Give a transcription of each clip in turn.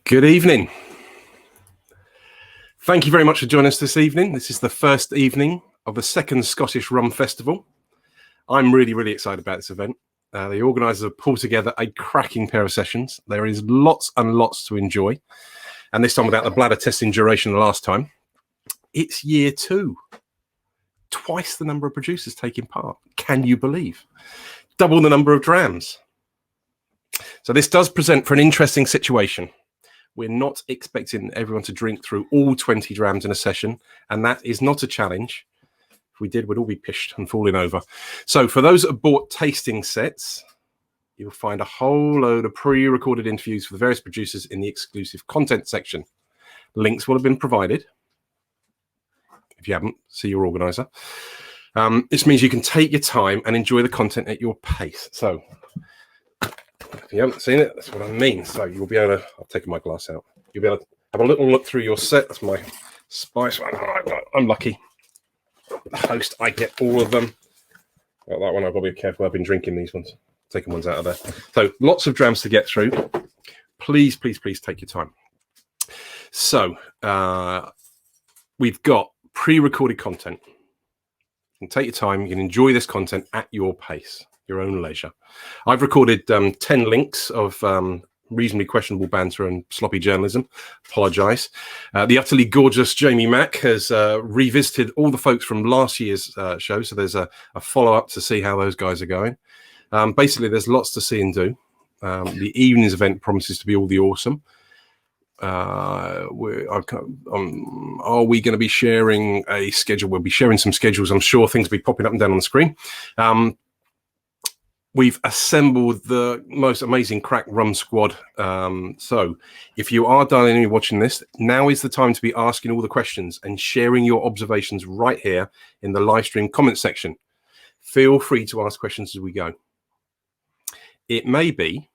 Good evening. Thank you very much for joining us this evening. This is the first evening of the second Scottish Rum Festival. I'm really excited about this event. The organisers have pulled together a cracking pair of sessions. There is lots and lots to enjoy. And this time without the bladder testing duration the last time. It's year 2. Twice the number of producers taking part. Can you believe? Double the number of drams. So this does present for an interesting situation. We're not expecting everyone to drink through all 20 drams in a session, and that is not a challenge. If we did, we'd all be pished and falling over. So for those that have bought tasting sets, you'll find a whole load of pre-recorded interviews for the various producers in the exclusive content section. Links will have been provided. If you haven't, see your organizer. This means you can take your time and enjoy the content at your pace. So if you haven't seen it, that's what I mean. So you'll be able to, I've taken my glass out. You'll be able to have a little look through your set. That's my spice one. I'm lucky. The host, I get all of them. Well, that one I've got to be careful. I've been drinking these ones. Taking ones out of there. So lots of drams to get through. Please take your time. So we've got pre-recorded content. You can take your time. You can enjoy this content at your pace, your own leisure. I've recorded 10 links of reasonably questionable banter and sloppy journalism. Apologise. The utterly gorgeous Jamie Mack has revisited all the folks from last year's show. So there's a follow-up to see how those guys are going. Basically, there's lots to see and do. The evening's event promises to be all the awesome. Are we going to be sharing a schedule? We'll be sharing some schedules. I'm sure things will be popping up and down on the screen. We've assembled the most amazing crack rum squad. So if you are dialing in and watching this, now is the time to be asking all the questions and sharing your observations right here in the live stream comment section. Feel free to ask questions as we go. It may be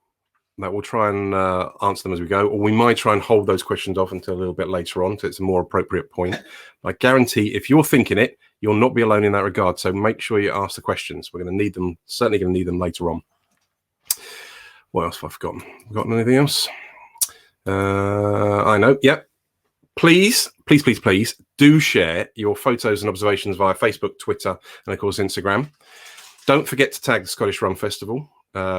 that we'll try and answer them as we go, or we might try and hold those questions off until a little bit later on, so it's a more appropriate point. I guarantee if you're thinking it, you'll not be alone in that regard, so make sure you ask the questions. We're going to need them, certainly going to need them later on. What else have I forgotten? Forgotten anything else? I know, yep. Please do share your photos and observations via Facebook, Twitter, and of course Instagram. Don't forget to tag the Scottish Rum Festival.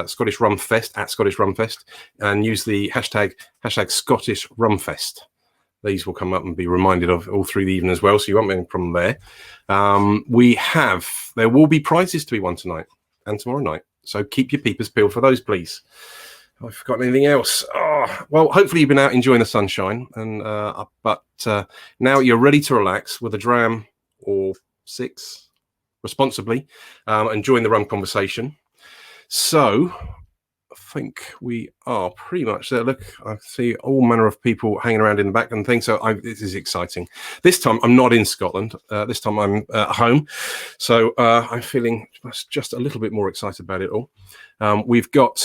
Scottish Rum Fest at Scottish Rum Fest, and use the hashtag Scottish Rum Fest. These will come up and be reminded of all through the evening as well, so you won't have any problem there. There will be prizes to be won tonight and tomorrow night, so keep your peepers peeled for those, please. Have I forgotten anything else? Oh, well, hopefully you've been out enjoying the sunshine, and but now you're ready to relax with a dram or 6 responsibly, enjoying the rum conversation. So I think we are pretty much there. Look, I see all manner of people hanging around in the back and things. So this is exciting. This time I'm not in Scotland. This time I'm at home. So I'm feeling just a little bit more excited about it all. We've got,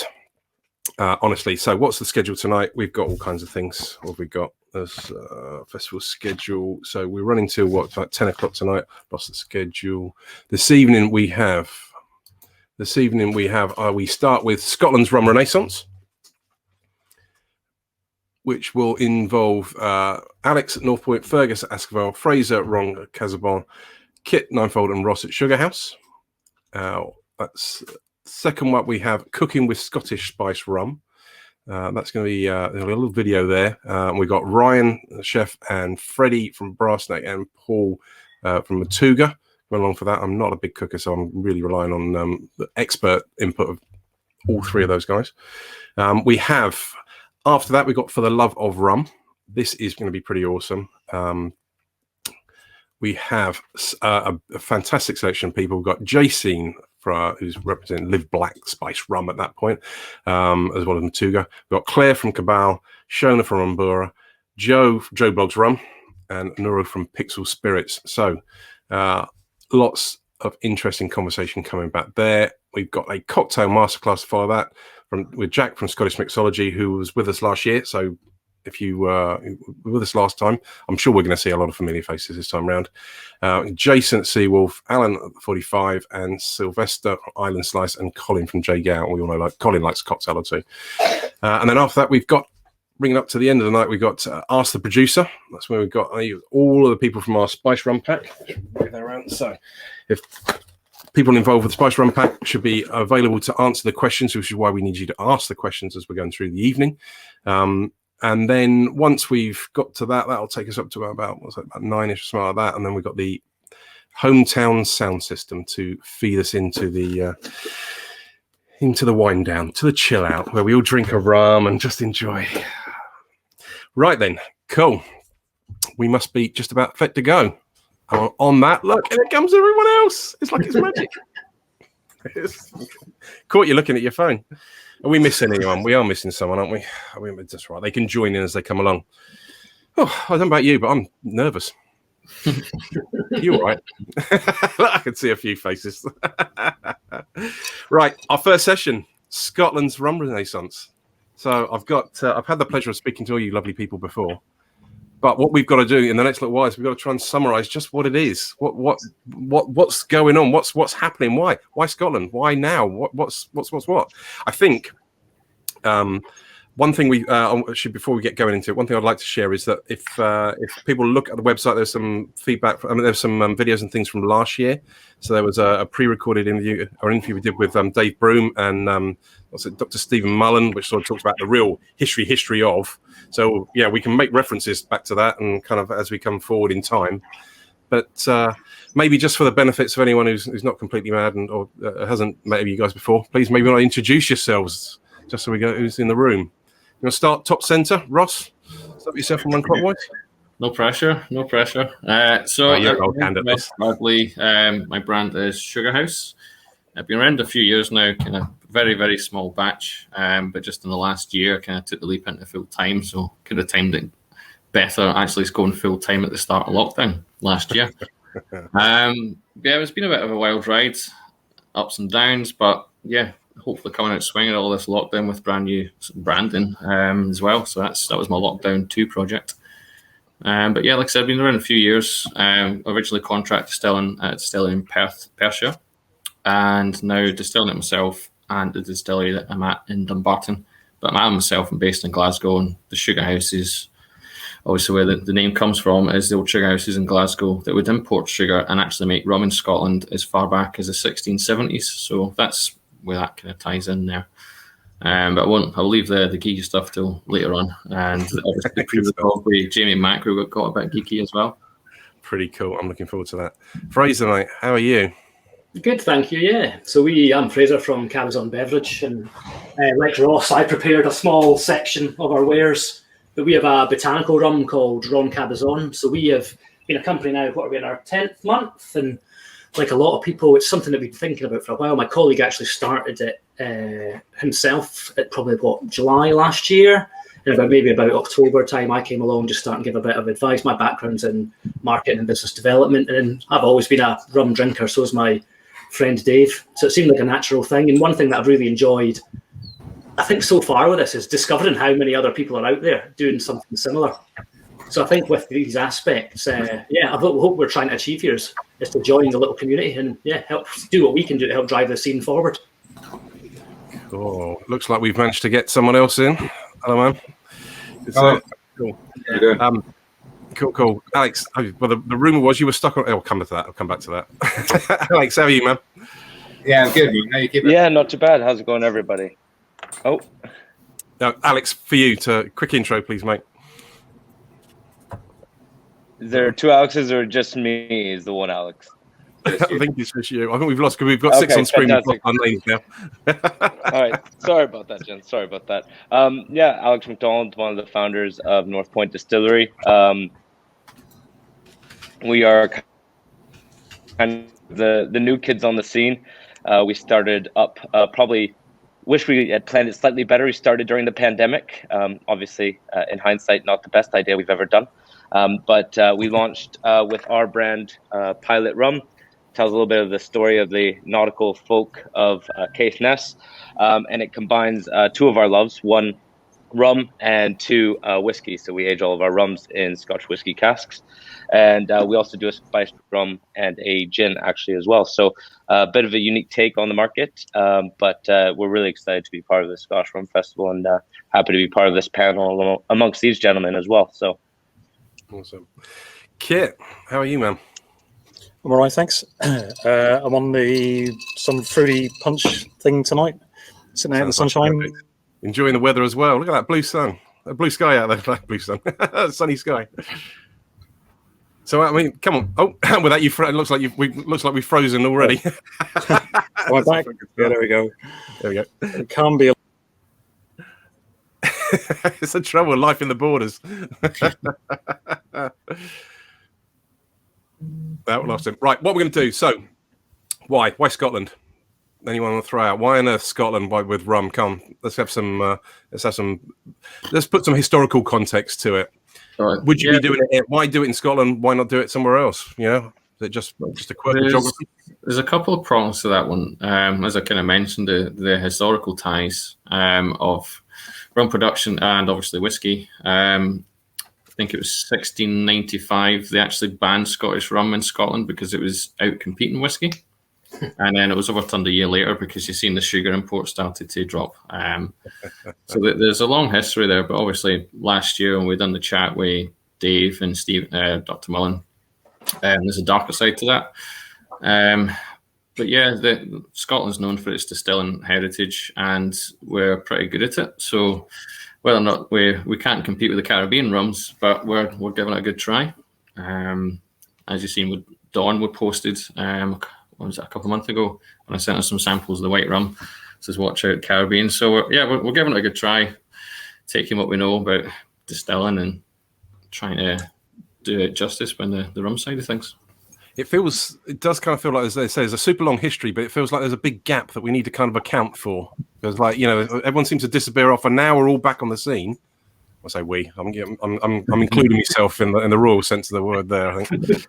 honestly, so what's the schedule tonight? We've got all kinds of things. What have we got? There's festival schedule. So we're running till what, about 10 o'clock tonight. Lost the schedule. This evening we start with Scotland's Rum Renaissance, which will involve Alex at North Point, Fergus at Askival, Fraser, Ron at Cabezon, Kit, Ninefold, and Ross at SugarHouse. That's second one. We have Cooking with Scottish Spiced Rum. That's going to be a little video there. We've got Ryan, the chef, and Freddie from Brassneck, and Paul from Matugga. Along for that. I'm not a big cooker, so I'm really relying on the expert input of all 3 of those guys. We have, after that, we've got For the Love of Rum. This is going to be pretty awesome. We have a fantastic selection of people. We've got Jacene, who's representing Live Black Spice Rum at that point, as well as Matugga. We've got Claire from Cabezon, Shona from Umbura, Joe Blogs Rum, and Nuru from Pixel Spirits. So, lots of interesting conversation coming back there. We've got a cocktail masterclass to follow that with Jack from Scottish Mixology, who was with us last year. So if you were with us last time, I'm sure we're going to see a lot of familiar faces this time around. Jason at Seawolf, Alan at 45, and Sylvester Island Slice, and Colin from J Gow. We all know Colin likes a cocktail or two. And then after that, we've got bringing up to the end of the night, we got Ask the Producer. That's where we've got all of the people from our Spiced Rum pack. Move that around. So if people involved with the Spiced Rum pack should be available to answer the questions, which is why we need you to ask the questions as we're going through the evening. And then once we've got to that, that'll take us up to about 9-ish or something like that. And then we've got the hometown sound system to feed us into the wind down, to the chill out, where we all drink a rum and just enjoy. Right then, cool. We must be just about fit to go. On that, look, here comes everyone else. It's like it's magic. Caught you looking at your phone. Are we missing anyone? We are missing someone, aren't we? That's right. They can join in as they come along. Oh, I don't know about you, but I'm nervous. You all right? I can see a few faces. Right, our first session, Scotland's rum renaissance. So I've had the pleasure of speaking to all you lovely people before, but what we've got to do in the next little while is we've got to try and summarize just what it is, what's going on, what's happening, why Scotland, why now, what's I think. One thing before we get going into it, one thing I'd like to share is that if people look at the website, there's some feedback. There's some videos and things from last year. So there was a pre-recorded interview we did with Dave Broom and Dr. Stephen Mullen, which sort of talks about the real history of. So yeah, we can make references back to that and kind of as we come forward in time. But maybe just for the benefits of anyone who's not completely mad or hasn't met you guys before, please maybe not introduce yourselves just so we go who's in the room. You want to start top centre, Ross? Start yourself from one clockwise. No pressure. So you're old hand at this. Sadly, my brand is SugarHouse. I've been around a few years now, kind of very, very small batch. But just in the last year, I kind of took the leap into full time, so could have timed it better. Actually, it's going full time at the start of lockdown last year. It's been a bit of a wild ride, ups and downs, but yeah. Hopefully coming out swinging all this lockdown with brand new branding as well. So that was my lockdown 2 project. But yeah, like I said, I've been around a few years. Originally contract distilling in Perthshire, and now distilling it myself and the distillery that I'm at in Dumbarton. But I myself am based in Glasgow, and the SugarHouse is obviously where the name comes from. Is the old sugar houses in Glasgow that would import sugar and actually make rum in Scotland as far back as the 1670s. So that's where that kind of ties in there. But I'll leave the geeky stuff till later on. And obviously the pre-record with Jamie and Mac, who got a bit geeky as well. Pretty cool. I'm looking forward to that. Fraser, mate, how are you? Good, thank you, yeah. So I'm Fraser from Cabezon Beverage, and like Ross, I prepared a small section of our wares, but we have a botanical rum called Ron Cabezon. So we have been a company now, what are we in our 10th month? And like a lot of people, it's something that we've been thinking about for a while. My colleague actually started it himself at probably, July last year. And about October time, I came along just starting to give a bit of advice. My background's in marketing and business development, and I've always been a rum drinker, so is my friend Dave. So it seemed like a natural thing. And one thing that I've really enjoyed, I think so far with this, is discovering how many other people are out there doing something similar. So I think with these aspects, I hope we're trying to achieve here is to join the little community and help do what we can do to help drive the scene forward. Cool. Looks like we've managed to get someone else in. Hello, man. Cool. Cool. Alex, well, the rumor was you were stuck on. I'll come back to that. Alex, how are you, man? Yeah, I'm good. How you keeping? Yeah, not too bad. How's it going, everybody? Oh. Now, Alex, for you, quick intro, please, mate. Is there 2 Alexes or just me is the one Alex? I think it's just you. I think we've lost because we've got 6 on screen. We've got our names now. All right. Sorry about that, Jen. Sorry about that. Alex McDonald, one of the founders of North Point Distillery. We are kind of the new kids on the scene. We started up probably wish we had planned it slightly better. We started during the pandemic. Obviously, in hindsight, not the best idea we've ever done. But we launched with our brand, Pilot Rum. Tells a little bit of the story of the nautical folk of Caithness. And it combines 2 of our loves. One rum and 2 whiskey. So we age all of our rums in Scotch whiskey casks, and we also do a spiced rum and a gin actually as well. So a bit of a unique take on the market, but we're really excited to be part of the Scottish Rum Festival, and happy to be part of this panel amongst these gentlemen as well. So awesome. Kit, how are you, man? I'm all right, thanks. I'm on some fruity punch thing tonight, sitting out in the sunshine. Like enjoying the weather as well. Look at that blue sun, that blue sky out there, blue sun, sunny sky. So I mean, come on! Oh, without you, it looks like we've frozen already. Right back. Yeah, there we go. There we go. It can be. It's the trouble, life in the borders. That lost him. Right, what we're going to do? So, why Scotland? Anyone want to throw out? Why on earth Scotland? Why with rum? Come, let's put some historical context to it. Right. Would you be doing it? Why do it in Scotland? Why not do it somewhere else? You know, is it just a quirk of geography? There's a couple of prongs to that one. As I kind of mentioned, the historical ties of rum production and obviously whiskey. I think it was 1695. They actually banned Scottish rum in Scotland because it was out competing whiskey. And then it was overturned a year later because you've seen the sugar imports started to drop. So there's a long history there. But obviously last year when we done the chat with Dave and Steve, Dr. Mullen, there's a darker side to that. But yeah, Scotland's known for its distilling heritage, and we're pretty good at it. So whether or not we can't compete with the Caribbean rums, but we're giving it a good try. As you've seen with Dawn, we posted what was it, a couple of months ago, when I sent us some samples of the white rum. It says watch out Caribbean. So we're giving it a good try, taking what we know about distilling and trying to do it justice when the rum side of things. It does kind of feel like, as they say, there's a super long history, but it feels like there's a big gap that we need to kind of account for. Because, like, you know, everyone seems to disappear off, and now we're all back on the scene. I say we. I'm including myself in the royal sense of the word there, I think.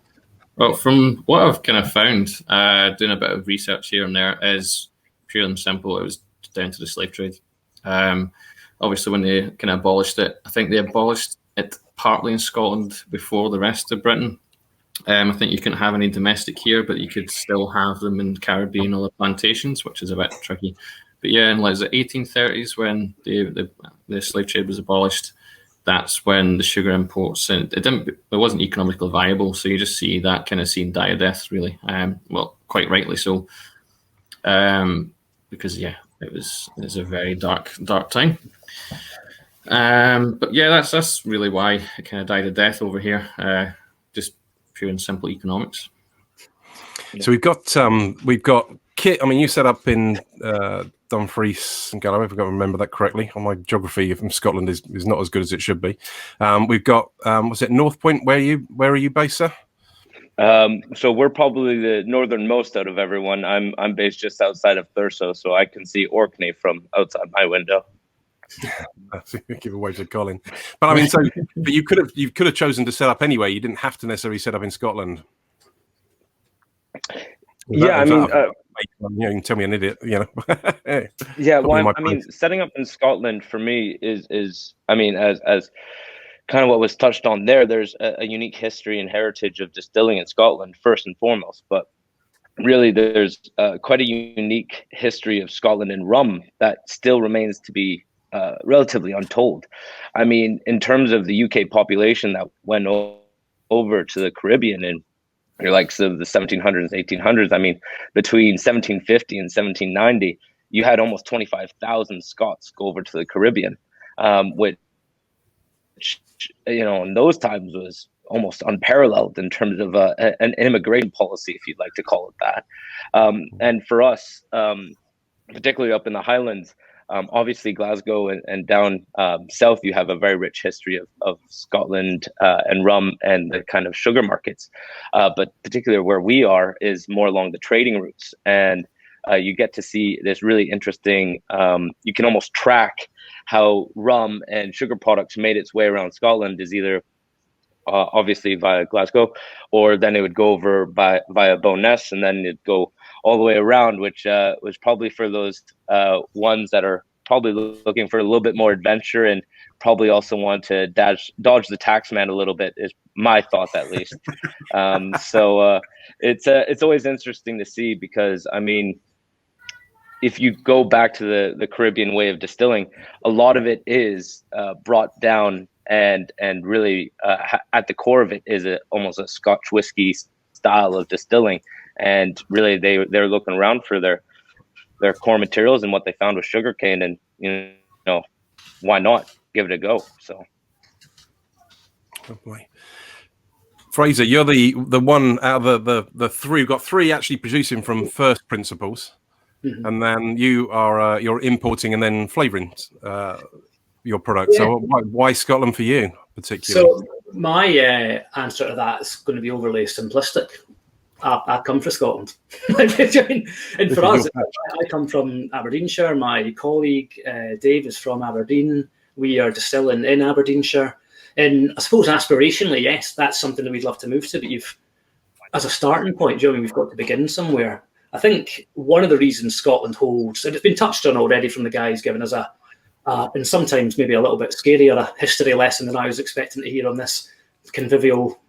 Well, from what I've kind of found, doing a bit of research here and there, is pure and simple. It was down to the slave trade. Obviously, when they kind of abolished it, I think they abolished it partly in Scotland before the rest of Britain. I think you couldn't have any domestic here, but you could still have them in Caribbean or the plantations, which is a bit tricky. But yeah, in like the 1830s, when the slave trade was abolished, that's when the sugar imports, and it wasn't economically viable. So you just see that kind of scene die a death, really. Well, quite rightly so, because yeah, it was a very dark time. But yeah, that's really why it kind of died a death over here. Just pure and simple economics. So we've got Kit. I mean, you set up in Dumfries and Galloway, if I've got to remember that correctly. On my geography from Scotland is not as good as it should be. We've got was it North Point? Where are you based, sir? So we're probably the northernmost out of everyone. I'm based just outside of Thurso, so I can see Orkney from outside my window. Give away to Colin. But I mean, but you could have chosen to set up anyway. You didn't have to necessarily set up in Scotland. Yeah, you can tell me an idiot, you know. Yeah, well, I mean, setting up in Scotland for me is I mean, as kind of what was touched on there, there's a unique history and heritage of distilling in Scotland, first and foremost. But really, there's quite a unique history of Scotland and rum that still remains to be relatively untold. I mean, in terms of the UK population that went over to the Caribbean in the likes of the 1700s, 1800s, I mean, between 1750 and 1790, you had almost 25,000 Scots go over to the Caribbean, which, you know, in those times was almost unparalleled in terms of an immigration policy, if you'd like to call it that. And for us, particularly up in the Highlands, obviously Glasgow and down south, you have a very rich history of Scotland and rum and the kind of sugar markets. But particularly where we are is more along the trading routes. And you get to see this really interesting, you can almost track how rum and sugar products made its way around Scotland is either obviously via Glasgow, or then it would go over via Bowness, and then it'd go all the way around, which was probably for those ones that are probably looking for a little bit more adventure, and probably also want to dodge the tax man a little bit, is my thoughts at least. So it's always interesting to see, because I mean, if you go back to the Caribbean way of distilling, a lot of it is brought down, and really at the core of it is almost a Scotch whiskey style of distilling. And really they're looking around for their core materials, and what they found was sugarcane, and you know, why not give it a go? So, oh boy. Fraser, you're the one out of the three. We've got three actually producing from first principles, and then you are you're importing and then flavouring your product. Yeah. So why Scotland for you particularly? So my answer to that is going to be overly simplistic. I come from Scotland. And for us, I come from Aberdeenshire. My colleague, Dave, is from Aberdeen. We are distilling in Aberdeenshire. And I suppose aspirationally, yes, that's something that we'd love to move to. But as a starting point, Joey, we've got to begin somewhere. I think one of the reasons Scotland holds, and it's been touched on already from the guys giving us and sometimes maybe a little bit scarier, a history lesson than I was expecting to hear on this convivial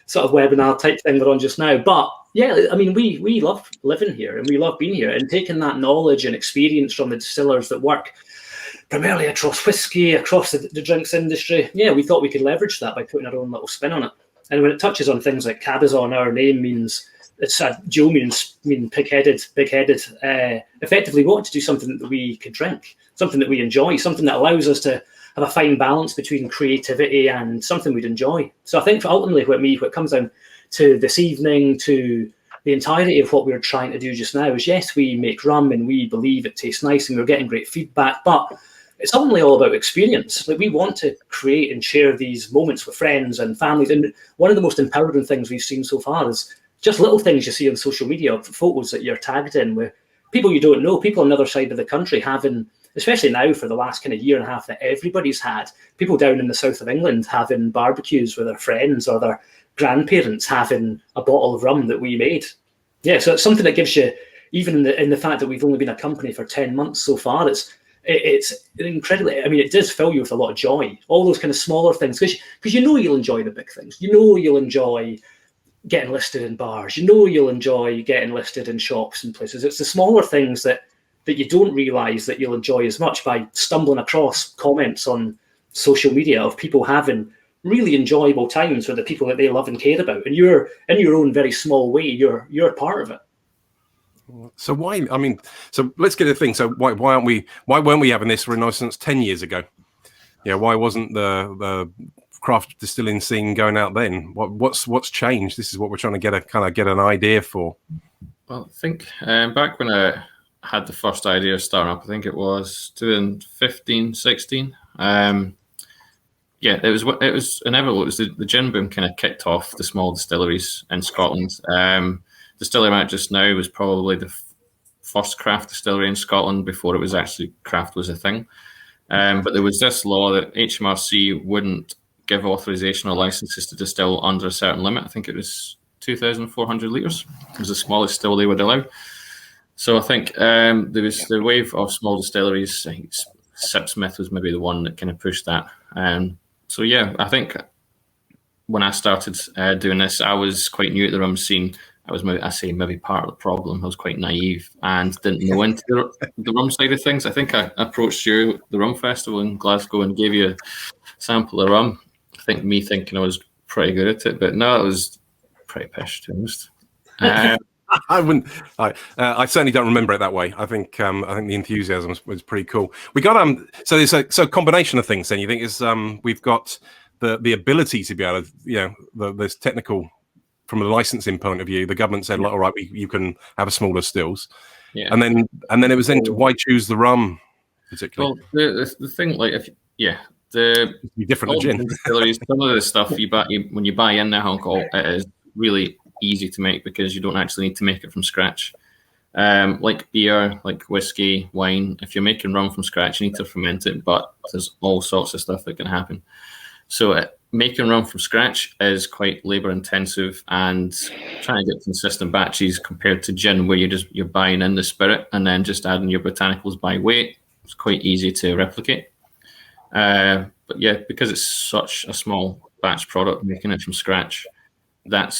sort of webinar type thing we're on just now. But yeah, I mean, we love living here, and we love being here, and taking that knowledge and experience from the distillers that work primarily across whiskey, across the drinks industry. Yeah, we thought we could leverage that by putting our own little spin on it. And when it touches on things like Cabezon, our name means, it's Joe means pig-headed. Effectively, we wanted to do something that we could drink, something that we enjoy, something that allows us to have a fine balance between creativity and something we'd enjoy. So I think ultimately what it comes down to this evening, to the entirety of what we're trying to do just now, is yes, we make rum and we believe it tastes nice and we're getting great feedback, but it's ultimately all about experience. Like, we want to create and share these moments with friends and families. And one of the most empowering things we've seen so far is just little things you see on social media, photos that you're tagged in with people you don't know, people on the other side of the country having, especially now for the last kind of year and a half that everybody's had, people down in the south of England having barbecues with their friends, or their grandparents having a bottle of rum that we made. Yeah, so it's something that gives you, even in the fact that we've only been a company for 10 months so far, it's incredibly, I mean, it does fill you with a lot of joy, all those kind of smaller things, because you know you'll enjoy the big things. You know you'll enjoy getting listed in bars. You know you'll enjoy getting listed in shops and places. It's the smaller things that you don't realise that you'll enjoy as much by stumbling across comments on social media of people having really enjoyable times with the people that they love and care about. And you're, in your own very small way, you're part of it. So why? I mean, so let's get to the thing. So why weren't we having this Renaissance 10 years ago? Yeah, why wasn't the craft distilling scene going out then? What's changed? This is what we're trying to get an idea for. Well, I think back when I had the first idea of starting up, I think it was 2015, 16. Yeah, it was inevitable. It was the gin boom kind of kicked off the small distilleries in Scotland. Distillery I'm at just now was probably the first craft distillery in Scotland before it was actually craft was a thing. But there was this law that HMRC wouldn't give authorization or licenses to distill under a certain limit. I think it was 2,400 litres. It was the smallest still they would allow. So I think there was the wave of small distilleries. I think Sipsmith was maybe the one that kind of pushed that. So yeah, I think when I started doing this, I was quite new at the rum scene. I was maybe part of the problem. I was quite naive and didn't know into the rum side of things. I think I approached you at the Rum Festival in Glasgow and gave you a sample of rum. I think me thinking I was pretty good at it, but no, it was pretty pish, to be honest. I wouldn't. I certainly don't remember it that way. I think the enthusiasm was pretty cool. We got So there's a combination of things. Then you think is we've got the ability to be able to, there's technical. From a licensing point of view, the government said, "All right, you can have a smaller stills," and then it was then why choose the rum, particularly. Well, the thing, like the different gin distilleries. Some of the stuff when you buy in the alcohol, it is really easy to make because you don't actually need to make it from scratch. Like beer, like whiskey, wine. If you're making rum from scratch, you need to ferment it, but there's all sorts of stuff that can happen. So making rum from scratch is quite labor intensive, and trying to get consistent batches compared to gin, where you're buying in the spirit and then just adding your botanicals by weight. It's quite easy to replicate. But yeah, because it's such a small batch product, making it from scratch, I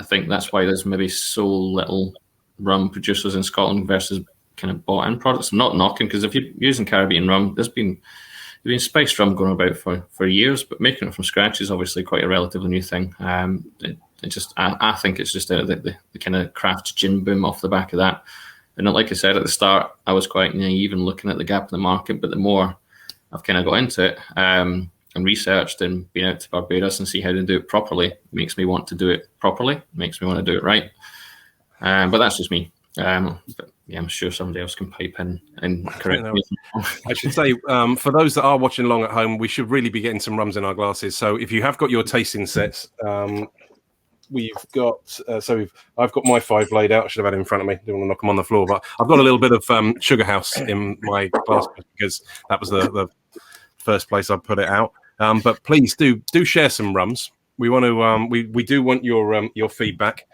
think that's why there's maybe so little rum producers in Scotland versus kind of bought in products. I'm not knocking, because if you're using Caribbean rum, there's been spiced rum going about for years, but making it from scratch is obviously quite a relatively new thing. I think it's just the kind of craft gin boom off the back of that. And like I said at the start, I was quite naive and looking at the gap in the market, but the more I've kind of got into it and researched and been out to Barbados and see how to do it properly, makes me want to do it properly, makes me want to do it right. But that's just me. But yeah, I'm sure somebody else can pipe in and correct me. I should say, for those that are watching along at home, we should really be getting some rums in our glasses. So if you have got your tasting sets, we've got. I've got my 5 laid out. I should have had it in front of me. Don't want to knock them on the floor, but I've got a little bit of SugarHouse in my glass because that was the first place I put it out. But please do share some rums. We want to. We do want your feedback.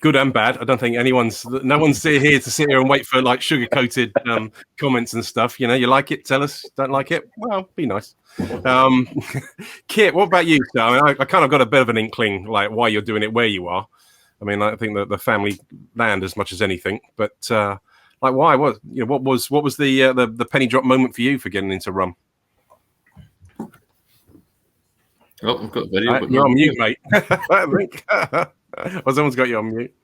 Good and bad. I don't think no one's here to sit here and wait for like sugar-coated comments and stuff. You know, you like it, tell us. Don't like it, well, be nice. Kit, what about you? So, I mean, I kind of got a bit of an inkling like why you're doing it where you are. I mean, I think that the family land as much as anything, but like why? What was the penny drop moment for you for getting into rum? Oh, I've got video. You're on mute, mate. I think. Well, someone's got you on mute.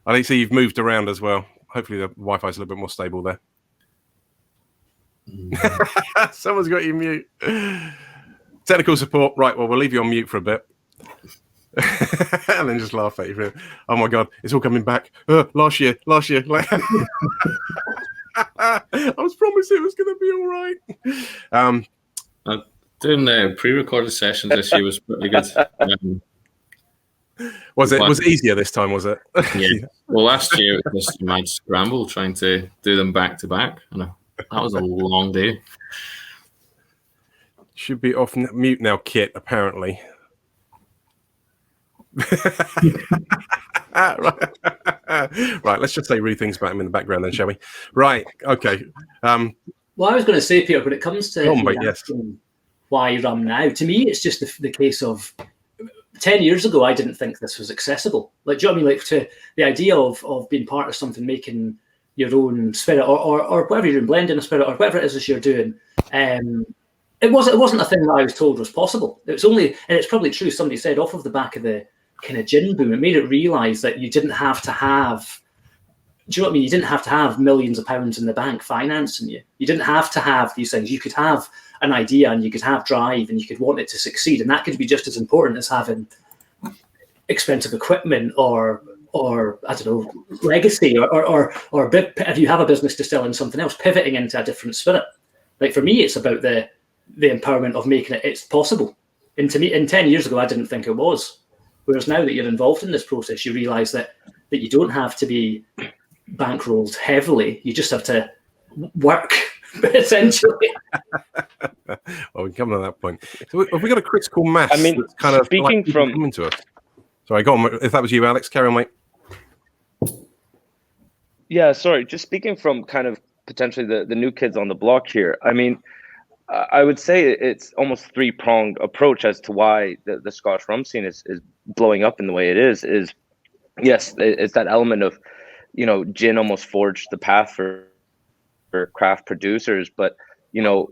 I see you've moved around as well. Hopefully the Wi-Fi is a little bit more stable there. Someone's got you mute. Technical support. Right, well, we'll leave you on mute for a bit. And then just laugh at you. Oh my God, it's all coming back. Last year. I was promised it was going to be all right. Doing pre-recorded sessions this year was pretty good. Was it easier this time, was it? Yeah. Well, last year it was a mad scramble trying to do them back to back. That was a long day. Should be off mute now, Kit, apparently. Right, let's just say rude things about him in the background then, shall we? Right, okay. Well, I was going to say, Peter, when it comes to why rum now, to me, it's just the case of 10 years ago, I didn't think this was accessible. Like, do you know what I mean? Like, to the idea of being part of something, making your own spirit or whatever you're doing, blending a spirit or whatever it is that you're doing. It wasn't a thing that I was told was possible. It was only, and it's probably true, somebody said off of the back of the kind of gin boom, it made it realise that you didn't have to have, do you know what I mean? You didn't have to have millions of pounds in the bank financing you. You didn't have to have these things. You could have an idea and you could have drive and you could want it to succeed. And that could be just as important as having expensive equipment or I don't know, legacy or if you have a business distilling something else, pivoting into a different spirit. Like for me, it's about the empowerment of making it's possible. And to me, 10 years ago, I didn't think it was. Whereas now that you're involved in this process, you realise that you don't have to be bankrolled heavily. You just have to work, essentially. Well, we can come to that point. So have we got a critical mass? I mean, that's kind of speaking like from coming to us. Sorry, go on. If that was you, Alex, carry on, mate. Yeah, sorry. Just speaking from kind of potentially the new kids on the block here. I mean, I would say it's almost three-pronged approach as to why the Scottish rum scene is blowing up in the way it is. Yes, it's that element of, you know, gin almost forged the path for craft producers, but, you know,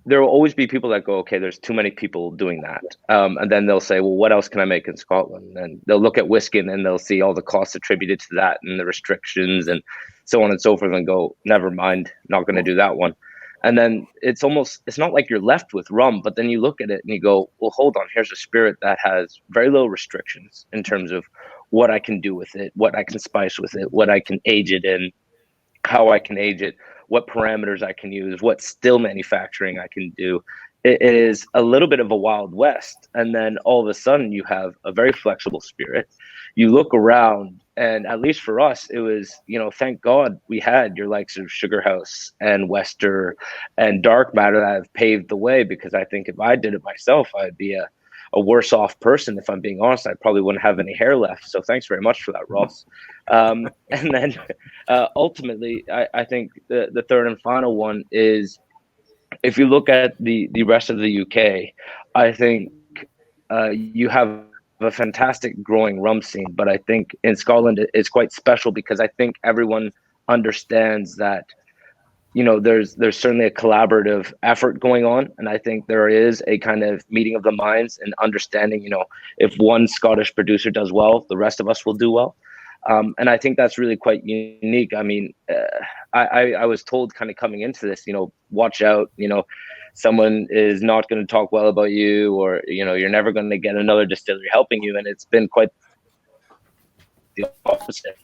there will always be people that go, okay, there's too many people doing that. And then they'll say, well, what else can I make in Scotland? And they'll look at whiskey and they'll see all the costs attributed to that and the restrictions and so on and so forth and go, never mind, not going to do that one. And then it's not like you're left with rum, but then you look at it and you go, well, hold on, here's a spirit that has very low restrictions in terms of what I can do with it, what I can spice with it, what I can age it in, how I can age it, what parameters I can use, what still manufacturing I can do. it is a little bit of a wild west. And then all of a sudden you have a very flexible spirit. You look around, and at least for us, it was, thank God we had your likes of SugarHouse and Wester and Dark Matter that have paved the way, because I think if I did it myself, I'd be a worse off person. If I'm being honest, I probably wouldn't have any hair left. So thanks very much for that, Ross. And then ultimately, I think the third and final one is, if you look at the rest of the UK, I think you have a fantastic growing rum scene, but I think in Scotland it's quite special, because I think everyone understands that there's certainly a collaborative effort going on, and I think there is a kind of meeting of the minds and understanding, if one Scottish producer does well, the rest of us will do well. And I think that's really quite unique. I mean, I was told kind of coming into this, watch out, someone is not going to talk well about you, or, you're never going to get another distillery helping you. And it's been quite the opposite.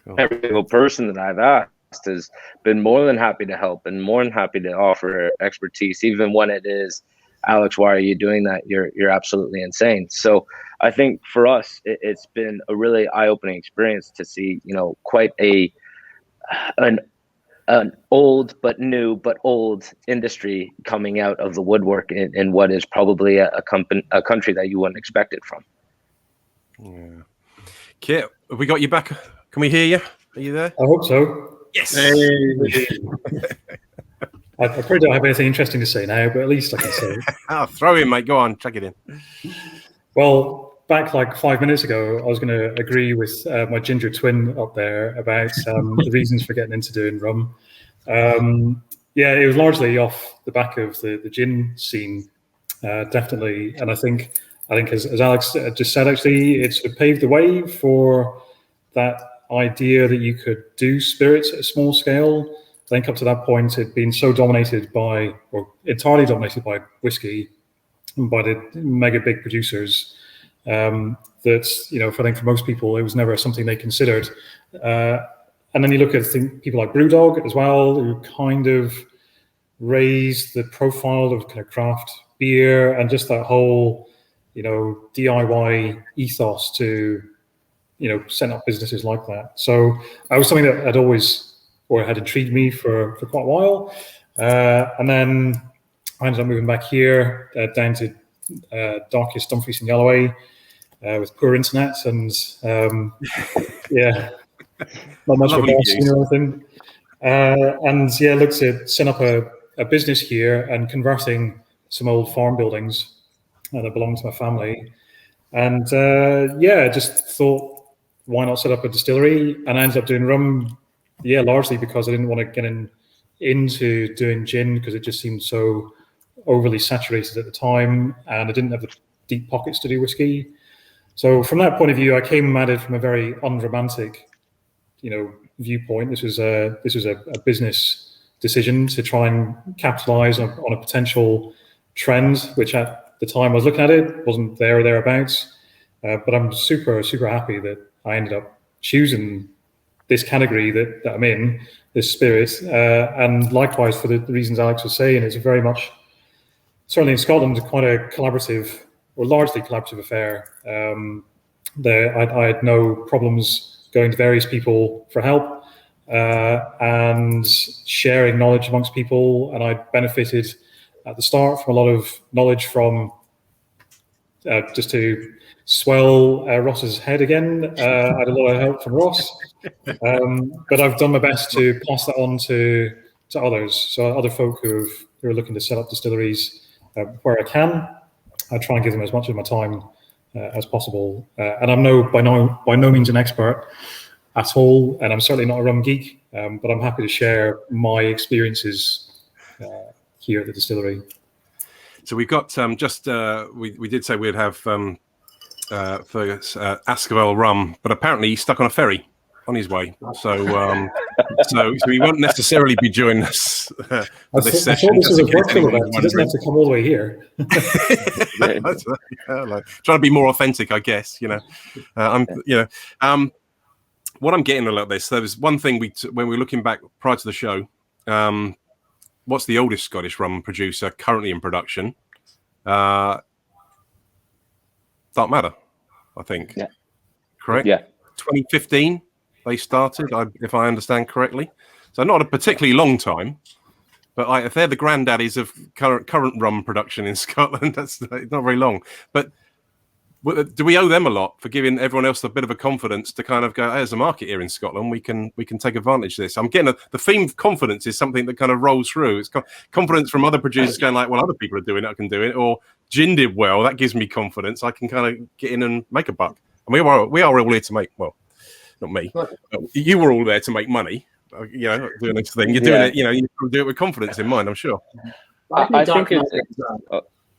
Cool. Every single person that I've asked has been more than happy to help and more than happy to offer expertise, even when it is, Alex, why are you doing that? You're absolutely insane. So I think for us, it's been a really eye-opening experience to see, quite an old but new but old industry coming out of the woodwork in what is probably a country that you wouldn't expect it from. Yeah. Kit, have we got you back? Can we hear you? Are you there? I hope so. Yes. Hey. I probably don't have anything interesting to say now, but at least I can say it. Oh, throw in, mate. Go on, chuck it in. Well, back like 5 minutes ago, I was going to agree with my ginger twin up there about the reasons for getting into doing rum. Yeah, it was largely off the back of the gin scene, definitely. And I think as Alex just said, actually, it sort of paved the way for that idea that you could do spirits at a small scale. I think up to that point, it'd been so dominated by, or entirely dominated by whiskey, by the mega big producers, that, I think for most people, it was never something they considered. And then you look at people like Brewdog as well, who kind of raised the profile of kind of craft beer and just that whole, DIY ethos to, set up businesses like that. So that was something that had intrigued me for quite a while. And then I ended up moving back here down to darkest Dumfries and Galloway with poor internet and not much of a boss or anything. And looked to set up a business here and converting some old farm buildings that belonged to my family. And just thought, why not set up a distillery? And I ended up doing rum, largely because I didn't want to get into doing gin because it just seemed so overly saturated at the time, and I didn't have the deep pockets to do whiskey. So from that point of view, I came at it from a very unromantic, viewpoint. This was a business decision to try and capitalize on a potential trend, which at the time I was looking at it wasn't there or thereabouts. But I'm super, super happy that I ended up choosing this category that I'm in, this spirit. And likewise, for the reasons Alex was saying, it's very much, certainly in Scotland, quite a collaborative, or largely collaborative affair. I had no problems going to various people for help and sharing knowledge amongst people. And I benefited at the start from a lot of knowledge from, just to swell Ross's head again. I had a lot of help from Ross, but I've done my best to pass that on to others. So other folk who are looking to set up distilleries where I can, I try and give them as much of my time as possible. And I'm by no means an expert at all, and I'm certainly not a rum geek, but I'm happy to share my experiences here at the distillery. So we've got we did say we'd have Fergus Askival rum, but apparently he's stuck on a ferry on his way. So so he won't necessarily be joining us for this session. I thought this was a virtual event. He doesn't have to come all the way here. Trying to be more authentic, I guess. What I'm getting a lot of this. There was one thing when we were looking back prior to the show. what's the oldest Scottish rum producer currently in production? Dark Matter, I think. Yeah. Correct? Yeah. 2015 they started, if I understand correctly. So not a particularly long time, but if they're the granddaddies of current rum production in Scotland, that's not very long. But do we owe them a lot for giving everyone else a bit of a confidence to kind of go, hey, there's a market here in Scotland, we can take advantage of this? I'm getting the theme of confidence is something that kind of rolls through. It's confidence from other producers going like, well, other people are doing it, I can do it. Or gin did well, that gives me confidence. I can kind of get in and make a buck. And we are all here to make, well, not me, but you were all there to make money. You know, doing this thing. You're doing it, you know, you do it with confidence in mind, I'm sure. I think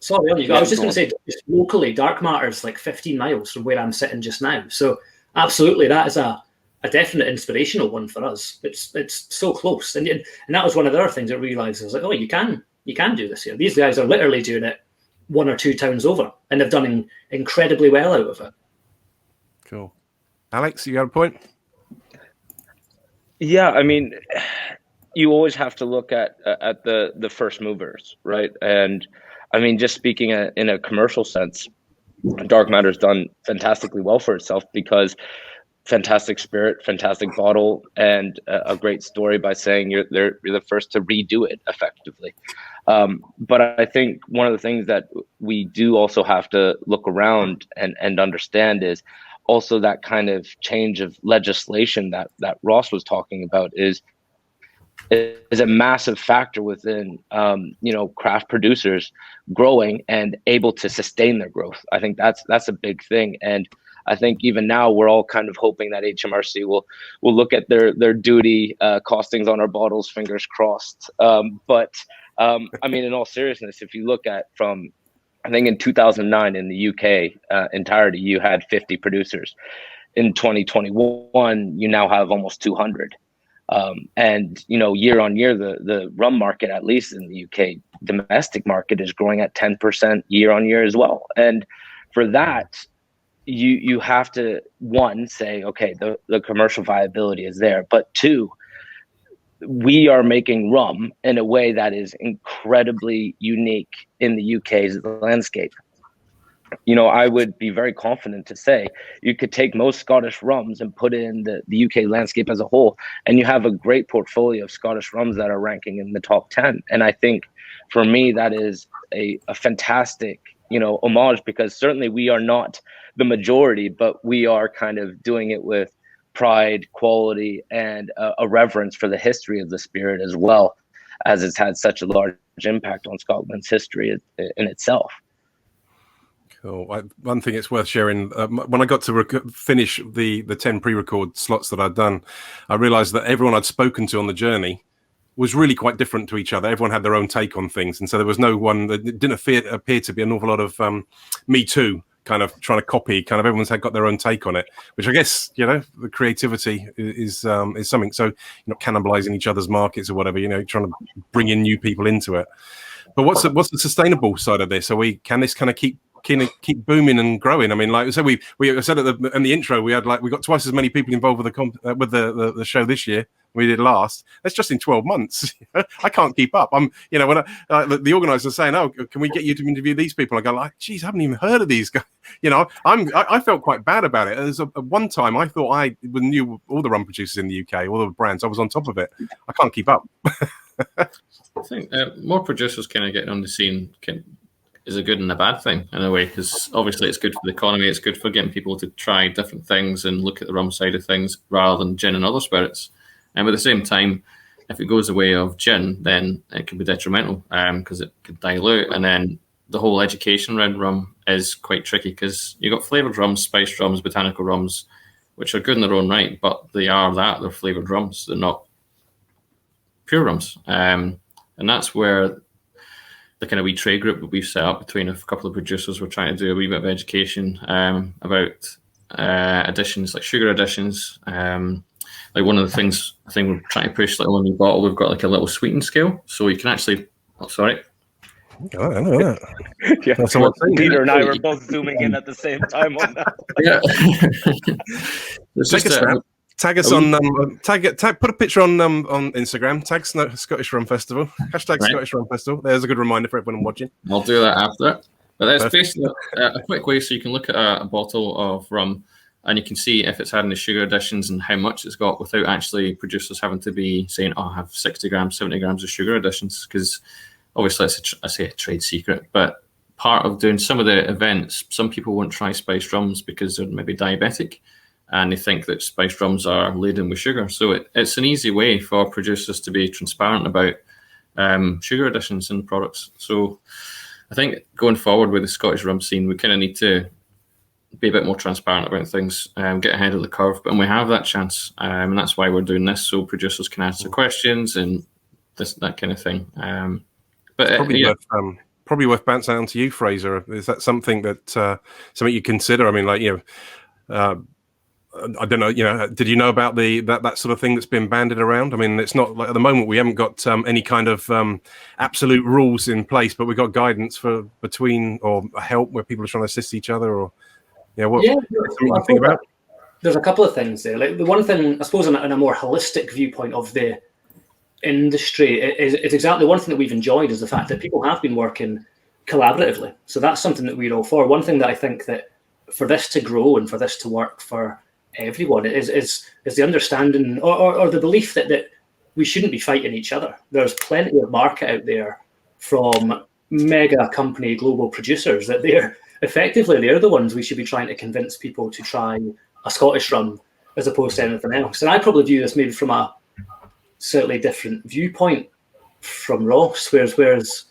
Sorry, on you go. I was just going to say, just locally, Dark Matter's like 15 miles from where I'm sitting just now. So absolutely, that is a definite inspirational one for us. It's so close. And that was one of the other things I realised. I was like, oh, you can do this here. These guys are literally doing it 1 or 2 towns over, and they've done incredibly well out of it. Cool. Alex, you got a point? Yeah, I mean, you always have to look at the first movers, right? And I mean, just speaking in a commercial sense, Dark Matter's done fantastically well for itself because fantastic spirit, fantastic bottle, and a great story by saying you're the first to redo it effectively. But I think one of the things that we do also have to look around and understand is also that kind of change of legislation that Ross was talking about is a massive factor within craft producers growing and able to sustain their growth. I think that's a big thing, and I think even now we're all kind of hoping that HMRC will look at their duty costings on our bottles, fingers crossed. But I mean, in all seriousness, if you look at from I think in 2009 in the UK entirety, you had 50 producers. In 2021, you now have almost 200. And, you know, year on year, the rum market, at least in the UK, domestic market is growing at 10% year on year as well. And for that, you have to, one, say, okay, the commercial viability is there. But two, we are making rum in a way that is incredibly unique in the UK's landscape. You know, I would be very confident to say you could take most Scottish rums and put it in the UK landscape as a whole, and you have a great portfolio of Scottish rums that are ranking in the top 10. And I think for me, that is a fantastic, you know, homage, because certainly we are not the majority, but we are kind of doing it with pride, quality, and a reverence for the history of the spirit, as well as it's had such a large impact on Scotland's history in itself. Cool. One thing it's worth sharing, when I got to finish the 10 pre-record slots that I'd done, I realized that everyone I'd spoken to on the journey was really quite different to each other. Everyone had their own take on things. And so there was no one that didn't appear to be an awful lot of me too, kind of trying to copy, kind of everyone's got their own take on it, which I guess, you know, the creativity is something. So you're not cannibalizing each other's markets or whatever, you know, trying to bring in new people into it. But what's the sustainable side of this? Can this kind of keep booming and growing? I mean, like I said, we said in the intro, we got twice as many people involved with the show this year we did last. That's just in 12 months. I can't keep up. I'm, you know, when the organizers saying, "Oh, can we get you to interview these people?" I go like, "Geez, I haven't even heard of these guys." You know, I felt quite bad about it. There's one time I thought I knew all the rum producers in the UK, all the brands. I was on top of it. I can't keep up. I think more producers kind of getting on the scene is a good and a bad thing in a way, because obviously it's good for the economy, it's good for getting people to try different things and look at the rum side of things rather than gin and other spirits. And at the same time, if it goes the way of gin, then it can be detrimental because it could dilute. And then the whole education around rum is quite tricky, because you've got flavoured rums, spiced rums, botanical rums, which are good in their own right, but they're flavoured rums. They're not pure rums. And that's where the kind of wee trade group that we've set up between a couple of producers, we're trying to do a wee bit of education about additions, like sugar additions. Like one of the things I think we're trying to push, like on the bottle, we've got like a little sweeten scale, so you can actually. Oh, sorry. Oh, I know that. Yeah, Peter and I were both zooming in at the same time on that. Yeah. It's Take just a snap. Tag us on put a picture on Instagram. Tag Scottish Rum Festival. Hashtag Right. Scottish Rum Festival. There's a good reminder for everyone watching. I'll do that after. But that's Perfect. basically a quick way so you can look at a bottle of rum and you can see if it's had any sugar additions and how much it's got without actually producers having to be saying, "Oh, I have 60 grams, 70 grams of sugar additions," because obviously I say a trade secret. But part of doing some of the events, some people won't try spiced rums because they're maybe diabetic. And they think that spiced rums are laden with sugar. So it's an easy way for producers to be transparent about sugar additions in products. So I think going forward with the Scottish rum scene, we kind of need to be a bit more transparent about things, get ahead of the curve. But we have that chance, and that's why we're doing this, so producers can answer questions and that kind of thing. But it's probably worth bouncing down to you, Fraser. Is that something that something you consider? I mean, like, you know, I don't know, you know, did you know about that sort of thing that's been banded around? I mean, it's not like at the moment we haven't got any kind of absolute rules in place, but we've got guidance for between or help where people are trying to assist each other, or think about. There's a couple of things there. Like the one thing, I suppose, in a more holistic viewpoint of the industry, it's exactly one thing that we've enjoyed is the fact that people have been working collaboratively. So that's something that we're all for. One thing that I think that for this to grow and for this to work for everyone is the understanding or the belief that we shouldn't be fighting each other. There's plenty of market out there from mega company global producers that they're the ones we should be trying to convince people to try a Scottish rum as opposed to anything else. And I probably view this maybe from a slightly different viewpoint from Ross, whereas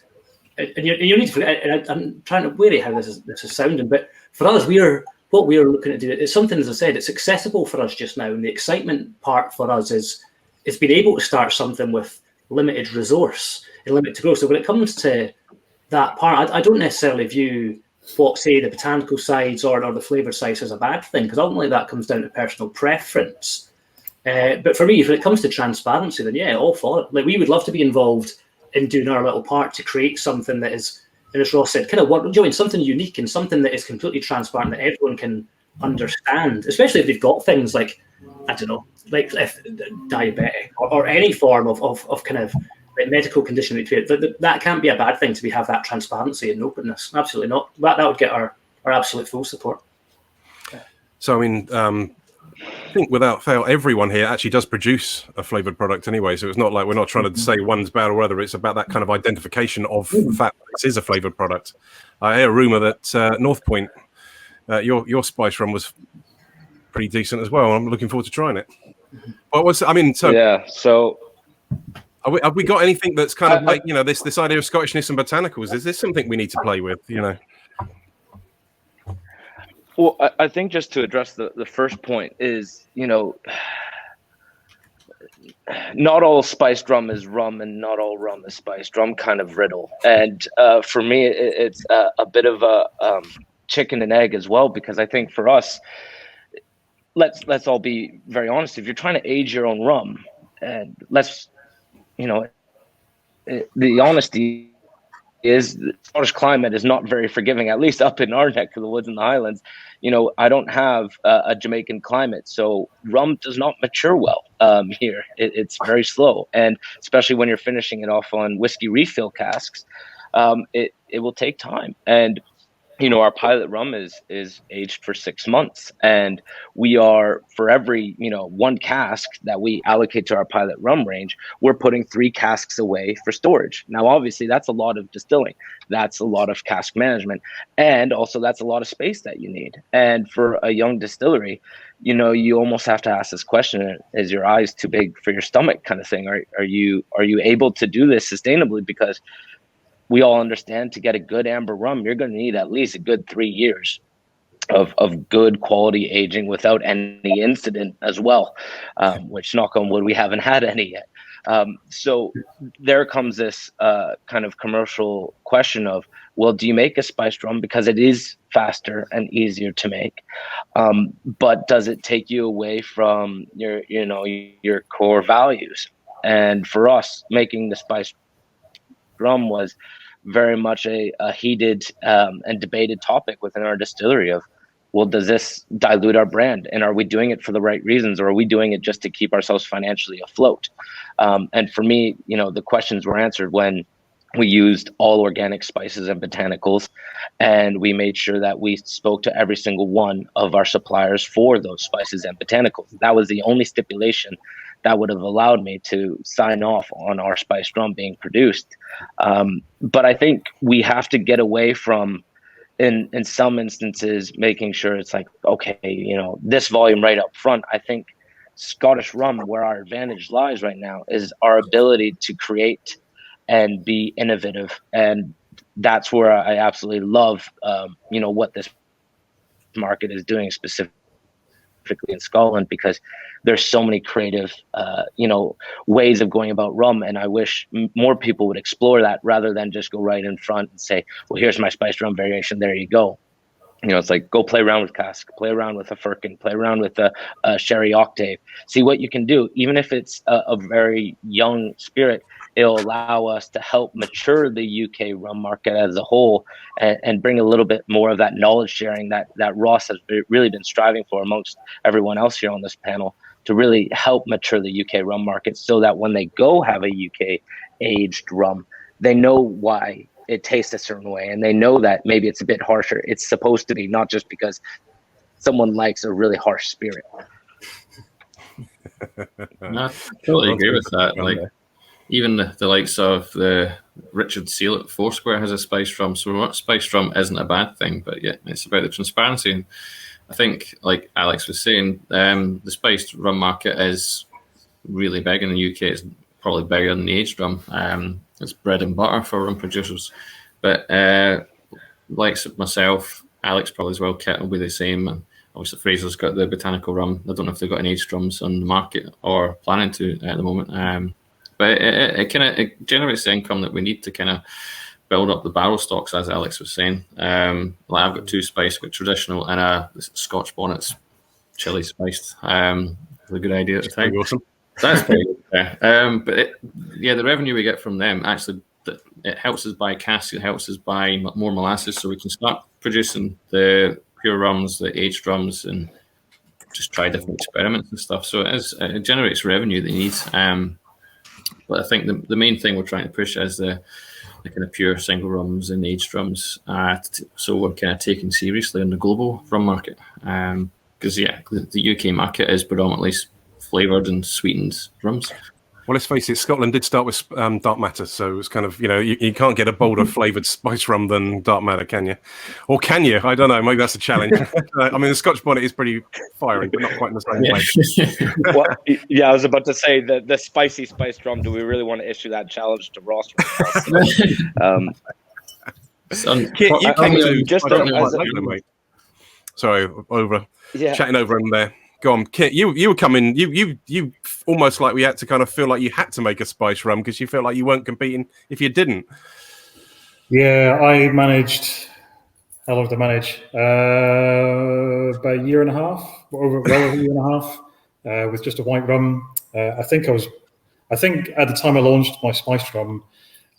and you need to forget, and I'm trying to wary how this is sounding, but for us, what we're looking to do is something, as I said, it's accessible for us just now. And the excitement part for us is being able to start something with limited resource and limited growth. So when it comes to that part, I don't necessarily view what, say, the botanical sides or the flavoured sides as a bad thing, because ultimately that comes down to personal preference. But for me, if it comes to transparency, then yeah, all for it. Like, we would love to be involved in doing our little part to create something that is, and as Ross said, kind of something unique and something that is completely transparent that everyone can understand, especially if they've got things like, I don't know, like if diabetic or any form of kind of like medical condition. That can't be a bad thing to have that transparency and openness. Absolutely not. That would get our absolute full support. So, I mean, I think without fail, everyone here actually does produce a flavoured product anyway. So it's not like we're not trying to say one's bad or other. It's about that kind of identification of the fact that this is a flavoured product. I hear a rumour that North Point, your spice rum was pretty decent as well. I'm looking forward to trying it. So have we got anything that's kind of like, you know, this idea of Scottishness and botanicals? Is this something we need to play with, you know? Well, I think just to address the first point is, you know, not all spiced rum is rum and not all rum is spiced rum kind of riddle. And for me, it's a bit of a chicken and egg as well, because I think for us, let's all be very honest. If you're trying to age your own rum, and the honesty is the Scottish climate is not very forgiving, at least up in our neck of the woods in the Highlands. You know, I don't have a Jamaican climate, so rum does not mature well here. It's very slow, and especially when you're finishing it off on whiskey refill casks, it will take time. And you know, our pilot rum is aged for 6 months, and we are, for every, you know, one cask that we allocate to our pilot rum range, we're putting 3 casks away for storage. Now, obviously, that's a lot of distilling. That's a lot of cask management. And also that's a lot of space that you need. And for a young distillery, you know, you almost have to ask this question, is your eyes too big for your stomach kind of thing? Are you able to do this sustainably? Because we all understand to get a good amber rum, you're going to need at least a good 3 years of good quality aging without any incident as well, which, knock on wood, we haven't had any yet. So there comes this kind of commercial question of, well, do you make a spiced rum because it is faster and easier to make, but does it take you away from your core values? And for us, making the spiced rum was very much a heated and debated topic within our distillery of, well, does this dilute our brand? And are we doing it for the right reasons, or are we doing it just to keep ourselves financially afloat? And for me, the questions were answered when we used all organic spices and botanicals, and we made sure that we spoke to every single one of our suppliers for those spices and botanicals. That was the only stipulation that would have allowed me to sign off on our spiced rum being produced. But I think we have to get away from, in some instances, making sure it's like, okay, this volume right up front. I think Scottish rum, where our advantage lies right now, is our ability to create and be innovative. And that's where I absolutely love, what this market is doing specifically in Scotland, because there's so many creative, ways of going about rum. And I wish more people would explore that rather than just go right in front and say, well, here's my spiced rum variation. There you go. It's like, go play around with cask, play around with a firkin, play around with a sherry octave, see what you can do. Even if it's a very young spirit, it'll allow us to help mature the UK rum market as a whole, and bring a little bit more of that knowledge sharing that Ross has really been striving for amongst everyone else here on this panel, to really help mature the UK rum market, so that when they go have a UK aged rum, they know why it tastes a certain way, and they know that maybe it's a bit harsher. It's supposed to be, not just because someone likes a really harsh spirit. I totally agree with that. Like, even the likes of the Richard Seal at Foursquare has a spiced rum. So spiced rum isn't a bad thing, but yeah, it's about the transparency. And I think, like Alex was saying, the spiced rum market is really big in the UK. It's probably bigger than the aged rum. It's bread and butter for rum producers. But likes of myself, Alex probably as well, Kit will be the same. And obviously Fraser's got the botanical rum. I don't know if they've got any aged rums on the market or planning to at the moment. But it generates the income that we need to kind of build up the barrel stocks, as Alex was saying. Like, I've got 2 spiced, got traditional and a Scotch bonnets, chili spiced. It's a good idea at the time. Awesome. That's pretty good. But the revenue we get from them, actually, it helps us buy cask, it helps us buy more molasses, so we can start producing the pure rums, the aged rums, and just try different experiments and stuff. So it generates revenue that you need. But I think the main thing we're trying to push is the kind of pure single rums and aged rums. So we're kind of taken seriously in the global rum market. Because, the UK market is predominantly flavoured and sweetened rums. Well, let's face it, Scotland did start with dark matter, so it's kind of, you can't get a bolder flavoured spice rum than dark matter, can you? Or can you? I don't know, maybe that's a challenge. I mean, the Scotch bonnet is pretty fiery, but not quite in the same way. Well, I was about to say, the spicy spiced rum, do we really want to issue that challenge to Ross? Kit, you came to... just Sorry, chatting over him there. Go on, Kit. You were coming. You almost like we had to kind of feel like you had to make a spice rum because you felt like you weren't competing if you didn't. Yeah, I managed. How long did I manage? About a year and a half, well over a year and a half, with just a white rum. I think at the time I launched my spiced rum,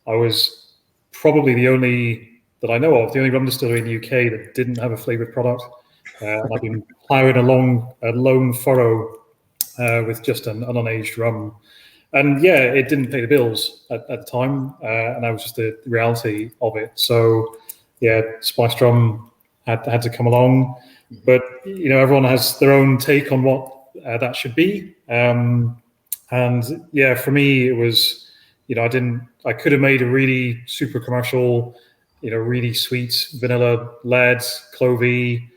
I was probably the only rum distillery in the UK that didn't have a flavoured product. I've been ploughing along a lone furrow with just an unaged rum. And yeah, it didn't pay the bills at the time. And that was just the reality of it. So yeah, spiced rum had to come along. But, everyone has their own take on what that should be. And yeah, for me, it was, I could have made a really super commercial, really sweet vanilla led clovey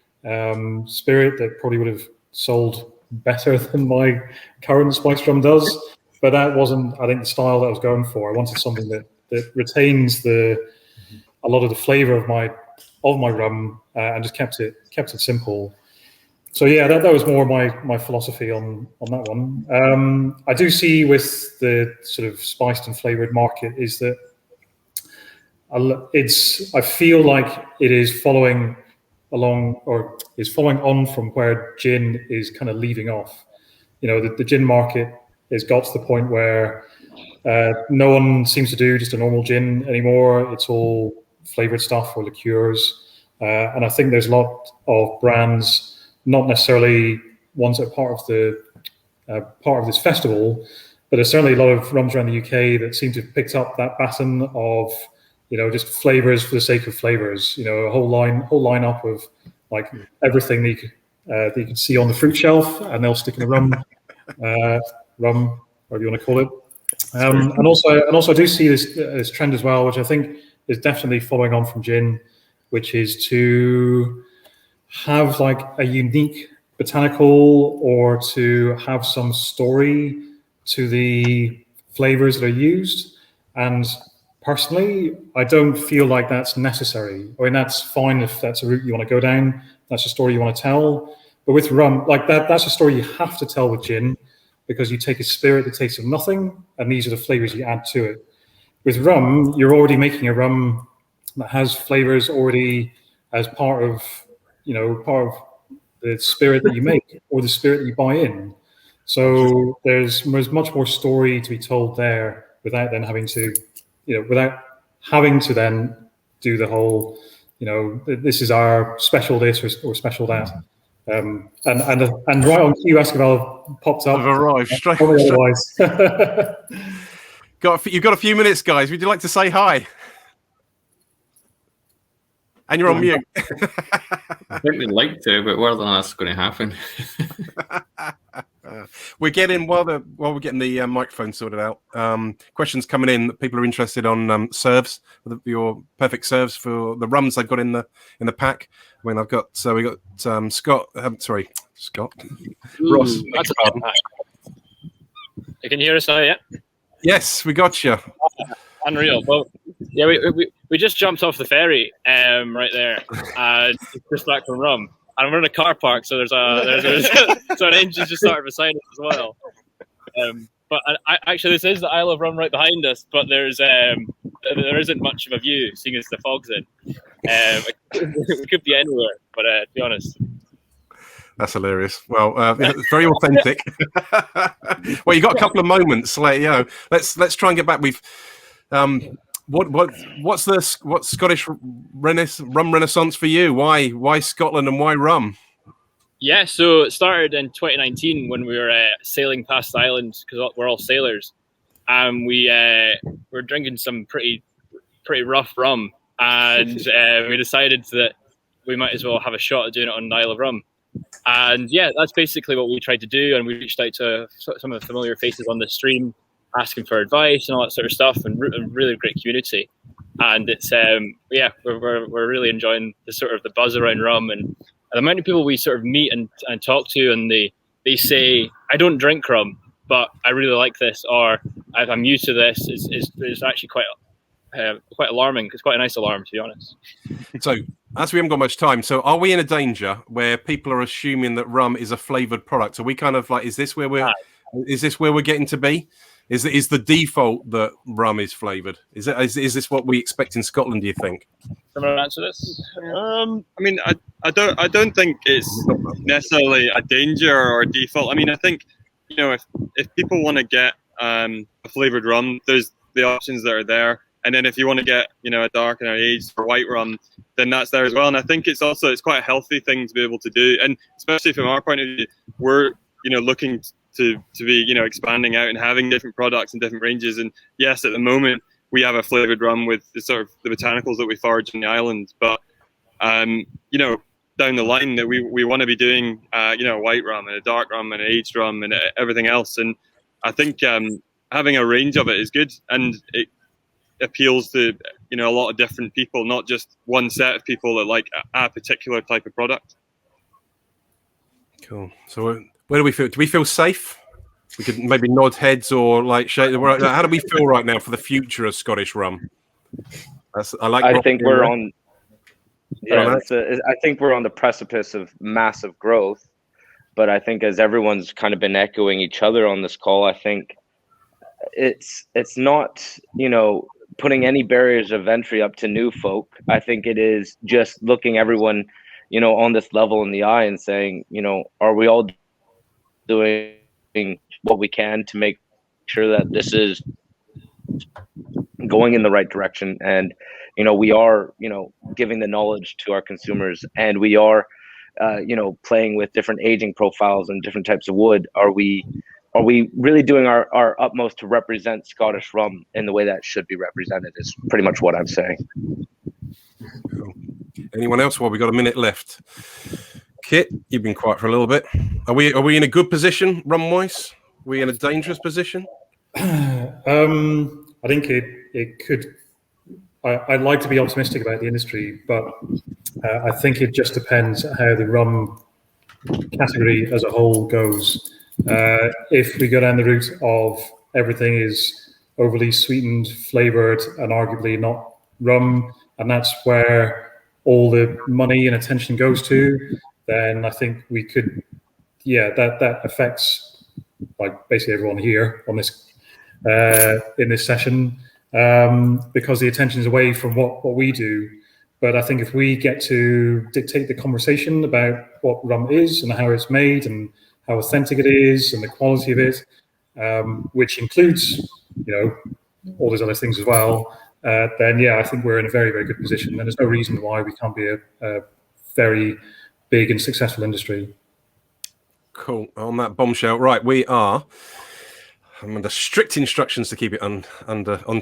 spirit that probably would have sold better than my current spiced rum does, but that wasn't, I think, the style that I was going for. I wanted something that retains a lot of the flavor of my rum and just kept it simple. So yeah, that was more my philosophy on that one. I do see with the sort of spiced and flavored market is that I feel like it is following along, or is following on from where gin is kind of leaving off. The gin market has got to the point where no one seems to do just a normal gin anymore. It's all flavored stuff or liqueurs. And I think there's a lot of brands, not necessarily ones that are part of this festival, but there's certainly a lot of rums around the UK that seem to have picked up that baton of, just flavors for the sake of flavors. A whole lineup of like everything that you can see on the fruit shelf, and they'll stick in a rum, whatever you want to call it. And also, I do see this trend as well, which I think is definitely following on from gin, which is to have like a unique botanical, or to have some story to the flavors that are used. And personally, I don't feel like that's necessary. I mean, that's fine if that's a route you want to go down. That's a story you want to tell. But with rum, like that's a story you have to tell with gin, because you take a spirit that tastes of nothing, and these are the flavors you add to it. With rum, you're already making a rum that has flavors already as part of the spirit that you make, or the spirit that you buy in. So there's much more story to be told there, without then having to, then do the whole, this is our special this or special that. And right on cue, Askival popped up. I've arrived straight. You've got a few minutes, guys. Would you like to say hi? And you're on mute. I think we'd like to, but whether that's going to happen. We're getting while we're getting the microphone sorted out. Questions coming in that people are interested on serves, your perfect serves for the rums they've got in the pack. I mean, we got Scott. Scott. Ooh, Ross. That's you can hear us now, yeah? Yes, we got you. Unreal. Well, yeah, we just jumped off the ferry right there, just back from Rum, and we're in a car park, so there's so an engine just started beside us as well. But actually, this is the Isle of Rum right behind us, but there isn't much of a view, seeing as the fog's in. We could be anywhere, but to be honest. That's hilarious. Well, very authentic. Well, you got a couple of moments. Let's try and get back. We've what's Scottish rum renaissance for you? Why Scotland and why rum? Yeah, so it started in 2019 when we were sailing past the island, because we're all sailors, and we were drinking some pretty rough rum, and we decided that we might as well have a shot at doing it on the Isle of Rum. And yeah, that's basically what we tried to do, and we reached out to some of the familiar faces on the stream, asking for advice and all that sort of stuff, and really great community. And it's we're really enjoying the buzz around rum, and the amount of people we sort of meet and talk to, and they say, I don't drink rum, but I really like this, or I'm new to this, is actually quite alarming. It's quite a nice alarm, to be honest. So, as we haven't got much time, so are we in a danger where people are assuming that rum is a flavored product? Are we kind of like, is this where we're getting to be? Is the default that rum is flavored? Is this what we expect in Scotland, do you think? Someone answer this? I mean, I don't think it's necessarily a danger or a default. I mean, I think, if people want to get a flavored rum, there's the options that are there. And then if you want to get, a dark and an aged or white rum, then that's there as well. And I think it's quite a healthy thing to be able to do. And especially from our point of view, we're, looking to be, expanding out and having different products and different ranges. And yes, at the moment we have a flavored rum with the sort of the botanicals that we forage in the island. But, down the line that we want to be doing, a white rum and a dark rum and an aged rum and everything else. And I think having a range of it is good, and it appeals to a lot of different people, not just one set of people that like a particular type of product. Cool. So where do we feel? Do we feel safe? We could maybe nod heads or like shake. How do we feel right now for the future of Scottish rum? I think we're on. Yeah, I think we're on the precipice of massive growth, but I think as everyone's kind of been echoing each other on this call, I think it's not putting any barriers of entry up to new folk. I think it is just looking everyone, on this level in the eye and saying, are we all doing what we can to make sure that this is going in the right direction? And, we are, giving the knowledge to our consumers, and we are, playing with different aging profiles and different types of wood. Are we really doing our utmost to represent Scottish rum in the way that should be represented? Is pretty much what I'm saying. Cool. Anyone else? Well, we got a minute left. Kit, you've been quiet for a little bit. Are we in a good position, rum-wise? Are we in a dangerous position? I think it could. I'd like to be optimistic about the industry, but I think it just depends how the rum category as a whole goes. If we go down the route of everything is overly sweetened, flavored, and arguably not rum, and that's where all the money and attention goes to, then I think we could, that affects like basically everyone here on this in this session, because the attention is away from what we do. But I think if we get to dictate the conversation about what rum is and how it's made and how authentic it is and the quality of it, which includes, all those other things as well, then I think we're in a very, very good position. And there's no reason why we can't be a very big and successful industry. Cool. On that bombshell, right, I'm under strict instructions to keep it on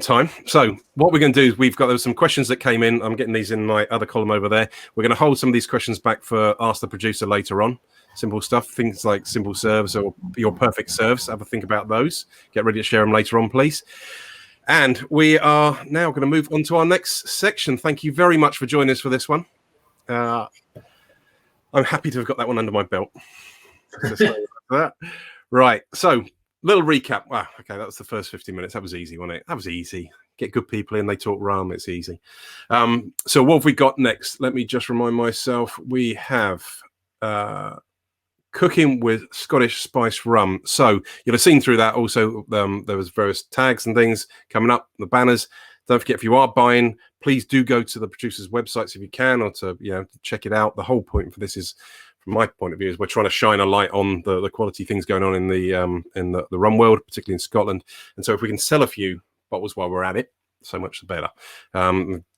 time. So what we're going to do is there were some questions that came in. I'm getting these in my other column over there. We're going to hold some of these questions back for Ask the Producer later on. Simple stuff, things like simple serves or your perfect serves. Have a think about those. Get ready to share them later on, please. And we are now going to move on to our next section. Thank you very much for joining us for this one. I'm happy to have got that one under my belt. Right, so little recap. Wow, okay, that was the first 50 minutes. That was easy, wasn't it? That was easy. Get good people in, they talk rum, it's easy. So what have we got next? Let me just remind myself. We have cooking with Scottish Spiced Rum. So you'll have seen through that also, there was various tags and things coming up, the banners. Don't forget, if you are buying, please do go to the producer's websites if you can, or to check it out. The whole point for this is, from my point of view, is we're trying to shine a light on the quality things going on in the rum world, particularly in Scotland. And so if we can sell a few bottles while we're at it, so much the better.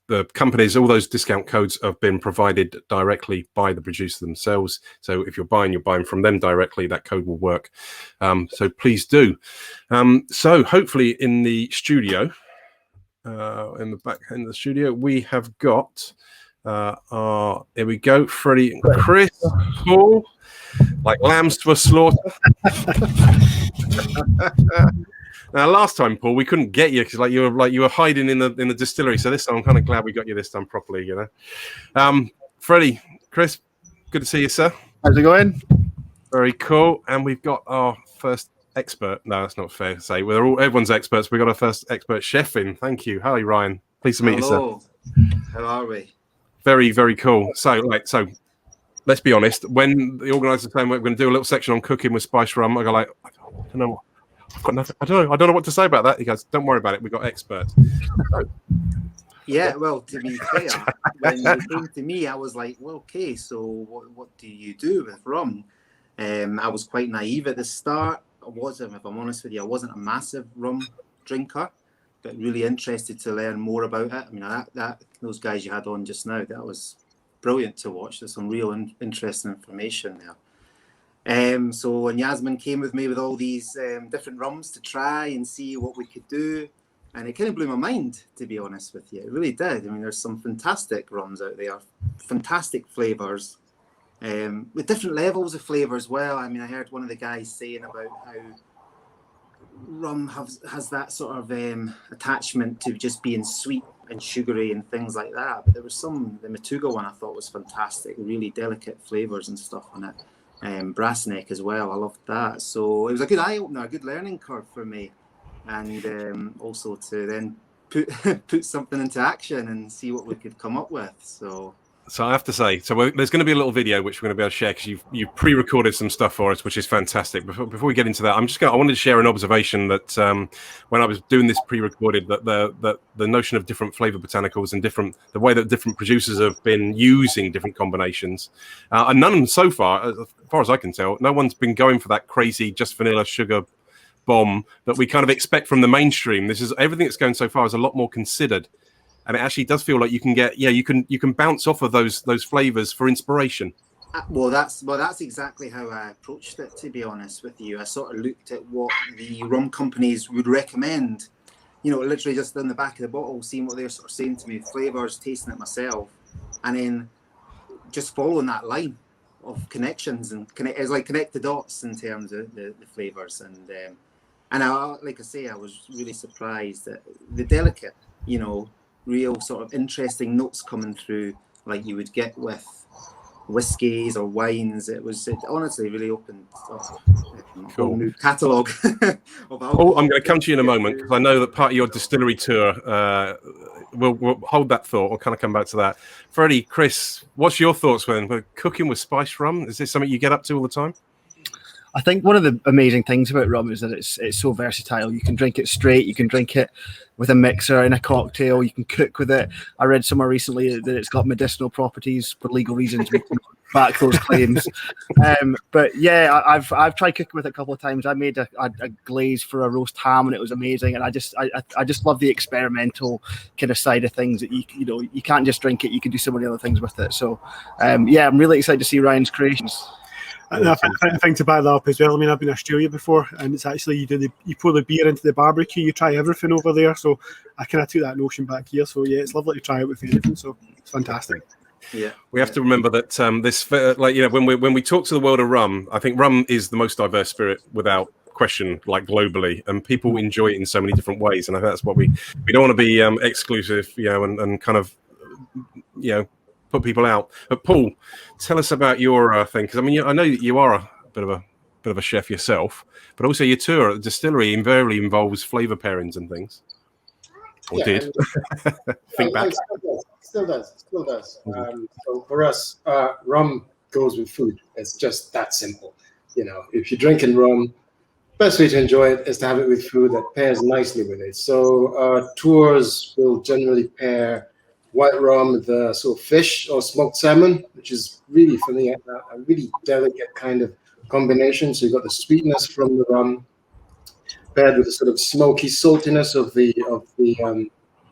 The companies, all those discount codes have been provided directly by the producer themselves. So if you're buying from them directly, that code will work. So please do. So hopefully in the studio, in the back end of the studio, we have got here we go, Freddie and Chris, Paul, like lambs to a slaughter. Now, last time, Paul, we couldn't get you because you were hiding in the distillery. So this time, I'm kind of glad we got you this time properly. Freddie, Chris, good to see you, sir. How's it going? Very cool. And we've got our first expert. No, that's not fair to say. Everyone's experts. We've got our first expert chef in. Thank you. Hi, Ryan. Pleased to meet you, sir. How are we? Very, very cool. So let's be honest. When the organisers saying we're going to do a little section on cooking with spiced rum, I go like, I don't know. I've got nothing. I don't know what to say about that. He goes, don't worry about it. We've got experts. Yeah, well, to be fair, when you came to me, I was like, well, okay, so what do you do with rum? I was quite naive at the start. If I'm honest with you, I wasn't a massive rum drinker, but really interested to learn more about it. I mean, those guys you had on just now, that was brilliant to watch. There's some real interesting information there. So when Yasmin came with me with all these different rums to try and see what we could do, and it kind of blew my mind, to be honest with you. It really did. I mean, there's some fantastic rums out there, fantastic flavours, with different levels of flavour as well. I mean, I heard one of the guys saying about how rum has that sort of attachment to just being sweet and sugary and things like that. But there was the Matugga one I thought was fantastic, really delicate flavours and stuff on it. Brassneck as well, I loved that. So it was a good eye-opener, a good learning curve for me, and also to then put something into action and see what we could come up with. So I have to say, there's going to be a little video which we're going to be able to share because you've pre-recorded some stuff for us, which is fantastic. Before we get into that, I wanted to share an observation that when I was doing this pre-recorded, that the notion of different flavour botanicals and the way that different producers have been using different combinations, and none of them so far, as far as I can tell, no one's been going for that crazy just vanilla sugar bomb that we kind of expect from the mainstream. Everything that's going so far is a lot more considered. and it actually does feel like you can get you can bounce off of those flavors for inspiration. Well, that's exactly how I approached it, to be honest with you. I sort of looked at what the rum companies would recommend, literally just on the back of the bottle, seeing what they're sort of saying to me, flavors, tasting it myself, and then just following that line of connections and it's like connect the dots in terms of the flavors. And like I say, I was really surprised at the delicate, real sort of interesting notes coming through like you would get with whiskies or wines. It honestly really opened up a whole new catalogue of alcohol. I'm going to come to you in a moment because I know that part of your distillery tour, we'll hold that thought. We'll kind of come back to that. Freddie, Chris, what's your thoughts when cooking with spiced rum? Is this something you get up to all the time? I think one of the amazing things about rum is that it's so versatile. You can drink it straight, you can drink it with a mixer in a cocktail, you can cook with it. I read somewhere recently that it's got medicinal properties for legal reasons. We can back those claims. But yeah, I've tried cooking with it a couple of times. I made a glaze for a roast ham and it was amazing. And I just love the experimental kind of side of things that you can't just drink it, you can do so many other things with it. So yeah, I'm really excited to see Ryan's creations. And I think to back that up as well, I mean, I've been in Australia before, and it's actually you pour the beer into the barbecue, you try everything over there. So I kind of took that notion back here. So yeah, it's lovely to try it with anything. So it's fantastic. Yeah, we have to remember that when we talk to the world of rum, I think rum is the most diverse spirit without question, like globally, and people enjoy it in so many different ways. And I think that's what we don't want to be exclusive, and kind of put people out. But Paul, tell us about your thing, because I mean, I know that you are a bit of a chef yourself, but also your tour at the distillery invariably involves flavor pairings and things. Or did? Think back. Still does. So for us, rum goes with food. It's just that simple. If you're drinking rum, best way to enjoy it is to have it with food that pairs nicely with it. So tours will generally pair white rum with sort of fish or smoked salmon, which is really, for me, a really delicate kind of combination. So you've got the sweetness from the rum paired with the sort of smoky saltiness of the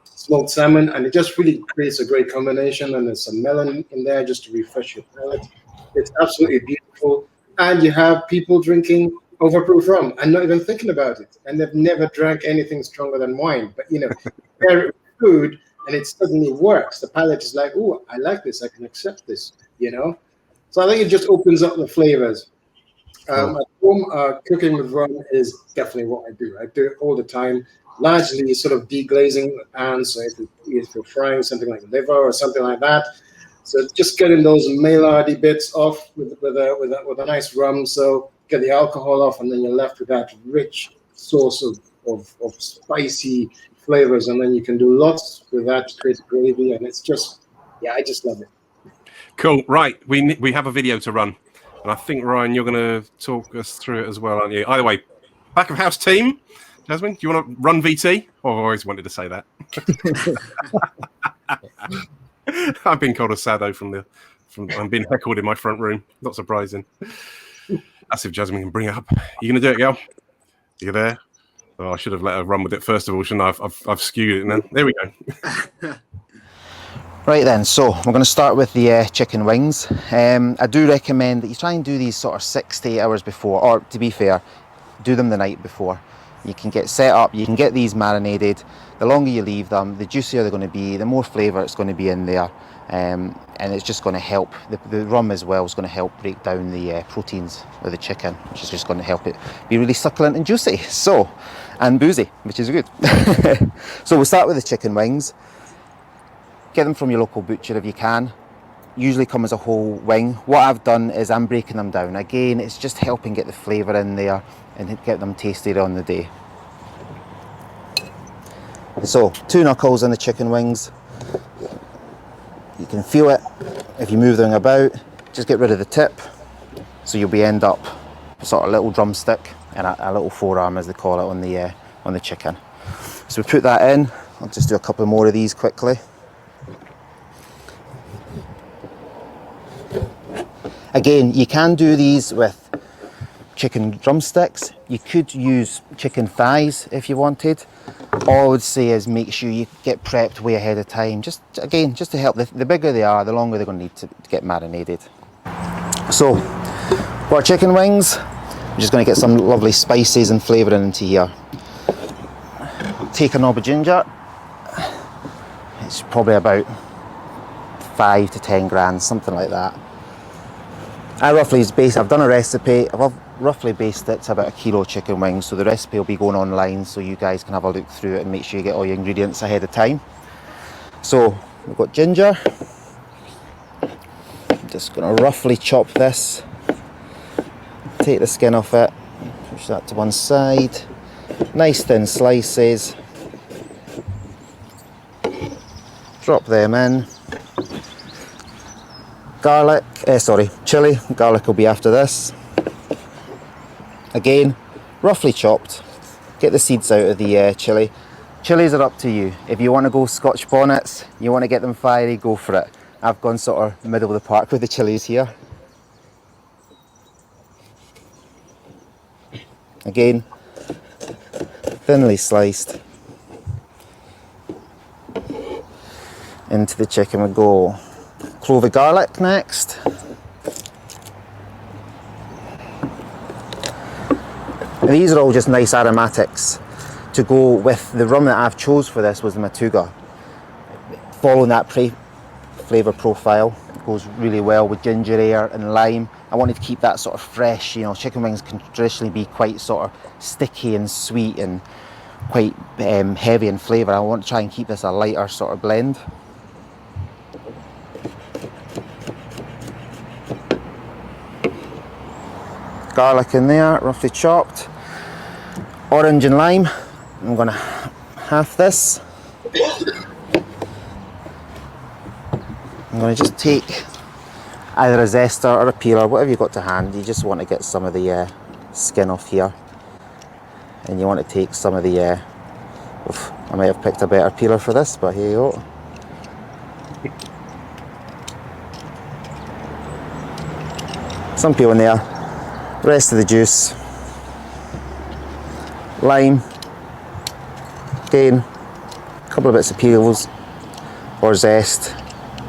smoked salmon, and it just really creates a great combination. And there's some melon in there just to refresh your palate. It's absolutely beautiful. And you have people drinking overproof rum and not even thinking about it, and they've never drank anything stronger than wine. But pair it with food, and it suddenly works. The palate is like, oh, I like this. I can accept this, So I think it just opens up the flavors. At home, cooking with rum is definitely what I do. I do it all the time, largely sort of deglazing the pan. So if you're frying something like liver or something like that, so just getting those Maillardy bits off with a nice rum. So get the alcohol off, and then you're left with that rich source of spicy flavors, and then you can do lots with that to create gravy, and it's just, I just love it. Cool. Right, we have a video to run, and I think Ryan, you're going to talk us through it as well, aren't you? Either way, back of house team, Jasmine, do you want to run VT? Oh, I've always wanted to say that. I've been called a sado from I'm being heckled in my front room. Not surprising. That's if Jasmine can bring it up. You going to do it, girl? Are you there? Oh, I should have let her run with it first of all, shouldn't I? I've skewed it now. There we go. Right then, so we're going to start with the chicken wings. I do recommend that you try and do these sort of 6 to 8 hours before, or to be fair, do them the night before. You can get set up, you can get these marinated. The longer you leave them, the juicier they're going to be, the more flavour it's going to be in there. And it's just going to help, the rum as well is going to help break down the proteins of the chicken, which is just going to help it be really succulent and juicy. So, and boozy, which is good. So we'll start with the chicken wings. Get them from your local butcher if you can. Usually come as a whole wing. What I've done is I'm breaking them down. Again, it's just helping get the flavour in there and get them tasted on the day. So, 2 knuckles in the chicken wings. You can feel it if you move them about. Just get rid of the tip, so you'll end up sort of a little drumstick and a little forearm, as they call it, on the chicken. So we put that in. I'll just do a couple more of these quickly. Again, you can do these with chicken drumsticks. You could use chicken thighs if you wanted. All I would say is make sure you get prepped way ahead of time. Just to help, the bigger they are, the longer they're going to need to get marinated. So, for our chicken wings, I'm just going to get some lovely spices and flavouring into here. Take a knob of ginger. It's probably about 5 to 10 grams, something like that. I've done a recipe, I've roughly based it to about 1 kilo chicken wings, so the recipe will be going online so you guys can have a look through it and make sure you get all your ingredients ahead of time. So we've got ginger. I'm just going to roughly chop this, take the skin off it, push that to one side, nice thin slices, drop them in. Chilli, garlic will be after this. Again, roughly chopped. Get the seeds out of the chilli. Chilies are up to you. If you want to go Scotch bonnets, you want to get them fiery, go for it. I've gone sort of middle of the park with the chilies here. Again, thinly sliced. Into the chicken we go. Clove of garlic next. And these are all just nice aromatics to go with the rum that I've chose for this was the Matugga. Following that flavour profile, it goes really well with ginger ale and lime. I wanted to keep that sort of fresh, you know, chicken wings can traditionally be quite sort of sticky and sweet and quite heavy in flavour. I want to try and keep this a lighter sort of blend. Garlic in there, roughly chopped. Orange and lime. I'm going to half this. I'm going to just take either a zester or a peeler, whatever you've got to hand. You just want to get some of the skin off here. And you want to take some of the... I might have picked a better peeler for this, but here you go. Some peel in there. Rest of the juice, lime, again, a couple of bits of peels or zest,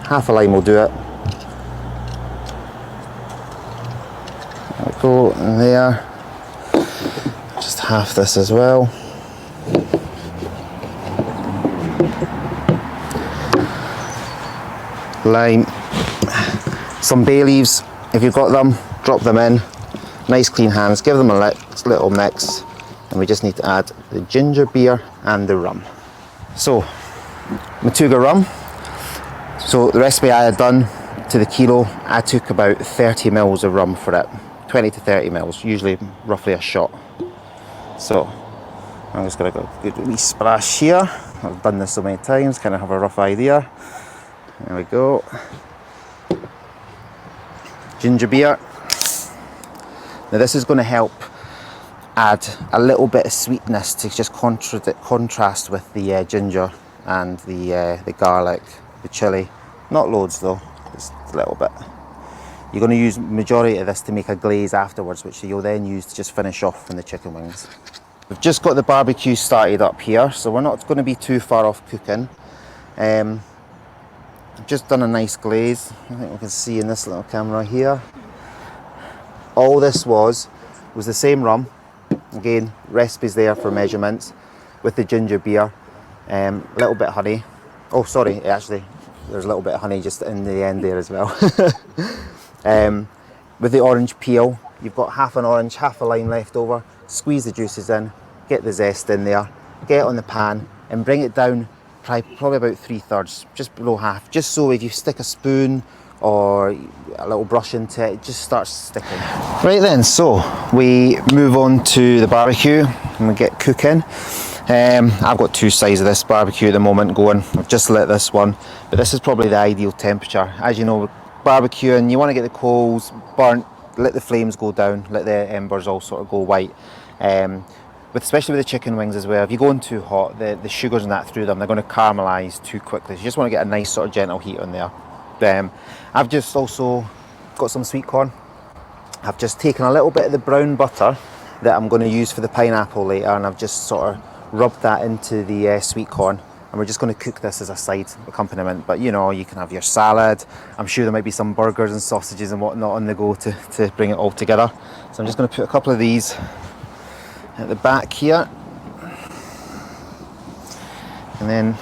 half a lime will do it. There we go, in there, just half this as well. Lime, some bay leaves, if you've got them, drop them in. Nice clean hands, give them a little mix, and we just need to add the ginger beer and the rum. So, Matugga rum. So the recipe I had done to the kilo, I took about 30 mils of rum for it, 20 to 30 mils, usually roughly a shot. So I'm just going to go a good wee splash here. I've done this so many times, kind of have a rough idea. There we go. Ginger beer. Now this is going to help add a little bit of sweetness to just contrast with the ginger and the garlic, the chilli. Not loads though, just a little bit. You're going to use majority of this to make a glaze afterwards, which you'll then use to just finish off in the chicken wings. We've just got the barbecue started up here, so we're not going to be too far off cooking. I've just done a nice glaze. I think we can see in this little camera here. All this was the same rum. Again, recipes there for measurements with the ginger beer, a little bit of honey. Oh, sorry, actually, there's a little bit of honey just in the end there as well. With the orange peel, you've got half an orange, half a lime left over. Squeeze the juices in, get the zest in there, get it on the pan, and bring it down probably about 3/3, just below half, just so if you stick a spoon or a little brush into it, it just starts sticking. Right then, so we move on to the barbecue and we get cooking. I've got 2 sides of this barbecue at the moment going. I've just lit this one, but this is probably the ideal temperature. As you know, barbecuing, you want to get the coals burnt, let the flames go down, let the embers all sort of go white. Especially with the chicken wings as well, if you're going too hot, the sugars and that through them, they're going to caramelise too quickly. So you just want to get a nice sort of gentle heat on there. I've just also got some sweet corn. I've just taken a little bit of the brown butter that I'm going to use for the pineapple later, and I've just sort of rubbed that into the sweet corn, and we're just going to cook this as a side accompaniment. But you know, you can have your salad. I'm sure there might be some burgers and sausages and whatnot on the go to bring it all together. So I'm just going to put a couple of these at the back here, and then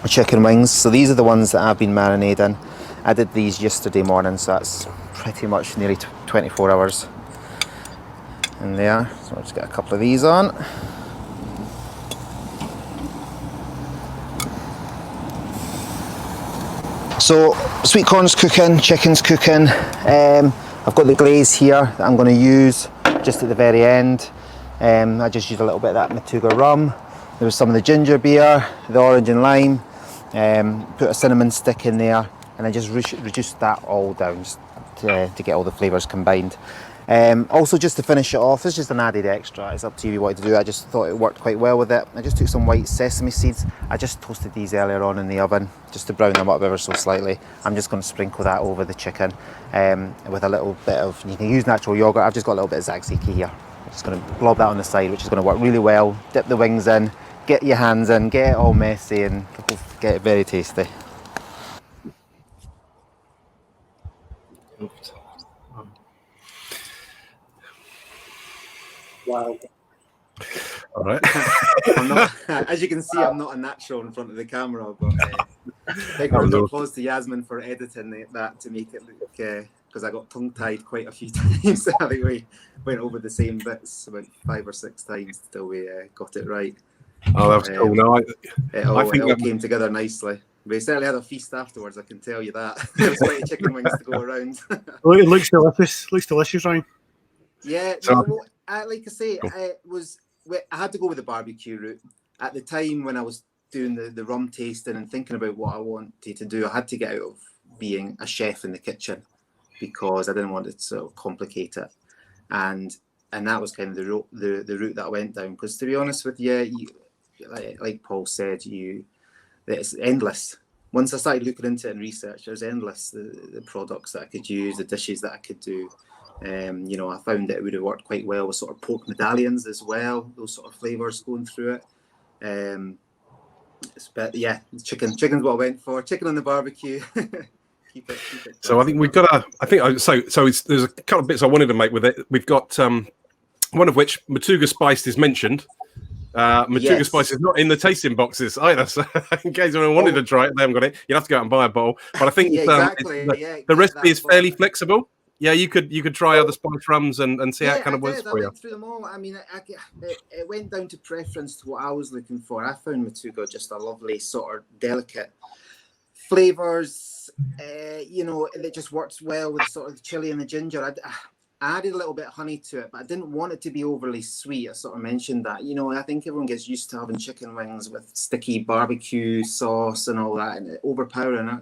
chicken wings. So these are the ones that I've been marinating. I did these yesterday morning, so that's pretty much nearly 24 hours in there. So I'll just get a couple of these on. So sweet corn's cooking, chicken's cooking. I've got the glaze here that I'm going to use just at the very end. I just used a little bit of that Matugga rum. There was some of the ginger beer, the orange and lime. Put a cinnamon stick in there, and I just reduced that all down just to get all the flavours combined. Also, just to finish it off, it's just an added extra. It's up to you what to do. I just thought it worked quite well with it. I just took some white sesame seeds. I just toasted these earlier on in the oven just to brown them up ever so slightly. I'm just going to sprinkle that over the chicken with a little bit of, you can use natural yogurt. I've just got a little bit of tzatziki here. I'm just going to blob that on the side, which is going to work really well. Dip the wings in, get your hands in, get it all messy, and get it very tasty. Wow. All right. I'm not, as you can see, I'm not a natural in front of the camera, but big round of applause to Yasmin for editing that to make it look, because I got tongue-tied quite a few times. I think we went over the same bits about 5 or 6 times till we got it right. Oh, that was cool. No, it all came together nicely. We certainly had a feast afterwards, I can tell you that. There was plenty of chicken wings to go around. Well, it looks delicious. Looks delicious, Ryan. Yeah, no, like I say, I had to go with the barbecue route. At the time when I was doing the rum tasting and thinking about what I wanted to do, I had to get out of being a chef in the kitchen because I didn't want it to sort of complicate it. And that was kind of the route that I went down. Because to be honest with you, like Paul said, it's endless. Once I started looking into it and research, there's endless the products that I could use, the dishes that I could do. You know, I found that it would have worked quite well with sort of pork medallions as well, those sort of flavours going through it. But yeah, chicken's what I went for. Chicken on the barbecue. keep it so I think we've got there's a couple of bits I wanted to make with it. We've got one of which Matugga Spiced is mentioned. Matugga Spice is not in the tasting boxes either, so in case anyone wanted to try it, they haven't got it. You'll have to go out and buy a bowl. But I think the recipe is fairly flexible. Yeah, you could try other spiced rums and see how it kind of works for you. I went through them all. I mean, it went down to preference to what I was looking for. I found Matugga just a lovely sort of delicate flavours. You know, it just works well with sort of the chili and the ginger. I added a little bit of honey to it, but I didn't want it to be overly sweet. I sort of mentioned that. You know, I think everyone gets used to having chicken wings with sticky barbecue sauce and all that, and it overpowering.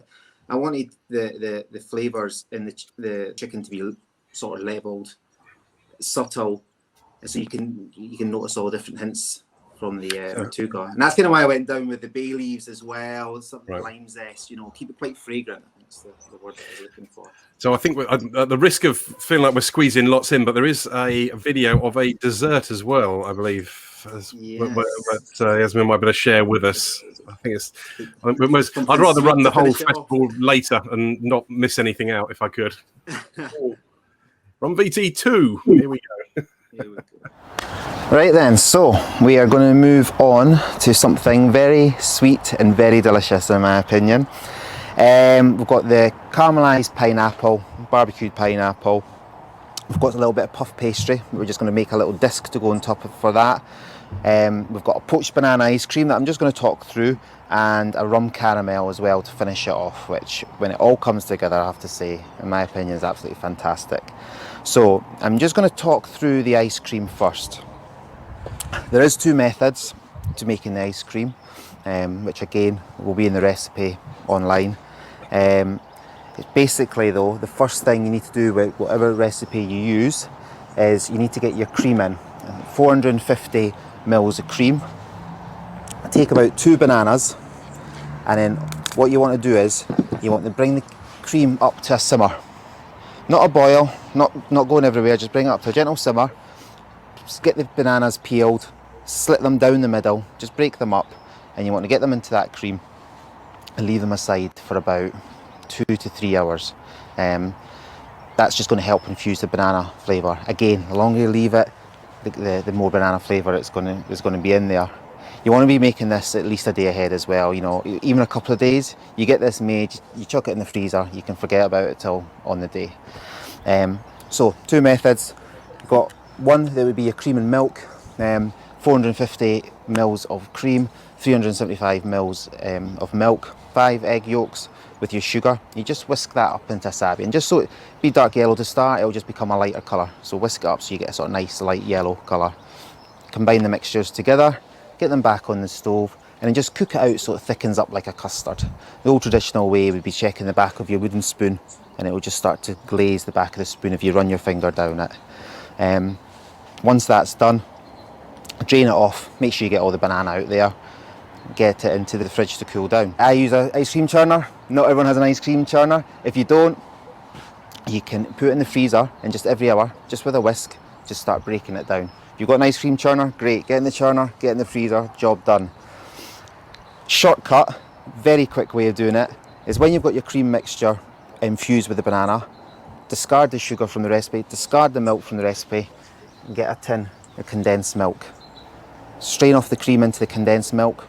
I wanted the flavours in the chicken to be sort of labelled, subtle, so you can notice all the different hints from the Matugga. And that's kind of why I went down with the bay leaves as well, something lime zest. You know, keep it quite fragrant. I think that's the word that I was looking for. So I think at the risk of feeling like we're squeezing lots in, but there is a video of a dessert as well, I believe. Yasmin might be able to share with us. I think I'd rather run the whole festival later and not miss anything out if I could. Rum VT 2. Here we go. Right then, so we are going to move on to something very sweet and very delicious in my opinion. We've got the caramelised pineapple, barbecued pineapple. We've got a little bit of puff pastry. We're just going to make a little disc to go on top for that. We've got a poached banana ice cream that I'm just going to talk through, and a rum caramel as well to finish it off, which when it all comes together, I have to say, in my opinion, is absolutely fantastic. So I'm just going to talk through the ice cream first. There is 2 methods to making the ice cream, which again will be in the recipe online. It's basically though, the first thing you need to do with whatever recipe you use is you need to get your cream in. 450 mils of cream. Take about 2 bananas, and then what you want to do is you want to bring the cream up to a simmer. Not a boil, not going everywhere, just bring it up to a gentle simmer. Just get the bananas peeled, slit them down the middle, just break them up, and you want to get them into that cream and leave them aside for about 2 to 3 hours. That's just going to help infuse the banana flavour. Again, the longer you leave it, the more banana flavour is going to be in there. You want to be making this at least a day ahead as well. You know, even a couple of days. You get this made, you chuck it in the freezer, you can forget about it till on the day. So 2 methods. You've got one that would be your cream and milk. 450 mils of cream, 375 mils of milk, 5 egg yolks with your sugar. You just whisk that up into a sabi, and just so it be dark yellow to start, it'll just become a lighter colour. So whisk it up so you get a sort of nice light yellow colour. Combine the mixtures together, get them back on the stove, and then just cook it out so it thickens up like a custard. The old traditional way would be checking the back of your wooden spoon, and it will just start to glaze the back of the spoon if you run your finger down it. Once that's done, drain it off, make sure you get all the banana out there, get it into the fridge to cool down. I use an ice cream churner. Not everyone has an ice cream churner. If you don't, you can put it in the freezer, and just every hour, just with a whisk, just start breaking it down. If you've got an ice cream churner, great, get in the churner, get in the freezer, job done. Shortcut, very quick way of doing it, is when you've got your cream mixture infused with the banana, discard the sugar from the recipe, discard the milk from the recipe, and get a tin of condensed milk. Strain off the cream into the condensed milk,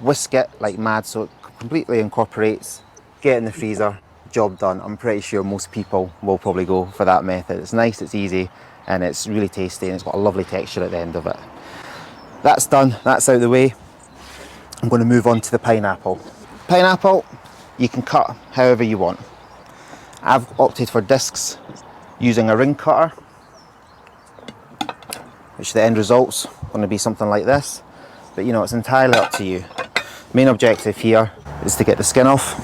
whisk it like mad so it completely incorporates, get in the freezer, job done. I'm pretty sure most people will probably go for that method. It's nice, it's easy, and it's really tasty, and it's got a lovely texture at the end of it. That's done, that's out of the way. I'm going to move on to the pineapple. Pineapple, you can cut however you want. I've opted for discs using a ring cutter, which the end result's going to be something like this, but you know, it's entirely up to you. Main objective here is to get the skin off,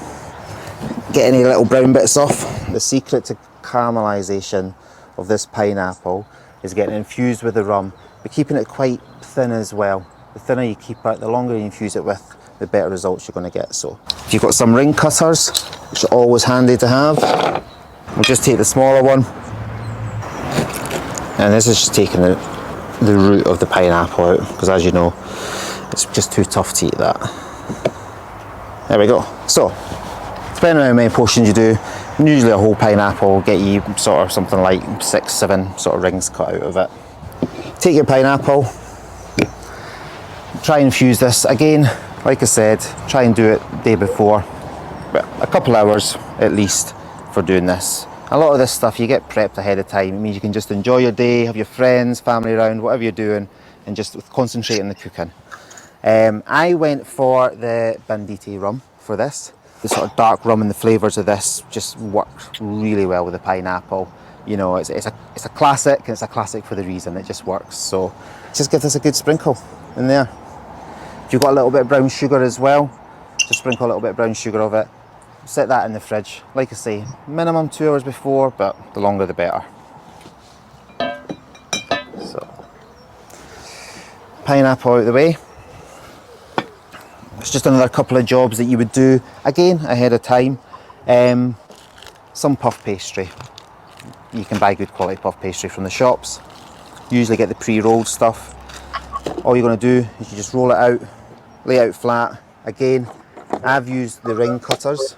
get any little brown bits off. The secret to caramelization of this pineapple is getting it infused with the rum, but keeping it quite thin as well. The thinner you keep it, the longer you infuse it with, the better results you're going to get. So if you've got some ring cutters, which are always handy to have, we'll just take the smaller one, and this is just taking the root of the pineapple out, because as you know, it's just too tough to eat that. There we go. So depending on how many portions you do, usually a whole pineapple will get you sort of something like 6-7 sort of rings cut out of it. Take your pineapple, try and infuse this. Again, like I said, try and do it the day before, but a couple hours at least for doing this. A lot of this stuff you get prepped ahead of time. It means you can just enjoy your day, have your friends, family around, whatever you're doing, and just concentrate on the cooking. I went for the banditi rum for this. The sort of dark rum and the flavours of this just worked really well with the pineapple. You know, it's a classic, and it's a classic for the reason it just works. So just give this a good sprinkle in there. If you've got a little bit of brown sugar as well, just sprinkle a little bit of brown sugar of it. Set that in the fridge. Like I say, minimum 2 hours before, but the longer the better. So, pineapple out of the way. It's just another couple of jobs that you would do, again, ahead of time. Some puff pastry. You can buy good quality puff pastry from the shops. Usually get the pre-rolled stuff. All you're going to do is you just roll it out, lay it out flat. Again, I've used the ring cutters,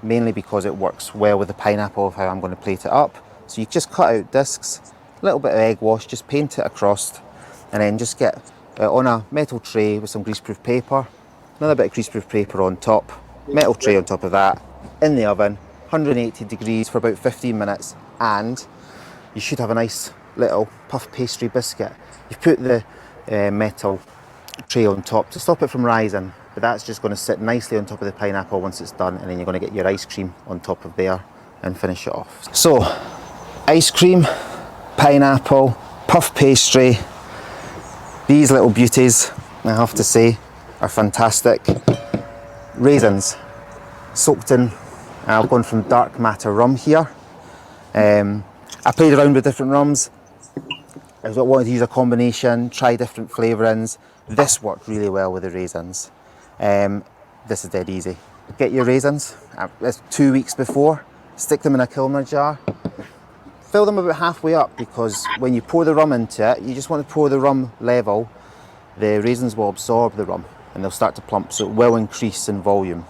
mainly because it works well with the pineapple of how I'm going to plate it up. So you just cut out discs, a little bit of egg wash, just paint it across, and then just get on a metal tray with some greaseproof paper, another bit of greaseproof paper on top, metal tray on top of that, in the oven, 180 degrees for about 15 minutes, and you should have a nice little puff pastry biscuit. You've put the metal tray on top to stop it from rising, but that's just going to sit nicely on top of the pineapple once it's done, and then you're going to get your ice cream on top of there and finish it off. So, ice cream, pineapple, puff pastry. These little beauties, I have to say, are fantastic. Raisins, soaked in, I've gone from dark matter rum here. I played around with different rums. I wanted to use a combination, try different flavourings. This worked really well with the raisins. This is dead easy. Get your raisins, it's 2 weeks before, stick them in a kilner jar, fill them about halfway up, because when you pour the rum into it, you just want to pour the rum level. The raisins will absorb the rum and they'll start to plump, so it will increase in volume.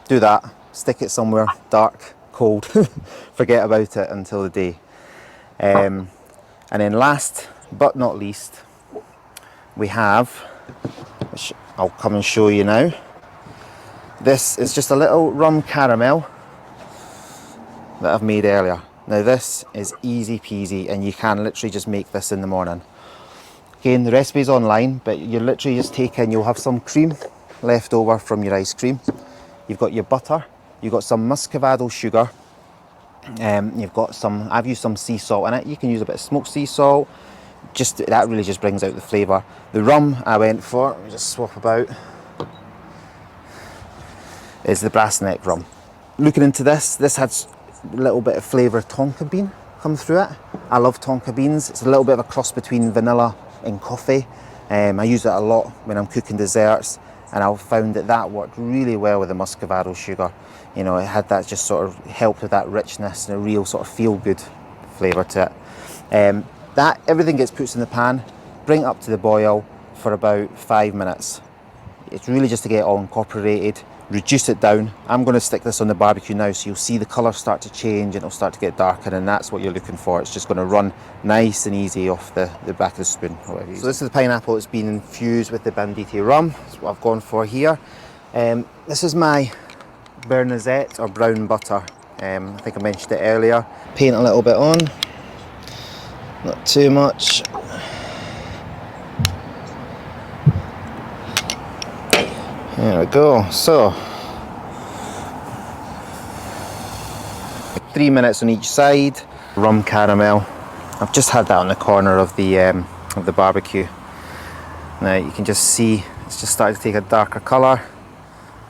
Do that, stick it somewhere dark, cold, forget about it until the day. And then last but not least, we have, which I'll come and show you now. This is just a little rum caramel that I've made earlier. Now this is easy peasy and you can literally just make this in the morning. Again, the recipe's online, but you're literally just taking, you'll have some cream left over from your ice cream. You've got your butter, you've got some muscovado sugar, you've got some, I've used some sea salt in it. You can use a bit of smoked sea salt. Just, that really just brings out the flavour. The rum I went for, let me just swap about, is the brass neck rum. Looking into this had a little bit of flavour of tonka bean come through it. I love tonka beans. It's a little bit of a cross between vanilla and coffee. I use it a lot when I'm cooking desserts, and I found that worked really well with the muscovado sugar. You know, it had that, just sort of helped with that richness and a real sort of feel-good flavour to it. That, everything gets put in the pan, bring it up to the boil for about 5 minutes. It's really just to get it all incorporated, reduce it down. I'm going to stick this on the barbecue now, so you'll see the colour start to change and it'll start to get darker, and that's what you're looking for. It's just going to run nice and easy off the back of the spoon. So this is the pineapple that's been infused with the banditi rum. That's what I've gone for here. This is my Bernazette or brown butter. I think I mentioned it earlier. Paint a little bit on. Not too much. There we go. So 3 minutes on each side. Rum caramel. I've just had that on the corner of the barbecue. Now you can just see it's just starting to take a darker colour.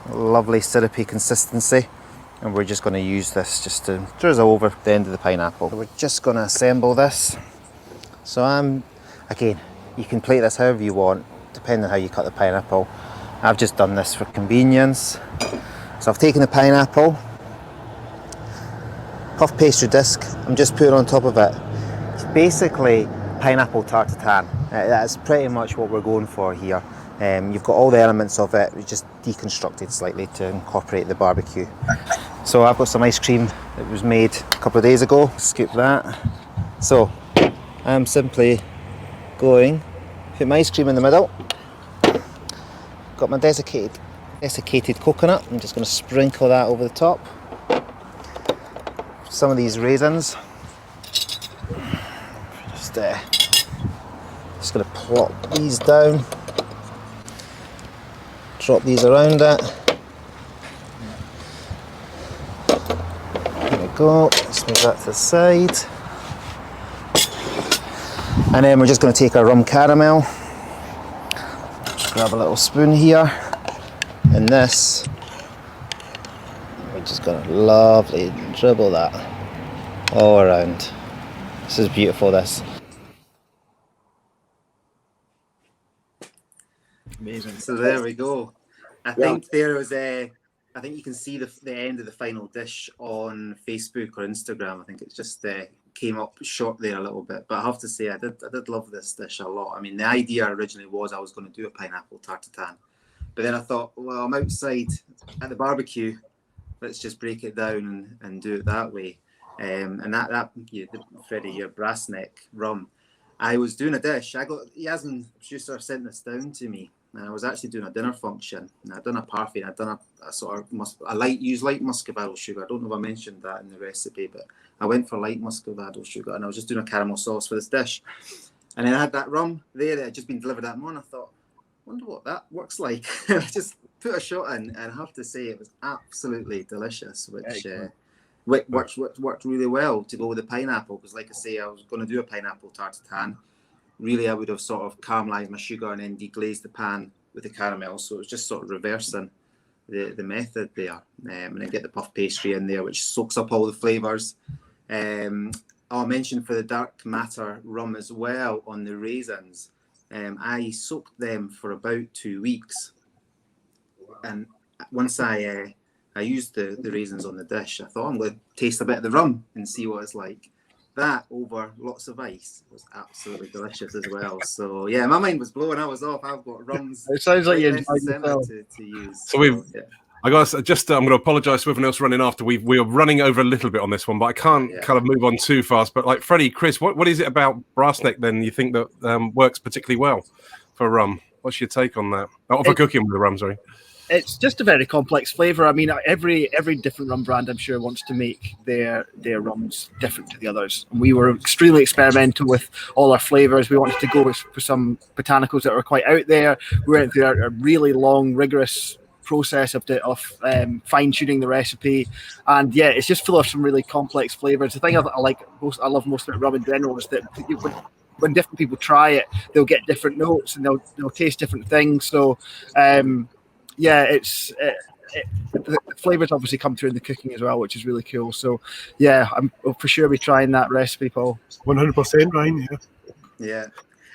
Lovely syrupy consistency. And we're just going to use this just to drizzle over the end of the pineapple. So we're just going to assemble this. So again, you can plate this however you want, depending on how you cut the pineapple. I've just done this for convenience. So I've taken the pineapple, puff pastry disc, I'm just putting on top of it. It's basically pineapple tartatan. That's pretty much what we're going for here. You've got all the elements of it, we just deconstructed slightly to incorporate the barbecue. So I've got some ice cream that was made a couple of days ago. Scoop that. So I'm simply going, put my ice cream in the middle. Got my desiccated coconut. I'm just going to sprinkle that over the top. Some of these raisins. Just going to plop these down. Drop these around it. There we go. Let's move that to the side. And then we're just going to take our rum caramel. Grab a little spoon here. And this, we're just going to lovely dribble that all around. This is beautiful, this. Amazing. So there we go. I think there was I think you can see the end of the final dish on Facebook or Instagram. I think it's just came up short there a little bit, but I have to say I did love this dish a lot. I mean, the idea originally was I was going to do a pineapple tartatan, but then I thought, well, I'm outside at the barbecue, let's just break it down and do it that way. And that Freddie, your brass neck rum. I was doing a dish. Yasmin producer sent this down to me. And I was actually doing a dinner function. And I'd done a parfait. I'd done a sort of light muscovado sugar. I don't know if I mentioned that in the recipe, but I went for light muscovado sugar, and I was just doing a caramel sauce for this dish. And then I had that rum there that had just been delivered that morning. I thought, wonder what that works like. I just put a shot in, and I have to say it was absolutely delicious, which worked really well to go with the pineapple, because like I say, I was going to do a pineapple tartatan. Really, I would have sort of caramelized my sugar and then deglazed the pan with the caramel. So it was just sort of reversing the method there. And then get the puff pastry in there, which soaks up all the flavours. I'll mention for the dark matter rum as well on the raisins. I soaked them for about 2 weeks. And once I I used the raisins on the dish. I thought I'm going to taste a bit of the rum and see what it's like. That over lots of ice was absolutely delicious as well. So yeah, my mind was blown. I was off. I've got rums. It sounds like you left enjoyed and centre yourself. to use. So we've. Yeah. I guess just I'm going to apologise to everyone else running after. We're running over a little bit on this one, but I can't kind of move on too fast. But like Freddie, Chris, what is it about Brassneck then you think that works particularly well for rum? What's your take on that? Not for cooking with the rum, sorry. It's just a very complex flavour. I mean, every different rum brand, I'm sure, wants to make their rums different to the others. And we were extremely experimental with all our flavours. We wanted to go for some botanicals that were quite out there. We went through a really long, rigorous process of fine-tuning the recipe, and yeah, it's just full of some really complex flavours. The thing I love most about rum in general is that when different people try it, they'll get different notes and they'll taste different things. So yeah, the flavours obviously come through in the cooking as well, which is really cool. So yeah, I'll for sure be trying that recipe, Paul. 100%, Ryan. Yeah,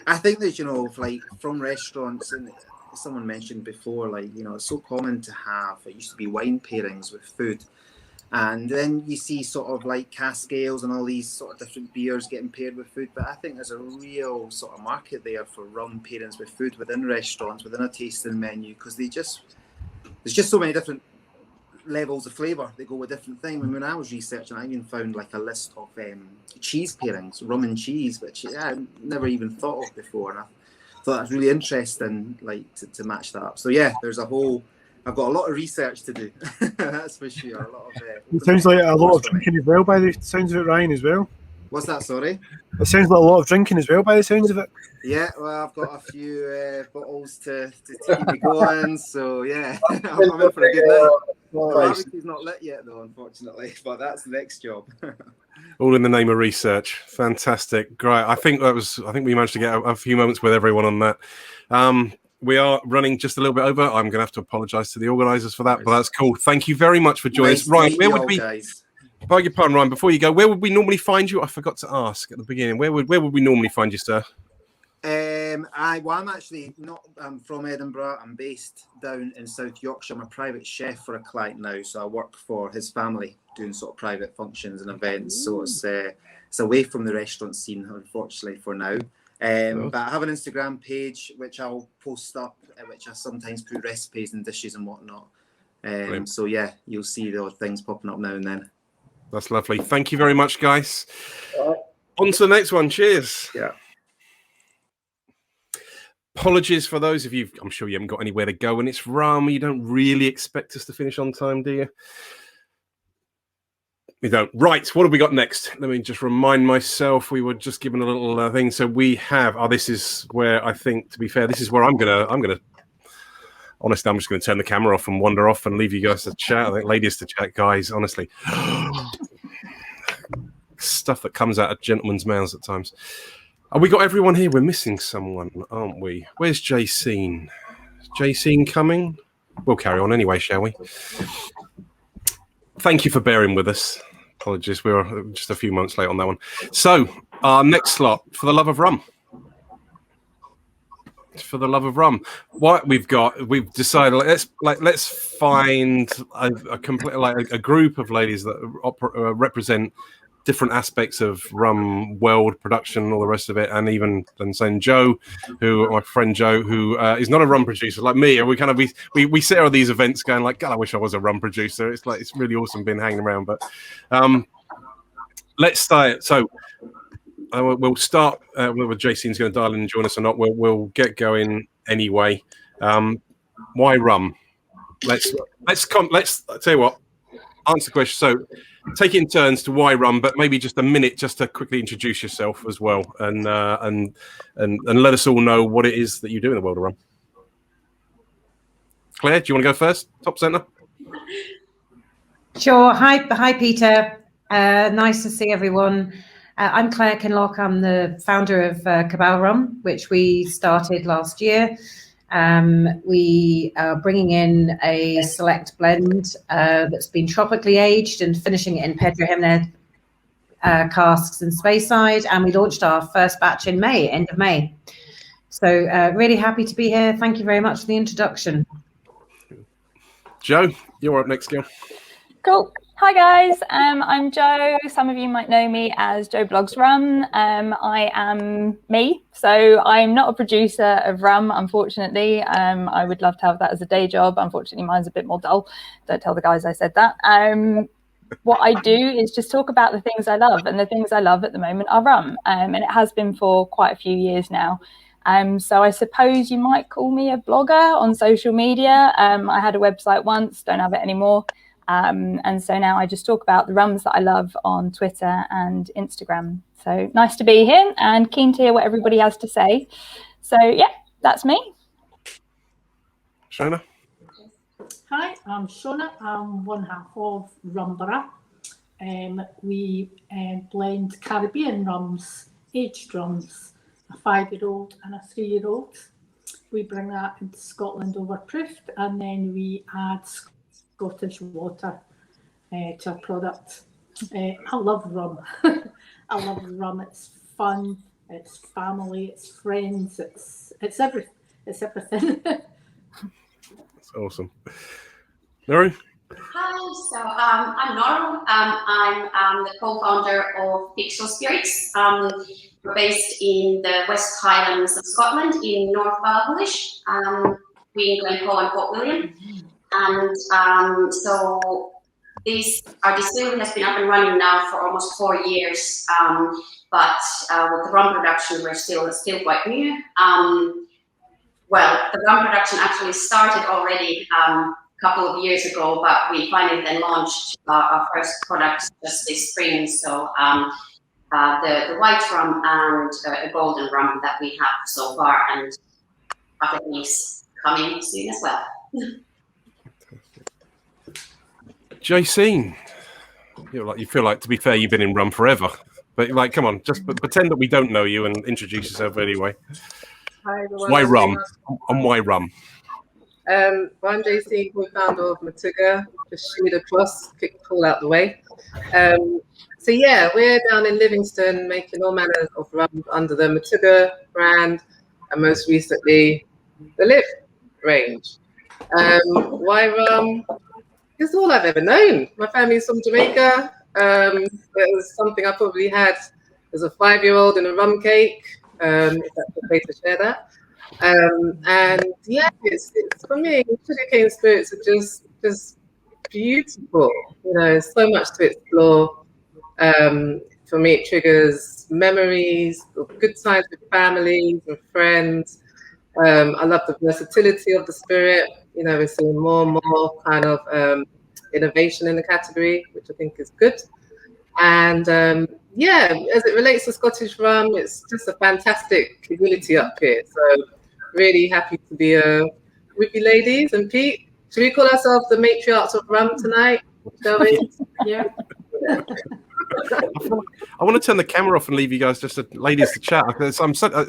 I think that like from restaurants, and someone mentioned before, like it's so common to have. It used to be wine pairings with food, and then you see sort of like cask ales and all these sort of different beers getting paired with food. But I think there's a real sort of market there for rum pairings with food within restaurants, within a tasting menu, because there's just so many different levels of flavour that go with different things. And when I was researching, I even found like a list of cheese pairings, rum and cheese, which I never even thought of before. And I thought that's really interesting, like to match that up. So yeah, I've got a lot of research to do. That's for sure. It sounds like a lot of drinking as well, by the sounds of it, Ryan, as well. What's that? Sorry. It sounds like a lot of drinking as well, by the sounds of it. Yeah, well, I've got a few bottles to keep me going. So yeah, I'm in for a good night. The barbecue's not lit yet, though, unfortunately. But that's the next job. All in the name of research. Fantastic. Great. I think we managed to get a few moments with everyone on that. We are running just a little bit over. I'm going to have to apologise to the organisers for that, but that's cool. Thank you very much for joining us. Ryan, where would we? Beg your pardon, Ryan. Before you go, where would we normally find you? I forgot to ask at the beginning. Where would we normally find you, sir? I'm actually not. I'm from Edinburgh. I'm based down in South Yorkshire. I'm a private chef for a client now, so I work for his family doing sort of private functions and events. So it's away from the restaurant scene, unfortunately, for now. But I have an Instagram page which I'll post up, which I sometimes put recipes and dishes and whatnot. So yeah, you'll see the odd things popping up now and then. That's lovely. Thank you very much, guys. On to the next one. Cheers. Yeah. Apologies for those of you. I'm sure you haven't got anywhere to go, and it's rum. You don't really expect us to finish on time, do you? We don't. Right, what have we got next? Let me just remind myself. We were just given a little thing. So we have. This is where I think, to be fair, this is where I'm gonna. Honestly, I'm just going to turn the camera off and wander off and leave you guys to chat. I think ladies to chat, guys. Honestly, stuff that comes out of gentlemen's mouths at times. We got everyone here. We're missing someone, aren't we? Where's Jacene? Is Jacene coming? We'll carry on anyway, shall we? Thank you for bearing with us. Apologies, we were just a few months late on that one. So, our next slot, For the Love of Rum. For the Love of Rum. What we've decided, let's find a group of ladies that represent different aspects of rum world production, all the rest of it, and even saying Joe, my friend Joe, who is not a rum producer like me, and we sit at these events going like, God, I wish I was a rum producer. It's really awesome being hanging around. But let's start. So we'll start whether Jacene's going to dial in and join us or not. We'll get going anyway. Why rum? Let's tell you what. Answer the question. So take it in turns to why rum, but maybe just a minute just to quickly introduce yourself as well, and let us all know what it is that you do in the world of rum. Claire, do you want to go first? Top centre. Sure. Hi, Peter. Nice to see everyone. I'm Claire Kinlock. I'm the founder of Cabezon Rum, which we started last year. We are bringing in a select blend that's been tropically aged and finishing it in Pedro Jimenez casks and Speyside. And we launched our first batch in May, end of May. So really happy to be here. Thank you very much for the introduction. Joe, you're up next, girl. Cool. Hi guys, I'm Joe. Some of you might know me as Joe Blogs Rum. I am me, so I'm not a producer of rum, unfortunately. I would love to have that as a day job. Unfortunately, mine's a bit more dull. Don't tell the guys I said that. What I do is just talk about the things I love, and the things I love at the moment are rum, and it has been for quite a few years now. So I suppose you might call me a blogger on social media. I had a website once, don't have it anymore. And so now I just talk about the rums that I love on Twitter and Instagram. So nice to be here and keen to hear what everybody has to say. So yeah, that's me. Shona? Hi, I'm Shona. I'm one half of Rumborough. We blend Caribbean rums, aged rums, a 5-year-old and a 3-year-old. We bring that into Scotland overproofed, and then we add Scottish water to our product. I love rum. I love rum. It's fun. It's family. It's friends. It's everything. It's everything. That's awesome. Nora? Hi, so I'm Nora. I'm the co-founder of Pixel Spirits. We're based in the West Highlands of Scotland in North Valbulish. We in Glencoe and Port William. And so our distillery has been up and running now for almost 4 years, but with the rum production, we're still quite new. Well, the rum production actually started already a couple of years ago, but we finally then launched our first product just this spring. So the white rum and a golden rum that we have so far, and other things coming soon as well. JC, you feel like, to be fair, you've been in rum forever, but like, come on, just pretend that we don't know you and introduce yourself anyway. Hi everyone. Why rum? And why rum? I'm JC, co-founder of Matugga. Just shoot across, kick Paul out the way. So yeah, we're down in Livingston making all manners of rum under the Matugga brand, and most recently the Liv range. Why rum? It's all I've ever known. My family's from Jamaica. It was something I probably had as a 5-year-old in a rum cake, if that's okay to share that. And yeah, it's for me, sugarcane spirits are just beautiful. You know, there's so much to explore. For me, it triggers memories of good times with families and friends. I love the versatility of the spirit. You know, we're seeing more and more kind of innovation in the category, which I think is good. And yeah, as it relates to Scottish rum, it's just a fantastic community up here. So really happy to be with you ladies. And Pete, should we call ourselves the matriarchs of rum tonight? Shall we? Yeah. I want to turn the camera off and leave you guys just ladies to chat. It's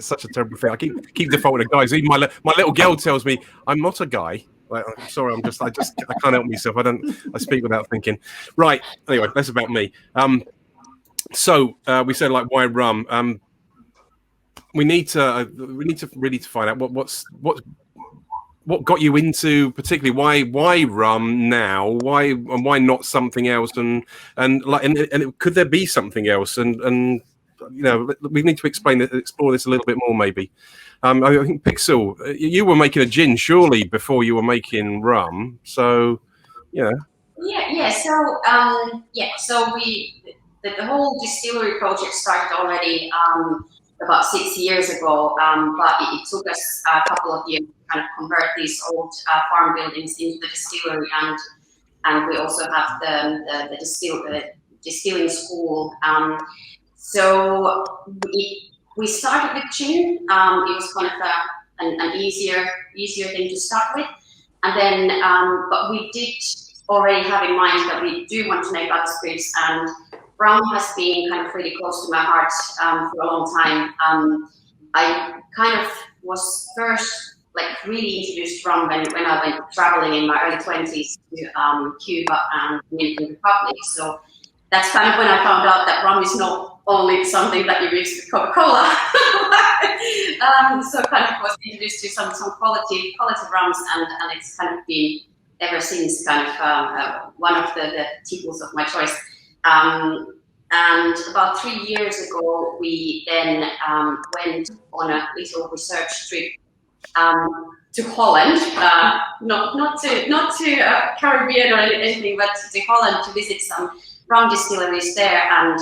such a terrible thing. I keep defaulting to guys. Even my little girl tells me I'm not a guy. Like, I'm sorry, I can't help myself. I speak without thinking. Right. Anyway, that's about me. So we said, like, why rum? We need to really find out what got you into, particularly why rum now? Why not something else? And could there be something else? And you know, we need to explore this a little bit more, maybe. I think Pixel, you were making a gin surely before you were making rum, so you know. Yeah. So the whole distillery project started already about 6 years ago, but it took us a couple of years to kind of convert these old farm buildings into the distillery, and we also have the distilling school. So we started with gin. It was kind of an easier thing to start with, and then but we did already have in mind that we do want to make other spirits, and rum has been kind of really close to my heart for a long time. I kind of was first really introduced rum when I went traveling in my early 20s to Cuba and Dominican Republic. So that's kind of when I found out that rum is not only something that you mix with Coca-Cola. So kind of was introduced to some quality rums, and it's kind of been ever since kind of one of the titles of my choice. And about 3 years ago, we then went on a little research trip to Holland, not to Caribbean or anything, but to Holland to visit some rum distilleries there, and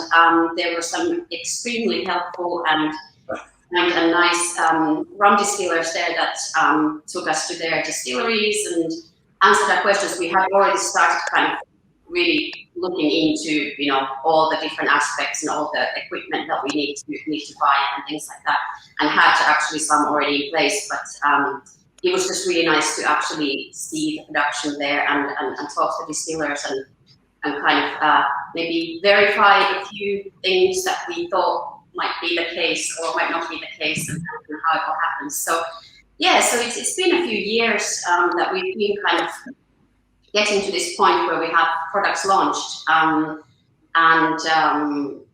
there were some extremely helpful and nice rum distillers there that took us to their distilleries and answered our questions. We had already started kind of really looking into, you know, all the different aspects and all the equipment that we need to buy and things like that, and had actually some already in place. But it was just really nice to actually see the production there and talk to distillers and kind of maybe verify a few things that we thought might be the case or might not be the case, and how it all happens. So yeah, so it's been a few years that we've been kind of getting to this point where we have products launched,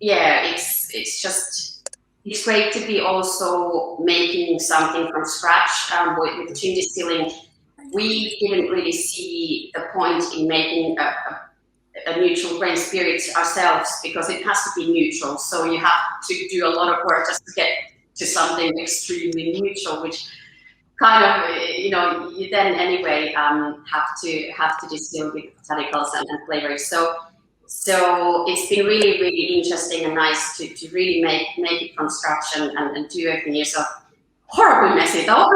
yeah, it's great to be also making something from scratch. With gin distilling, we didn't really see the point in making a neutral grain spirit ourselves, because it has to be neutral. So you have to do a lot of work just to get to something extremely neutral, which kind of, you know, you then anyway have to distill with botanicals and flavors. So it's been really, really interesting and nice to really make it from scratch and do everything yourself. Horribly messy though,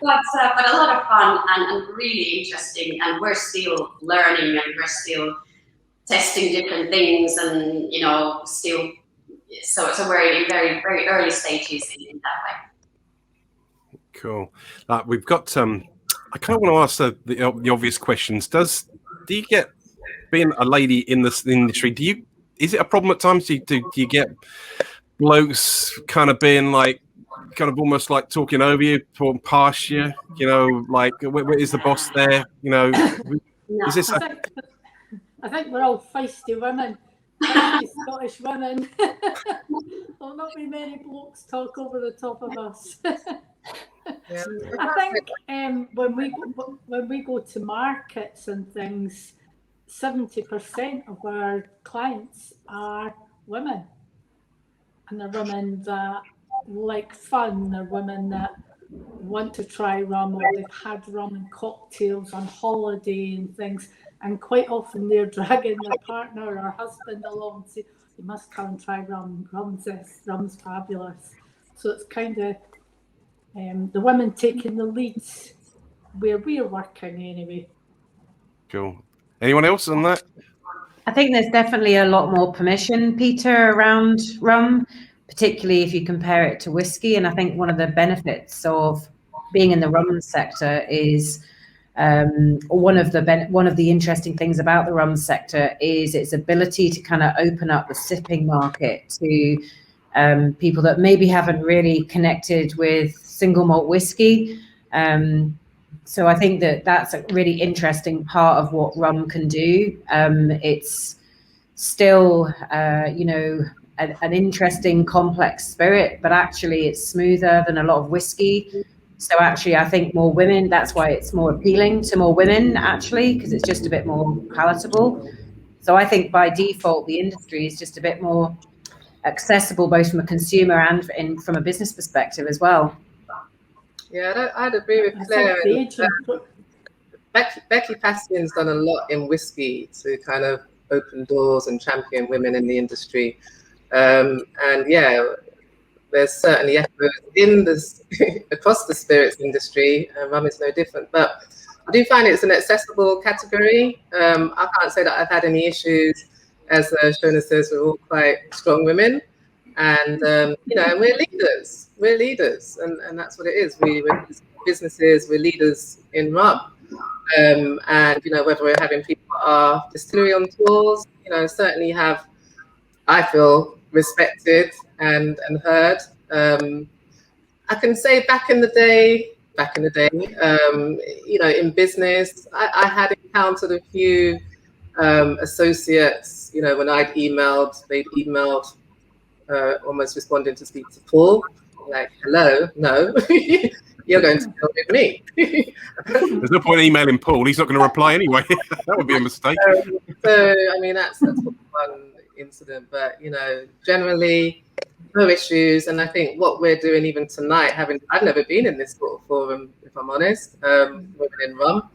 but a lot of fun and really interesting. And we're still learning and we're still testing different things, and you know, still. So we're in very, very early stages in that way. Cool. We've got. I kind of want to ask the obvious questions. Do you get, being a lady in this industry? Is it a problem at times? Do you get blokes kind of being like, kind of almost like talking over you, talking past you? You know, like, where is the boss there? You know, is this? I think we're all feisty women. Feisty Scottish women. There'll not be many blokes talk over the top of us. I think when we go to markets and things, 70% of our clients are women, and they're women that like fun. They're women that want to try rum, or they've had rum and cocktails on holiday and things. And quite often they're dragging their partner or husband along and say, "You must come and try rum. Rum's fabulous." So it's kind of the women taking the lead where we're working anyway. Cool. Anyone else on that? I think there's definitely a lot more permission, Peter, around rum, particularly if you compare it to whiskey. And I think one of the benefits of being in the rum sector is one of the interesting things about the rum sector is its ability to kind of open up the sipping market to people that maybe haven't really connected with single malt whiskey. So I think that's a really interesting part of what rum can do. It's still, you know, an interesting, complex spirit, but actually it's smoother than a lot of whiskey. So actually, I think more women, that's why it's more appealing to more women, actually, because it's just a bit more palatable. So I think by default, the industry is just a bit more accessible, both from a consumer and from a business perspective as well. Yeah, I'd agree with Claire. Becky Pastian's done a lot in whiskey to kind of open doors and champion women in the industry. And yeah, there's certainly efforts in this across the spirits industry, and rum is no different. But I do find it's an accessible category. I can't say that I've had any issues. As Shona says, we're all quite strong women, and you know, we're leaders. We're leaders, and that's what it is. We're businesses. We're leaders in rum, and you know, whether we're having people at our distillery on tours, you know, certainly have, I feel, respected and heard. I can say back in the day, you know, in business, I had encountered a few associates, you know, when they'd emailed, almost responding to speak to Paul, like, hello, no, you you're going to deal with me. There's no point emailing Paul. He's not going to reply anyway. That would be a mistake. So, I mean, that's one incident. But, you know, generally, no issues. And I think what we're doing even tonight, I've never been in this sort of forum, if I'm honest, women in rum.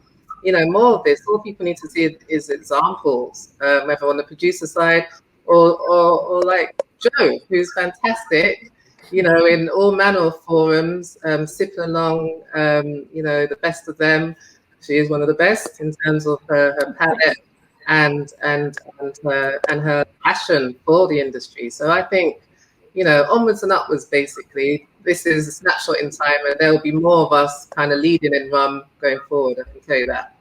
You know, more of this. All people need to see is examples, whether on the producer side or like Joe, who's fantastic, you know, in all manner of forums, sipping along, you know, the best of them. She is one of the best in terms of her palate and her passion for the industry. So I think, you know, onwards and upwards, basically. This is a snapshot in time, and there will be more of us kind of leading in rum going forward, I can tell you that.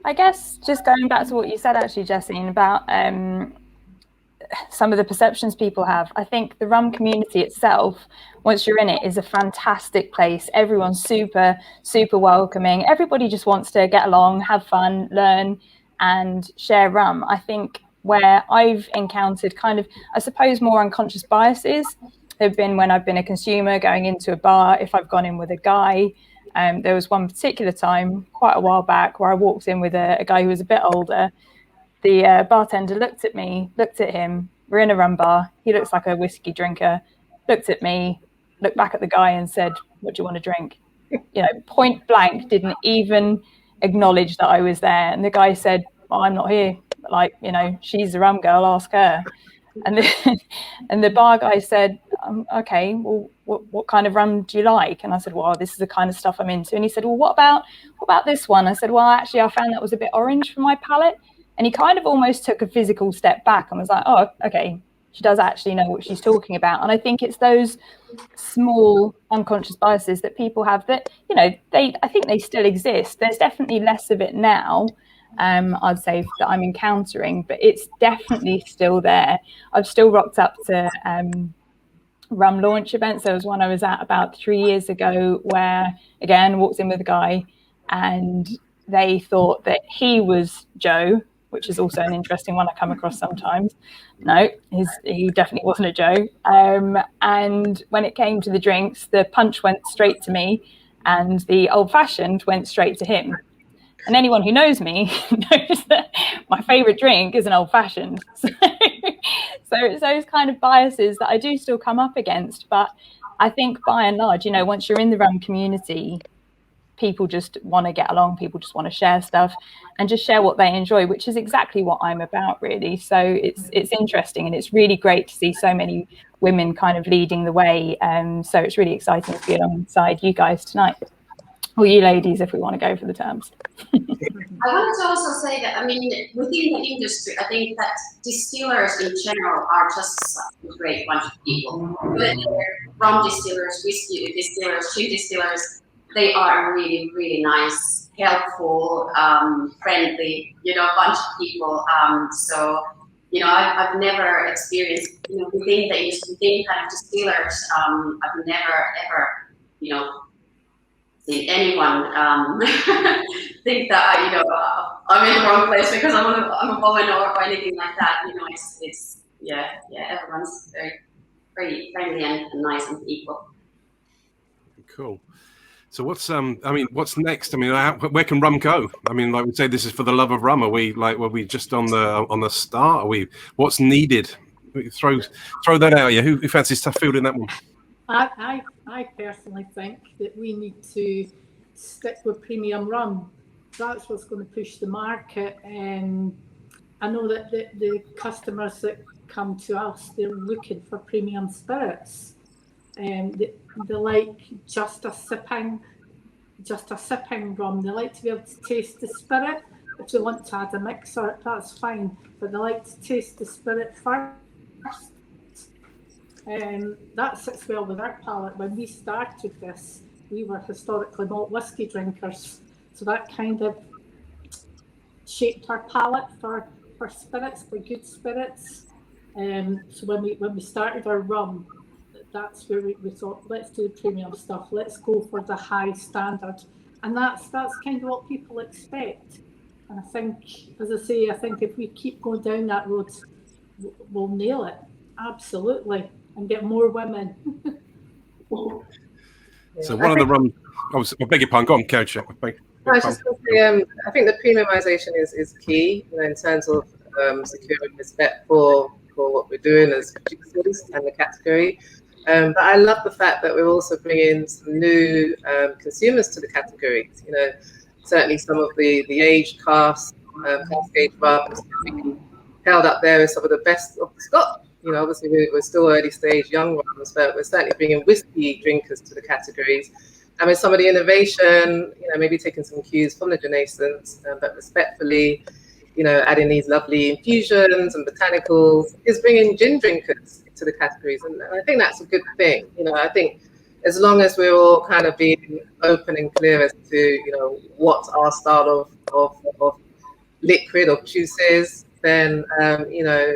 I guess just going back to what you said, actually, Jessine, about some of the perceptions people have. I think the rum community itself, once you're in it, is a fantastic place. Everyone's super, super welcoming. Everybody just wants to get along, have fun, learn, and share rum. I think where I've encountered kind of, I suppose, more unconscious biases have been when I've been a consumer going into a bar, if I've gone in with a guy. There was one particular time quite a while back where I walked in with a guy who was a bit older. The bartender looked at me, looked at him. We're in a rum bar. He looks like a whiskey drinker. Looked at me, looked back at the guy and said, "What do you want to drink?" You know, point blank, didn't even acknowledge that I was there. And the guy said, "Well, I'm not here. Like, you know, she's the rum girl, ask her." And the bar guy said, "Okay, well, what kind of rum do you like?" And I said, "Well, this is the kind of stuff I'm into." And he said, "Well, what about this one?" I said, "Well, actually, I found that was a bit orange for my palate." And he kind of almost took a physical step back and was like, "Oh, okay, she does actually know what she's talking about." And I think it's those small unconscious biases that people have that, you know, I think they still exist. There's definitely less of it now, I'd say, that I'm encountering, but it's definitely still there. I've still rocked up to rum launch events. There was one I was at about 3 years ago where, again, walked in with a guy and they thought that he was Joe, which is also an interesting one I come across sometimes. No, he definitely wasn't a Joe. And when it came to the drinks, the punch went straight to me and the old-fashioned went straight to him. And anyone who knows me knows that my favourite drink is an old-fashioned. So it's those kind of biases that I do still come up against. But I think by and large, you know, once you're in the rum community, people just want to get along. People just want to share stuff and just share what they enjoy, which is exactly what I'm about, really. So it's interesting, and it's really great to see so many women kind of leading the way. So it's really exciting to be alongside you guys tonight. Or you ladies, if we want to go for the terms. I wanted to also say that, I mean, within the industry, I think that distillers in general are just such a great bunch of people. Whether they're rum distillers, whiskey distillers, gin distillers, they are really, really nice, helpful, friendly, you know, bunch of people. So, you know, I've never experienced, you know, within the industry, within kind of distillers, I've never, ever, you know, seen anyone think that, you know, I'm in the wrong place because I'm a woman or anything like that. You know, it's everyone's very friendly and nice and equal. Cool. So what's what's next? I mean, where can rum go? I mean, like we say, this is for the love of rum. Were we just on the start? What's needed? Throw that out. Yeah, who fancies tough fielding that one? I personally think that we need to stick with premium rum. That's what's going to push the market. And I know that the customers that come to us, they're looking for premium spirits. They like just a sipping rum. They like to be able to taste the spirit. If they want to add a mixer, that's fine. But they like to taste the spirit first. That sits well with our palate. When we started this, we were historically malt whiskey drinkers. So that kind of shaped our palate for spirits, for good spirits. So when we started our rum, that's where we thought, let's do the premium stuff. Let's go for the high standard. And that's kind of what people expect. And I think, as I say, if we keep going down that road, we'll nail it. Absolutely. And get more women. So one of the rum. I beg your pardon. Go on, Coach. I was just going to say, I think the premiumization is key, in terms of securing respect for what we're doing as producers and the category. But I love the fact that we're also bringing some new consumers to the category. Certainly some of the aged cask age rums being held up there as some of the best of the stock. Obviously we're still early stage young rums, but we're certainly bringing whiskey drinkers to the categories. And with some of the innovation, maybe taking some cues from the Renaissance, but respectfully, adding these lovely infusions and botanicals, is bringing gin drinkers to the categories. And I think that's a good thing. I think as long as we're all kind of being open and clear as to, what our style of liquid or juice is, then,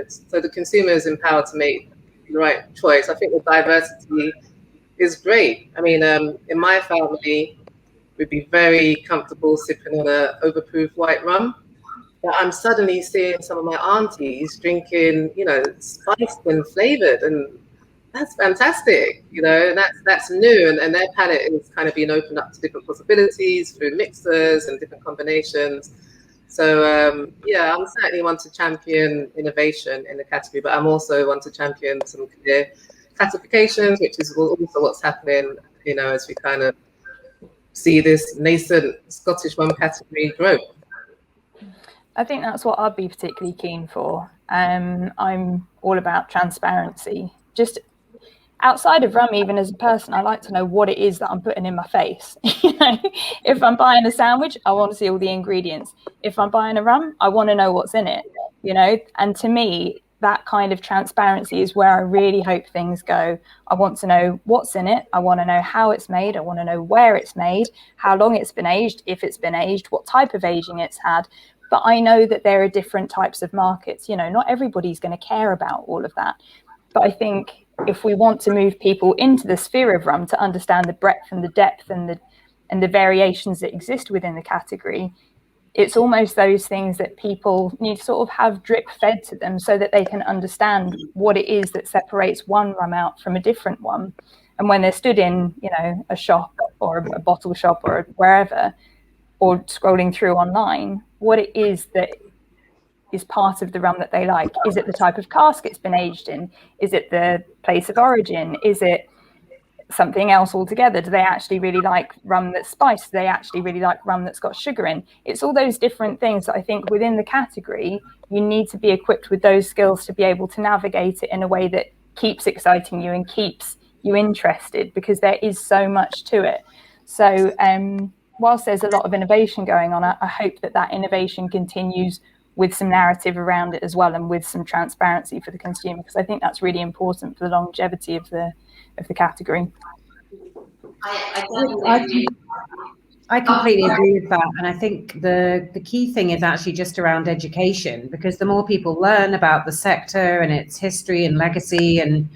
so the consumer is empowered to make the right choice. I think the diversity is great. I mean, in my family, we'd be very comfortable sipping on a overproof white rum. But I'm suddenly seeing some of my aunties drinking, spiced and flavored, and that's fantastic. And that's new, and their palate is kind of being opened up to different possibilities through mixers and different combinations. So I'm certainly one to champion innovation in the category, but I'm also one to champion some clear classifications, which is also what's happening, as we kind of see this nascent Scottish rum category grow. I think that's what I'd be particularly keen for. I'm all about transparency. Just outside of rum, even as a person, I like to know what it is that I'm putting in my face. If I'm buying a sandwich, I want to see all the ingredients. If I'm buying a rum, I want to know what's in it. And to me, that kind of transparency is where I really hope things go. I want to know what's in it. I want to know how it's made. I want to know where it's made, how long it's been aged, if it's been aged, what type of aging it's had. But I know that there are different types of markets. Not everybody's going to care about all of that. But I think if we want to move people into the sphere of rum to understand the breadth and the depth and the variations that exist within the category, it's almost those things that people need to sort of have drip fed to them so that they can understand what it is that separates one rum out from a different one. And when they're stood in, a shop or a bottle shop or wherever, or scrolling through online, what it is that is part of the rum that they like. Is it the type of cask it's been aged in? Is it the place of origin? Is it something else altogether? Do they actually really like rum that's spiced? Do they actually really like rum that's got sugar in? It's all those different things that I think within the category, you need to be equipped with those skills to be able to navigate it in a way that keeps exciting you and keeps you interested, because there is so much to it. So whilst there's a lot of innovation going on, I hope that innovation continues with some narrative around it as well, and with some transparency for the consumer, because I think that's really important for the longevity of the category. I completely agree with that, and I think the key thing is actually just around education, because the more people learn about the sector and its history and legacy and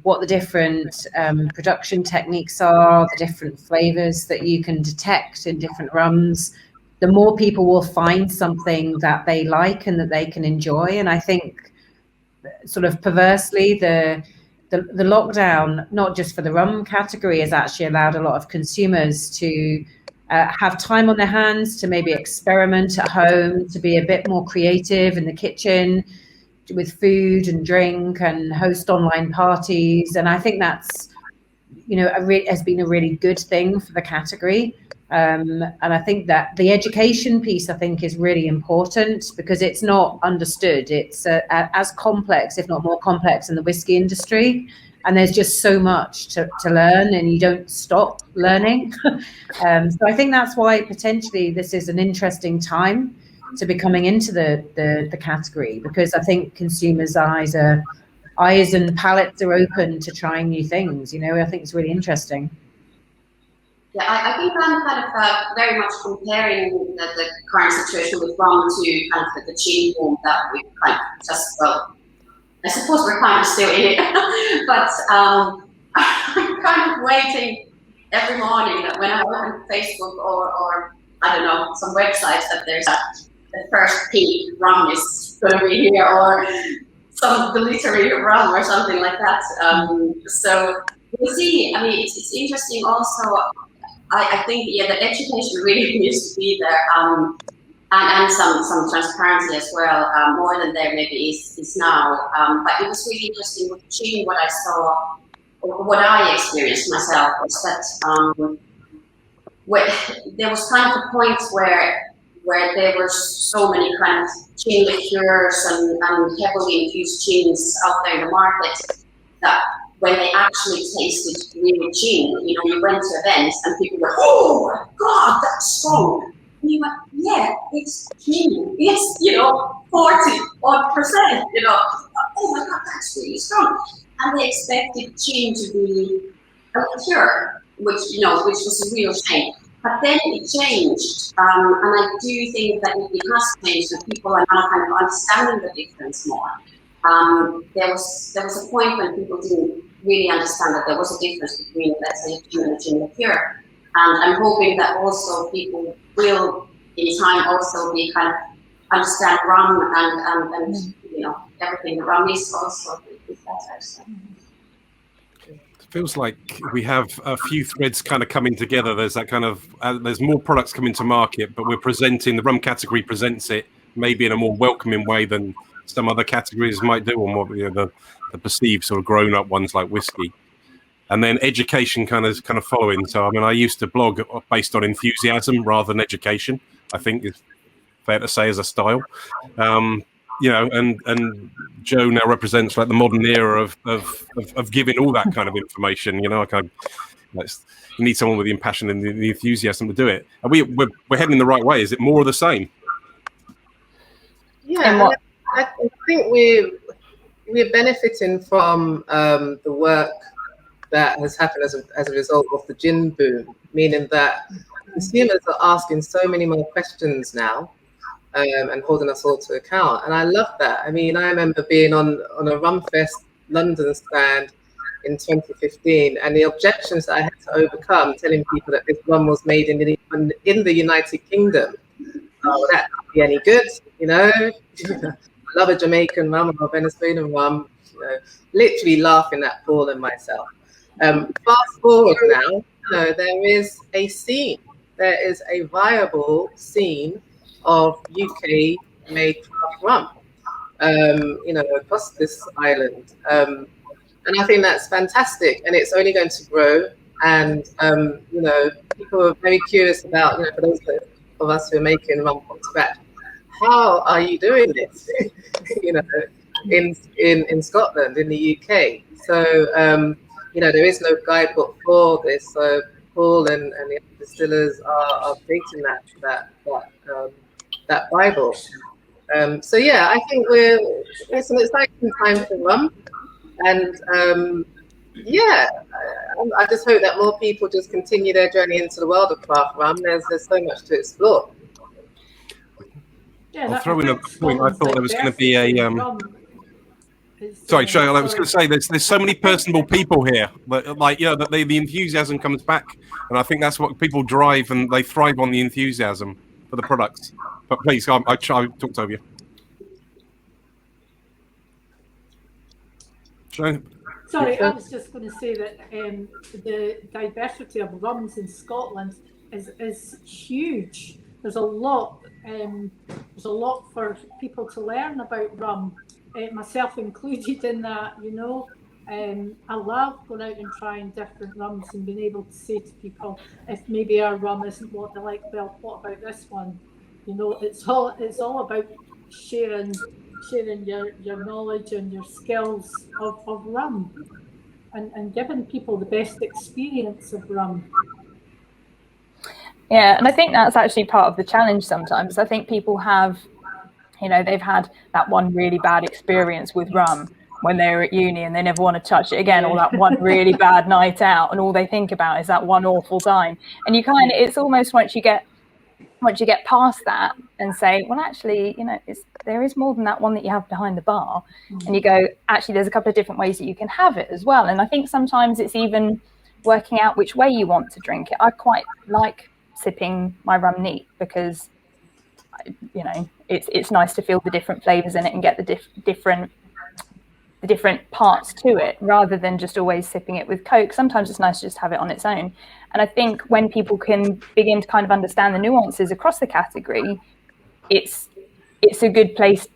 what the different production techniques are, the different flavors that you can detect in different rums, the more people will find something that they like and that they can enjoy. And I think sort of perversely, the lockdown, not just for the rum category, has actually allowed a lot of consumers to have time on their hands to maybe experiment at home, to be a bit more creative in the kitchen with food and drink and host online parties. And I think that's, has been a really good thing for the category. And I think that the education piece, I think, is really important, because it's not understood. It's as complex, if not more complex, in the whiskey industry. And there's just so much to learn, and you don't stop learning. So I think that's why potentially this is an interesting time to be coming into the category, because I think consumers' eyes and palates are open to trying new things. I think it's really interesting. Yeah, I think I'm kind of very much comparing the current situation with rum to kind of the gin boom that we kind of just, I suppose we're kind of still in it, but I'm kind of waiting every morning that when I open Facebook or I don't know, some websites, that there's the first peak rum is going to be here, or some glittery rum or something like that. So You see, I mean, it's interesting also. I think, yeah, the education really needs to be there, and some transparency as well, more than there maybe is now. But it was really interesting with gin. What I saw, or what I experienced myself, was that there was kind of a point where there were so many kind of gin liqueurs and heavily infused gins out there in the market that when they actually tasted real gin, you went to events and people were, oh my God, that's strong. And you went, yeah, it's gin. It's, 40-odd%, oh my God, that's really strong. And they expected gin to be a liqueur, which was a real shame. But then it changed, and I do think that it has changed, and people are now kind of understanding the difference more. There was a point when people didn't really understand that there was a difference between, let's say, a gin and a gin liqueur. And I'm hoping that also people will, in time, also be kind of understand rum and everything. Rum is also better. So. Feels like we have a few threads kind of coming together. There's that kind of there's more products coming to market, but we're presenting, the rum category presents it maybe in a more welcoming way than some other categories might do, or more the perceived sort of grown up ones like whiskey. And then education kind of following. So I mean, I used to blog based on enthusiasm rather than education, I think is fair to say, as a style. And Joe now represents like the modern era of giving all that kind of information. You need someone with the passion and the enthusiasm to do it. And we're heading in the right way. Is it more of the same? Yeah, I think we're benefiting from the work that has happened as a result of the gin boom, meaning that consumers are asking so many more questions now. And holding us all to account. And I love that. I mean, I remember being on a Rum Fest London stand in 2015, and the objections that I had to overcome, telling people that this rum was made in the United Kingdom. Oh, that can't be any good, I love a Jamaican rum or a Venezuelan rum, literally laughing at Paul and myself. Fast forward now, there is a scene. There is a viable scene of UK-made craft rum, across this island. And I think that's fantastic, and it's only going to grow. And, people are very curious about, for those of us who are making rum from scratch, how are you doing this, in Scotland, in the UK? So, there is no guidebook for this. So Paul and the distillers are creating that Bible. So yeah, I think it's an exciting time for rum, and I just hope that more people just continue their journey into the world of craft rum. There's so much to explore. Yeah, I'll throw in a point. I thought there was going to be a. Sorry, Shayla. I was going to say there's so many personable people here, that the enthusiasm comes back, and I think that's what people drive, and they thrive on the enthusiasm for the products. But please, I talked over you. Sorry, I was just going to say that the diversity of rums in Scotland is huge. There's a lot for people to learn about rum, myself included in that. I love going out and trying different rums and being able to say to people, if maybe our rum isn't what they like, well, what about this one? It's all about sharing your knowledge and your skills of rum, and giving people the best experience of rum. Yeah, and I think that's actually part of the challenge sometimes. I think people have, they've had that one really bad experience with rum when they were at uni, and they never want to touch it again, or that one really bad night out, and all they think about is that one awful time. And it's almost once you get past that and say, well, actually, there is more than that one that you have behind the bar. And you go, actually, there's a couple of different ways that you can have it as well. And I think sometimes it's even working out which way you want to drink it. I quite like sipping my rum neat because, it's nice to feel the different flavors in it and get the different the different parts to it, rather than just always sipping it with Coke. Sometimes it's nice to just have it on its own. And I think when people can begin to kind of understand the nuances across the category, it's a good place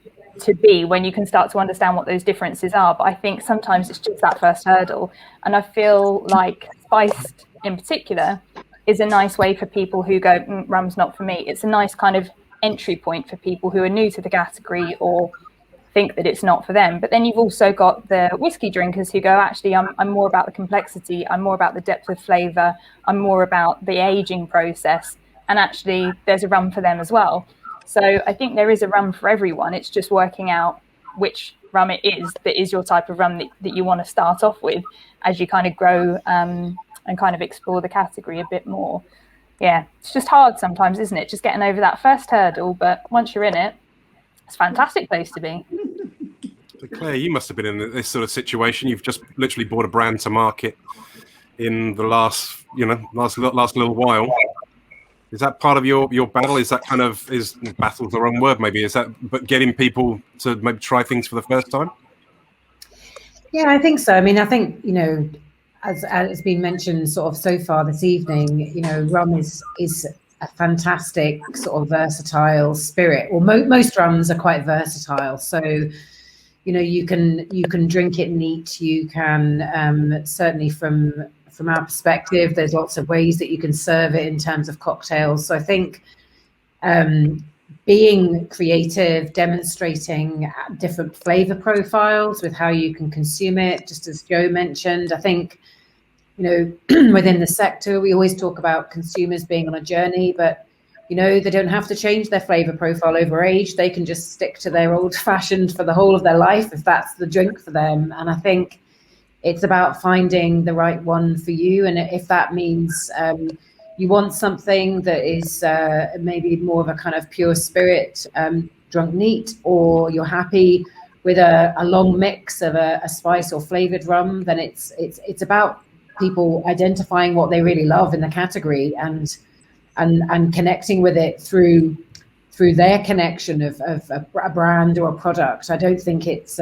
to be, when you can start to understand what those differences are. But I think sometimes it's just that first hurdle. And I feel like spiced in particular is a nice way for people who go, rum's not for me. It's a nice kind of entry point for people who are new to the category or think that it's not for them. But then you've also got the whiskey drinkers who go, actually, I'm more about the complexity, I'm more about the depth of flavour, I'm more about the aging process, and actually there's a rum for them as well. So I think there is a rum for everyone. It's just working out which rum it is that is your type of rum that you want to start off with as you kind of grow and kind of explore the category a bit more. Yeah, it's just hard sometimes, isn't it? Just getting over that first hurdle. But once you're in it, it's a fantastic place to be. So Claire, you must have been in this sort of situation. You've just literally brought a brand to market in the last little while. Is that part of your battle? Is that kind of, is battle's the wrong word maybe? Is that, but getting people to maybe try things for the first time? Yeah, I think so. I mean, I think, as has been mentioned sort of so far this evening, rum is a fantastic sort of versatile spirit. Well, most rums are quite versatile. So, you can drink it neat. You can certainly from our perspective, there's lots of ways that you can serve it in terms of cocktails. So I think being creative, demonstrating different flavor profiles with how you can consume it, just as Joe mentioned, I think, within the sector, we always talk about consumers being on a journey, but, they don't have to change their flavor profile over age. They can just stick to their old fashioned for the whole of their life if that's the drink for them. And I think it's about finding the right one for you. And if that means you want something that is maybe more of a kind of pure spirit drunk neat, or you're happy with a long mix of a spice or flavored rum, then it's about people identifying what they really love in the category and connecting with it through their connection of a brand or a product. I don't think it's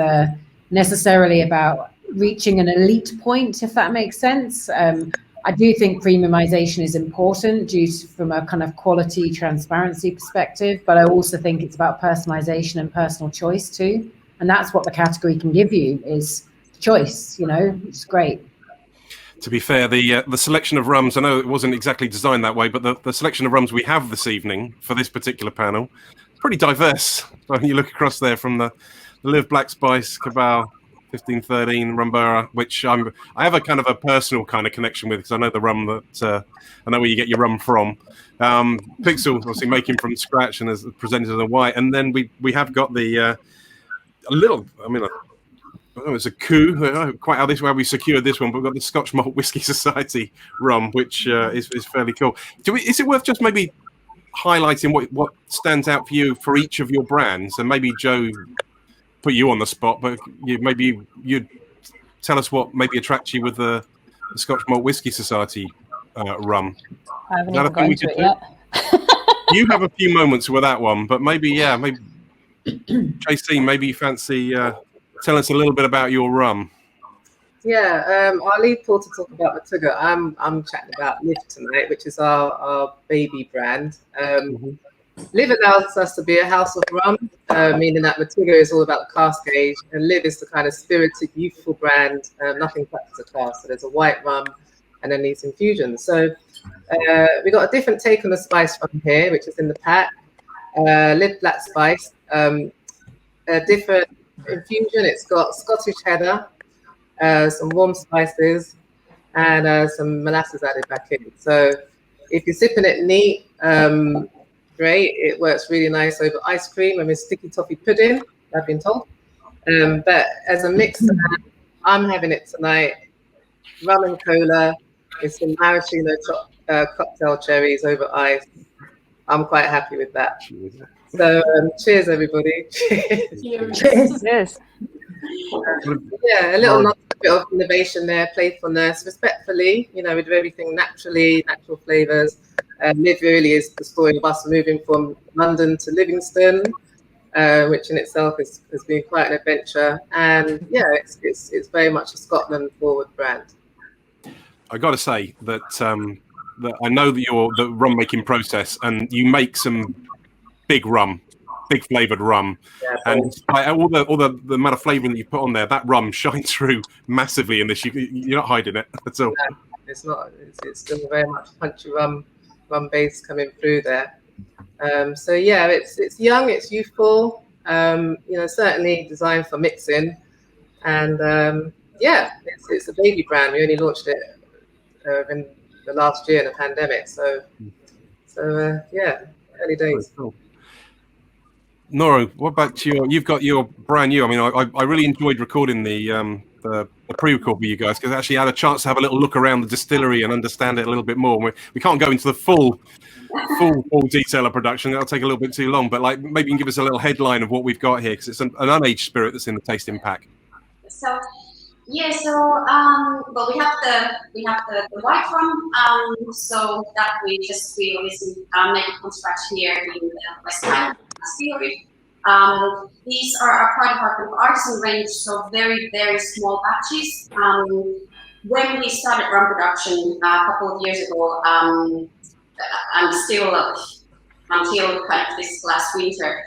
necessarily about reaching an elite point, if that makes sense. I do think premiumization is important from a kind of quality transparency perspective, but I also think it's about personalization and personal choice too. And that's what the category can give you, is choice, which is great. To be fair, the selection of rums, I know it wasn't exactly designed that way, but the selection of rums we have this evening for this particular panel, pretty diverse. When you look across there from the Live Black Spice, Cabezon, 1513 Rumbera, which I have a kind of a personal kind of connection with, because I know the rum that I know where you get your rum from. Pixel, obviously making from scratch and as presented in a white, and then we have got the it's a coup. Quite how we secured this one, but we've got the Scotch Malt Whisky Society rum, which is fairly cool. Is it worth just maybe highlighting what stands out for you for each of your brands, and maybe Joe, put you on the spot, but you'd tell us what maybe attracts you with the Scotch Malt Whisky Society rum. I haven't even got into it yet. You have a few moments with that one, but maybe JC, maybe you fancy tell us a little bit about your rum. Yeah, I'll leave Paul to talk about Matugga. I'm chatting about Live tonight, which is our baby brand. Live allows us to be a house of rum, meaning that Matugga is all about the cask age, and Live is the kind of spirited, youthful brand. Nothing touches the cask. So there's a white rum and then these infusions. So we got a different take on the spice rum here, which is in the pack. Live Black Spice, a different infusion. It's got Scottish heather, some warm spices, and some molasses added back in. So if you're sipping it neat, great. It works really nice over ice cream and with sticky toffee pudding, I've been told. But as a mix, I'm having it tonight. Rum and cola with some maraschino cocktail cherries over ice. I'm quite happy with that. So cheers, everybody. Cheers. Cheers. Yeah, a little bit of innovation there, playfulness, respectfully, we do everything naturally, natural flavors. Live really is the story of us moving from London to Livingston. which in itself has been quite an adventure. And yeah, it's very much a Scotland forward brand. I got to say that that I know that you're the rum making process, and you make some big rum, big flavored rum, and all the amount of flavoring that you put on there, that rum shines through massively in this. You're not hiding it at all. No, it's not. It's still very much punchy rum base coming through there. So yeah, it's young, it's youthful. Certainly designed for mixing, and yeah, it's a baby brand. We only launched it in the last year in the pandemic. So yeah, early days. Cool. Nora, what about you've got your brand new. I mean, I really enjoyed recording the pre-record with you guys, because I actually had a chance to have a little look around the distillery and understand it a little bit more. We can't go into the full detail of production. That'll take a little bit too long. But like, maybe you can give us a little headline of what we've got here, because it's an unaged spirit that's in the tasting pack. So yeah, well, we have the white rum. So that we obviously make it from scratch here in the West Highland Distillery. These are part of our artisan range, so very, very small batches. When we started rum production a couple of years ago, until kind of this last winter,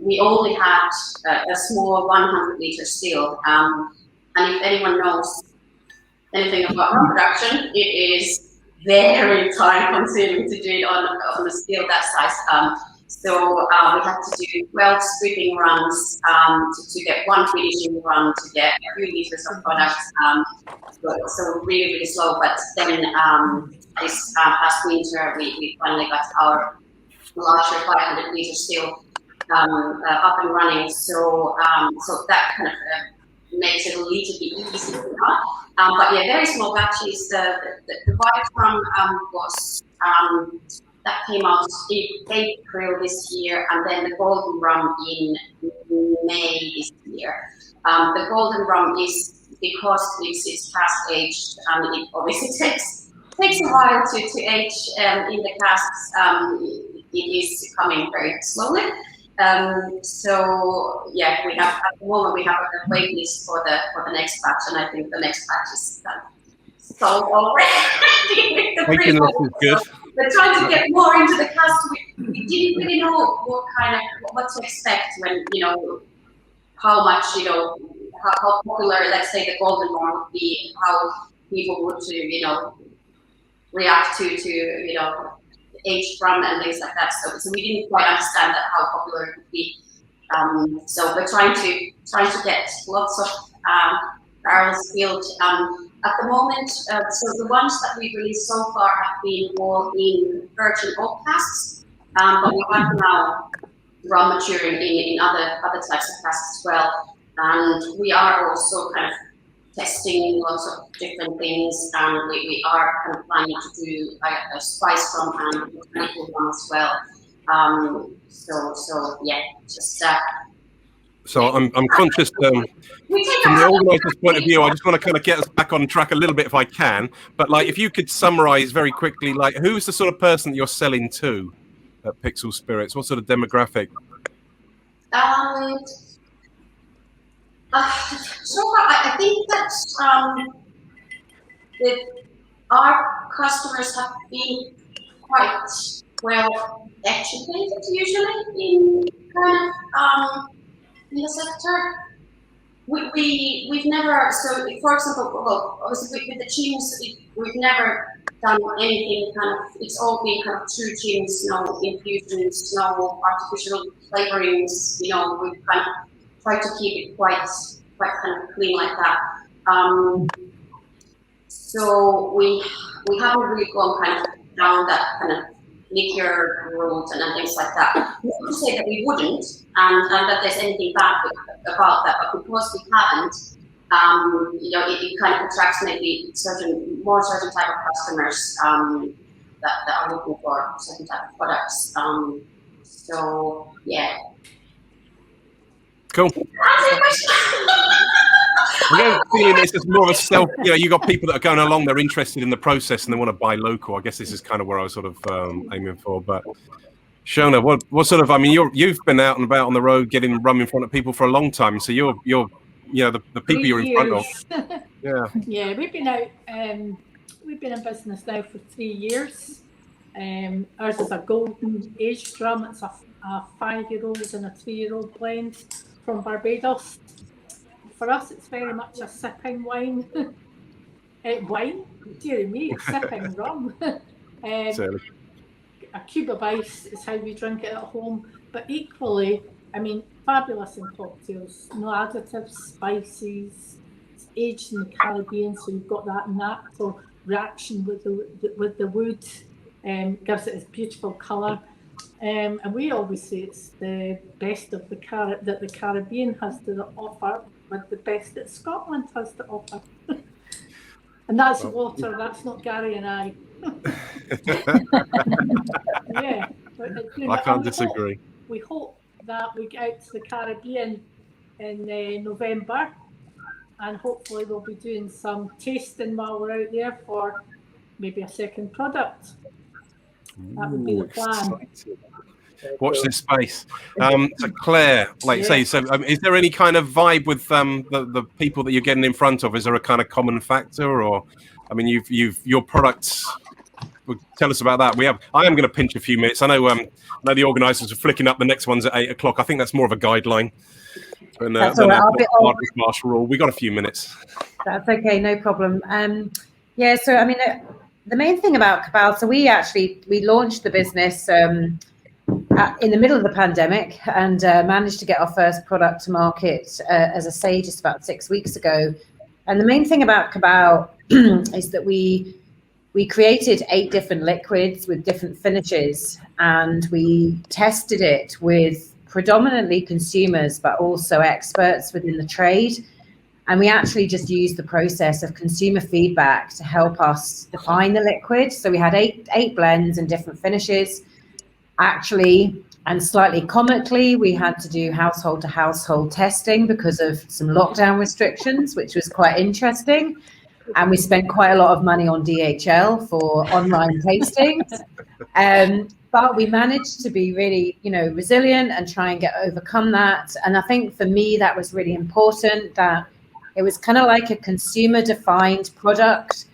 we only had a small 100-liter still. And if anyone knows anything about rum production, it is very time-consuming to do it on a still that size. So we had to do 12 stripping runs to get one finishing run to get a few liters of product. So really, really slow. But then this past winter, we finally got our larger 500-liter still up and running. So that kind of makes it a little bit easier. But yeah, very small batches. The white rum was that came out in April this year, and then the golden rum in May this year. The golden rum is, because it's cask aged, and it obviously takes a while to age in the casks. It is coming very slowly. So yeah, we have at the moment we have a wait list for the next batch, and I think the next batch is sold already. Waiting list is good. We're trying to get more into the cask. We didn't really know what to expect when, how much, how popular, let's say, the golden one would be, how people would react to aged rum and things like that. So we didn't quite understand how popular it would be. So we're trying to get lots of barrels filled. At the moment, so the ones that we've released so far have been all in virgin oak casks, but we have now rum maturing in other types of casks as well. And we are also kind of testing lots of different things, and we are kind of planning to do a spiced rum and botanical rum as well. So yeah, just. So I'm conscious from the organiser's point of view, I just want to kind of get us back on track a little bit if I can. But like, if you could summarise very quickly, like, who's the sort of person that you're selling to at Pixel Spirits? What sort of demographic? So far, I think that our customers have been quite well educated, usually in kind of in the sector. We've never, so for example, well, obviously with the gins, we've never done anything kind of, it's all been kind of true gins, no infusions, no artificial flavorings, we've kind of tried to keep it quite kind of clean like that. So we haven't really gone kind of down that kind of liquor route and things like that. Not to say that we wouldn't, and that there's anything bad about that, but because we haven't, it kind of attracts maybe certain type of customers that are looking for certain type of products. So yeah. Cool. I get a feeling this is more of a self. You got people that are going along, they're interested in the process and they want to buy local. I guess this is kind of where I was sort of aiming for. But Shona, what sort of? I mean, you've been out and about on the road getting rum in front of people for a long time. So you're the people you're in front of. Yeah. Yeah, we've been out. We've been in business now for 3 years. Ours is a golden aged rum. It's a 5-year-old and a 3-year-old blend from Barbados. For us, it's very much a sipping wine. Wine? Dear me, it's sipping rum. A cube of ice is how we drink it at home. But equally, I mean, fabulous in cocktails. No additives, spices. It's aged in the Caribbean, so you've got that natural reaction with the wood. Gives it its beautiful colour. And we always say it's the best of that the Caribbean has to offer, with the best that Scotland has to offer. And that's water, that's not Gary and I. Yeah. I can't disagree. We hope that we get out to the Caribbean in November, and hopefully we'll be doing some tasting while we're out there for maybe a second product. That would be the plan. Watch this space. So Claire, like you say, so is there any kind of vibe with the people that you're getting in front of? Is there a kind of common factor, or I mean, your products? Tell us about that. I am going to pinch a few minutes. I know the organisers are flicking up. The next one's at 8 o'clock. I think that's more of a guideline. And, that's all right. Marshall rule. We got a few minutes. That's okay, no problem. Yeah. So I mean, the main thing about Cabezon, so we launched the business in the middle of the pandemic and managed to get our first product to market, as I say, just about 6 weeks ago. And the main thing about Cabezon is that we created 8 different liquids with different finishes, and we tested it with predominantly consumers, but also experts within the trade. And we actually just used the process of consumer feedback to help us define the liquid. So we had eight blends and different finishes. Actually, and slightly comically, we had to do household to household testing because of some lockdown restrictions, which was quite interesting. And we spent quite a lot of money on DHL for online tastings. But we managed to be really, resilient and try and overcome that. And I think for me, that was really important, that it was kind of like a consumer-defined product.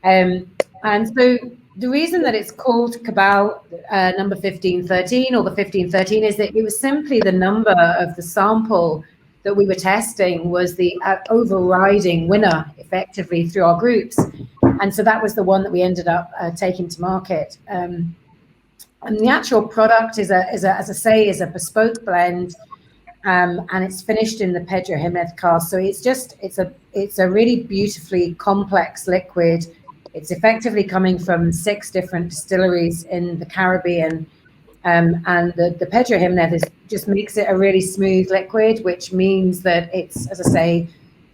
And so the reason that it's called Cabezon number 1513 or the 1513 is that it was simply the number of the sample that we were testing was the overriding winner effectively through our groups. And so that was the one that we ended up taking to market. And the actual product is as I say, is a bespoke blend. And it's finished in the Pedro Jimenez cask. So it's a really beautifully complex liquid. It's effectively coming from 6 different distilleries in the Caribbean. And the Pedro Jimenez just makes it a really smooth liquid, which means that it's, as I say,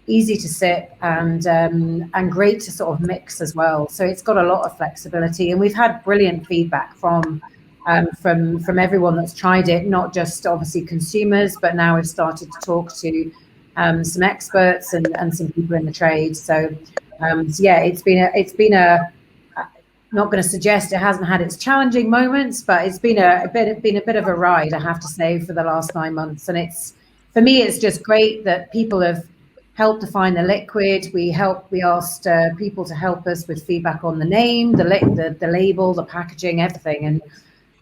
easy to sip and great to sort of mix as well. So it's got a lot of flexibility, and we've had brilliant feedback from everyone that's tried it, not just obviously consumers, but now we've started to talk to some experts and some people in the trade. So yeah, it's been a not going to suggest it hasn't had its challenging moments, but it's been a bit of a ride, I have to say, for the last 9 months. And for me, it's just great that people have helped define the liquid. We asked people to help us with feedback on the name, the label, the packaging, everything.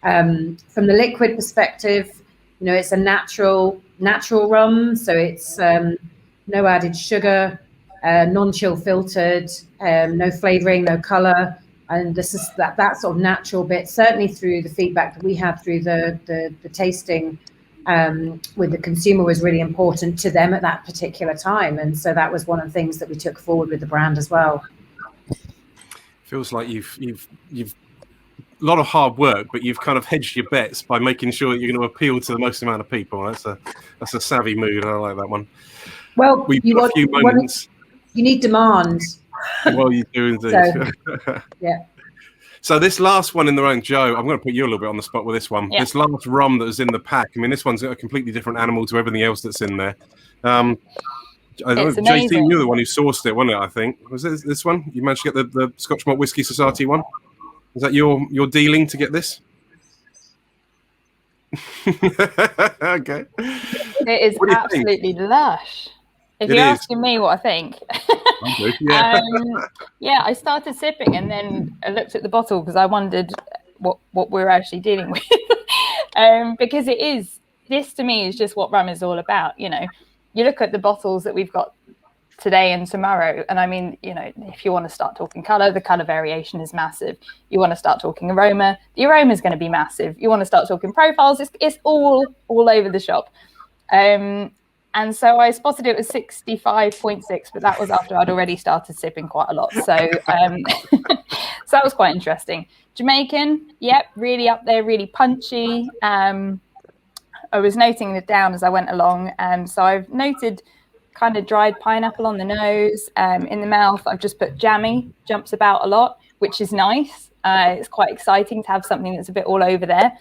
And from the liquid perspective, it's a natural rum, so it's no added sugar, non-chill filtered, no flavoring, no color. And this is that sort of natural bit, certainly through the feedback that we had through the tasting with the consumer, was really important to them at that particular time. And so that was one of the things that we took forward with the brand as well. Feels like you've a lot of hard work, but you've kind of hedged your bets by making sure that you're going to appeal to the most amount of people. That's a savvy move. I like that one. Well, a few moments. You need demand. Well, you do indeed. So, yeah. So this last one in the round, Joe, I'm going to put you a little bit on the spot with this one. Yeah. This last rum that was in the pack. I mean, this one's a completely different animal to everything else that's in there. JT, you're the one who sourced it, wasn't it? I think was it this one? You managed to get the Scotch Malt Whisky Society one. Is that your dealing to get this? Okay. It is What do you think? absolutely lush. If It you're is. asking me what I think, Yeah. yeah, I started sipping and then I looked at the bottle because I wondered what we're actually dealing with. Because this to me is just what rum is all about. You know, you look at the bottles that we've got today and tomorrow, and I mean, you know, if you want to start talking color, the color variation is massive. You want to start talking aroma, the aroma is going to be massive. You want to start talking profiles, it's all over the shop. And so I spotted it was 65.6, but that was after I'd already started sipping quite a lot. So, so that was quite interesting. Jamaican, yep, really up there, really punchy. I was noting it down as I went along. So I've noted kind of dried pineapple on the nose. In the mouth, I've just put jammy, jumps about a lot, which is nice. It's quite exciting to have something that's a bit all over there.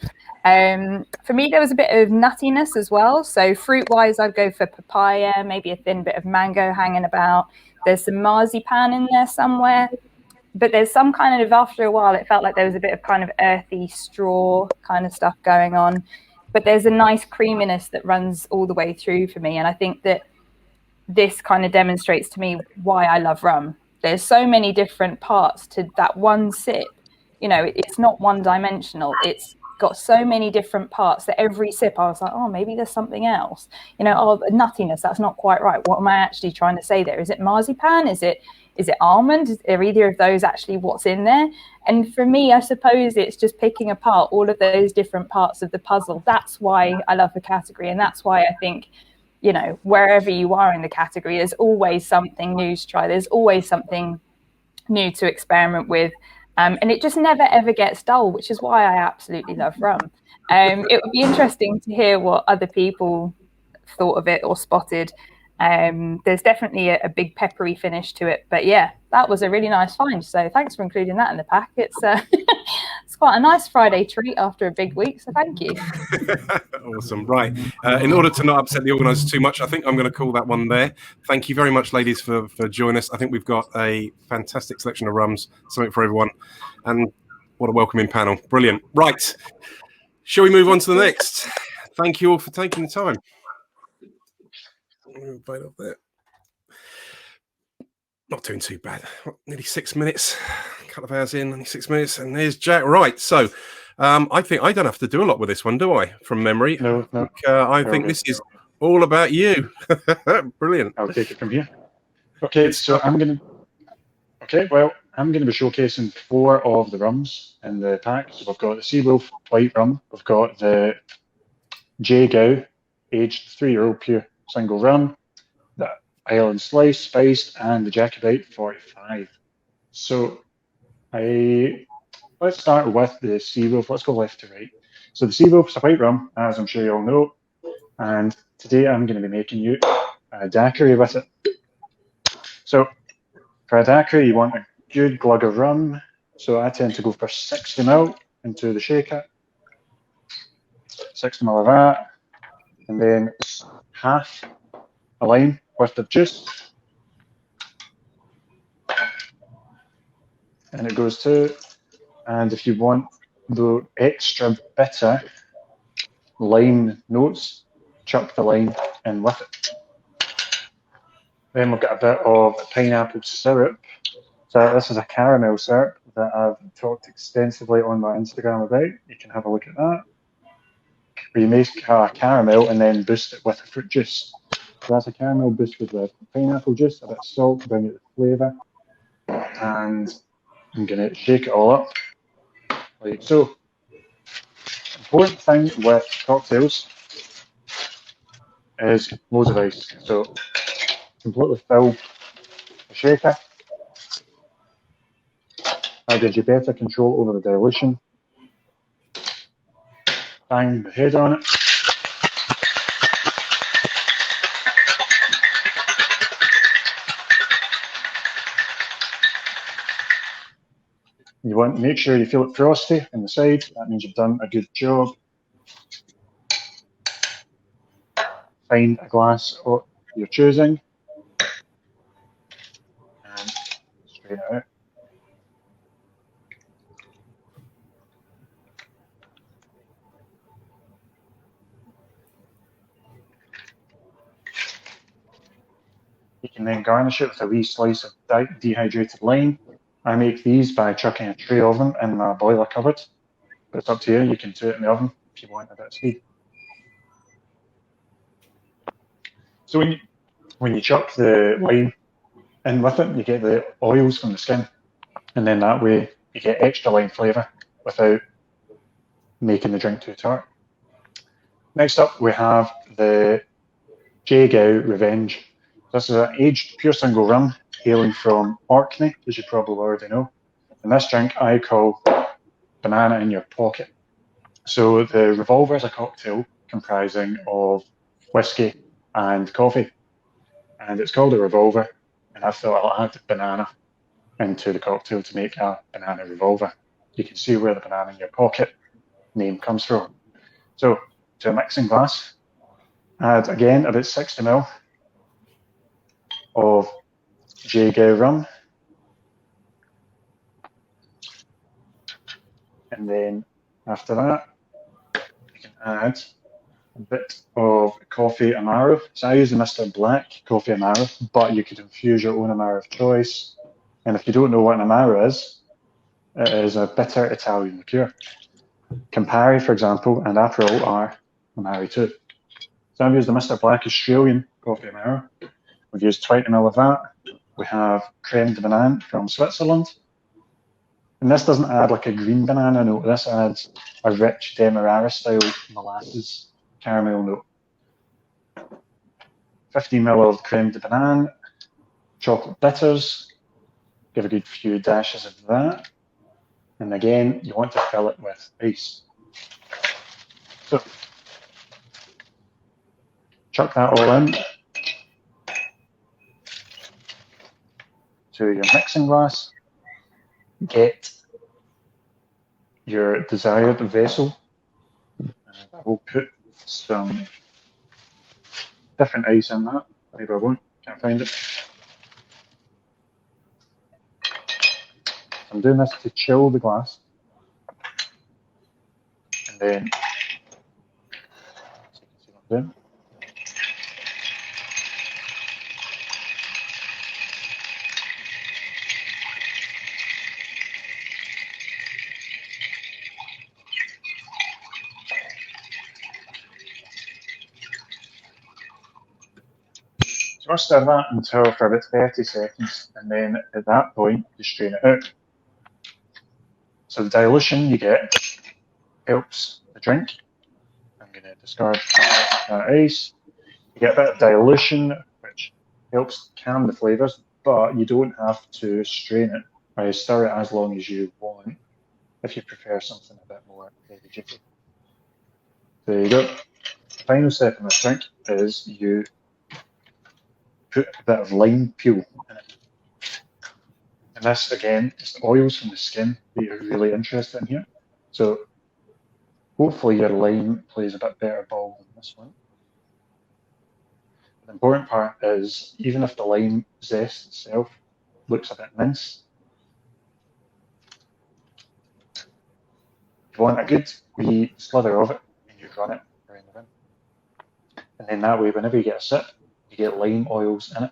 For me, there was a bit of nuttiness as well. So fruit-wise, I'd go for papaya, maybe a thin bit of mango hanging about. There's some marzipan in there somewhere. But there's some kind of, after a while, it felt like there was a bit of kind of earthy straw kind of stuff going on. But there's a nice creaminess that runs all the way through for me. And I think that this kind of demonstrates to me why I love rum. There's so many different parts to that one sip. You know, it's not one-dimensional. It's got so many different parts that every sip I was like, oh, maybe there's something else. You know, oh, nuttiness, that's not quite right. What am I actually trying to say there? Is it marzipan? Is it almond? Are either of those actually what's in there? And for me, I suppose it's just picking apart all of those different parts of the puzzle. That's why I love the category. And that's why I think, you know, wherever you are in the category, there's always something new to try. There's always something new to experiment with. And it just never, ever gets dull, which is why I absolutely love rum. It would be interesting to hear what other people thought of it or spotted. There's definitely a big peppery finish to it. But yeah, that was a really nice find. So thanks for including that in the pack. It's it's quite a nice Friday treat after a big week. So thank you. Awesome. Right. In order to not upset the organisers too much, I think I'm going to call that one there. Thank you very much, ladies, for joining us. I think we've got a fantastic selection of rums, something for everyone. And what a welcoming panel. Brilliant. Right. Shall we move on to the next? Thank you all for taking the time. Right up there. Not doing too bad. Nearly 6 minutes. A couple of hours in, only 6 minutes. And there's Jack. Right. So I think I don't have to do a lot with this one, do I? From memory. No. I think this is all about you. Brilliant. I'll take it from here. Okay, so I'm going to be showcasing 4 of the rums in the pack. So we've got the Seawolf White Rum. We've got the J Gao aged 3-year-old pure single rum, the Island Slice Spiced, and the Jacobite 45. So let's start with the Seawolf. Let's go left to right. So the Seawolf's a white rum, as I'm sure you all know, and today I'm going to be making you a daiquiri with it. So for a daiquiri, you want a good glug of rum. So I tend to go for 60 ml into the shaker. 60 ml of that, and then half a lime worth of juice, and it goes to. And if you want the extra bitter lime notes, chuck the lime in with it. Then we've got a bit of pineapple syrup. So this is a caramel syrup that I've talked extensively on my Instagram about. You can have a look at that. Where you make a caramel and then boost it with a fruit juice. So that's a caramel boosted with pineapple juice, a bit of salt to bring out the flavour. And I'm going to shake it all up like so. Important thing with cocktails is loads of ice. So completely fill the shaker. That gives you better control over the dilution. Bang the head on it. You want to make sure you feel it frosty on the side. That means you've done a good job. Find a glass of your choosing and straight it out. can then garnish it with a wee slice of dehydrated lime. I make these by chucking a tray of them in my boiler cupboard, but it's up to you. You can do it in the oven if you want a bit of speed. So when you chuck the lime in with it, you get the oils from the skin, and then that way you get extra lime flavour without making the drink too tart. Next up, we have the Jagow Revenge. This is an aged pure single rum hailing from Orkney, as you probably already know. And this drink I call banana in your pocket. So the Revolver is a cocktail comprising of whiskey and coffee. And it's called a Revolver. And I thought I'll add banana into the cocktail to make a banana revolver. You can see where the banana in your pocket name comes from. So to a mixing glass, add again about 60 ml of Jagow rum, and then after that you can add a bit of coffee Amaro. So I use the Mr. Black coffee Amaro, but you could infuse your own Amaro of choice. And if you don't know what an Amaro is, it is a bitter Italian liqueur. Campari, for example, and Aperol are Amaro too. So I've used the Mr. Black Australian coffee Amaro. We've used 20 ml of that. We have creme de banane from Switzerland. And this doesn't add like a green banana note. This adds a rich Demerara style molasses caramel note. 15 ml of creme de banane, chocolate bitters. Give a good few dashes of that. And again, you want to fill it with ice. So, chuck that all in to your mixing glass. Get your desired vessel. I will put some different ice in that. Maybe I won't, can't find it. I'm doing this to chill the glass. And then, so you can see what I'm doing. So I'll stir that until for about 30 seconds, and then at that point you strain it out. So the dilution you get helps the drink. I'm going to discard that ice. You get a bit of dilution, which helps calm the flavours, but you don't have to strain it or stir it as long as you want if you prefer something a bit more heavy duty. There you go. The final step in this drink is you put a bit of lime peel in it. And this, again, is the oils from the skin that you're really interested in here. So hopefully your lime plays a bit better ball than this one. The important part is, even if the lime zest itself looks a bit mince, you want a good wee slither of it and you run it around the rim. And then that way, whenever you get a sip, you get lime oils in it.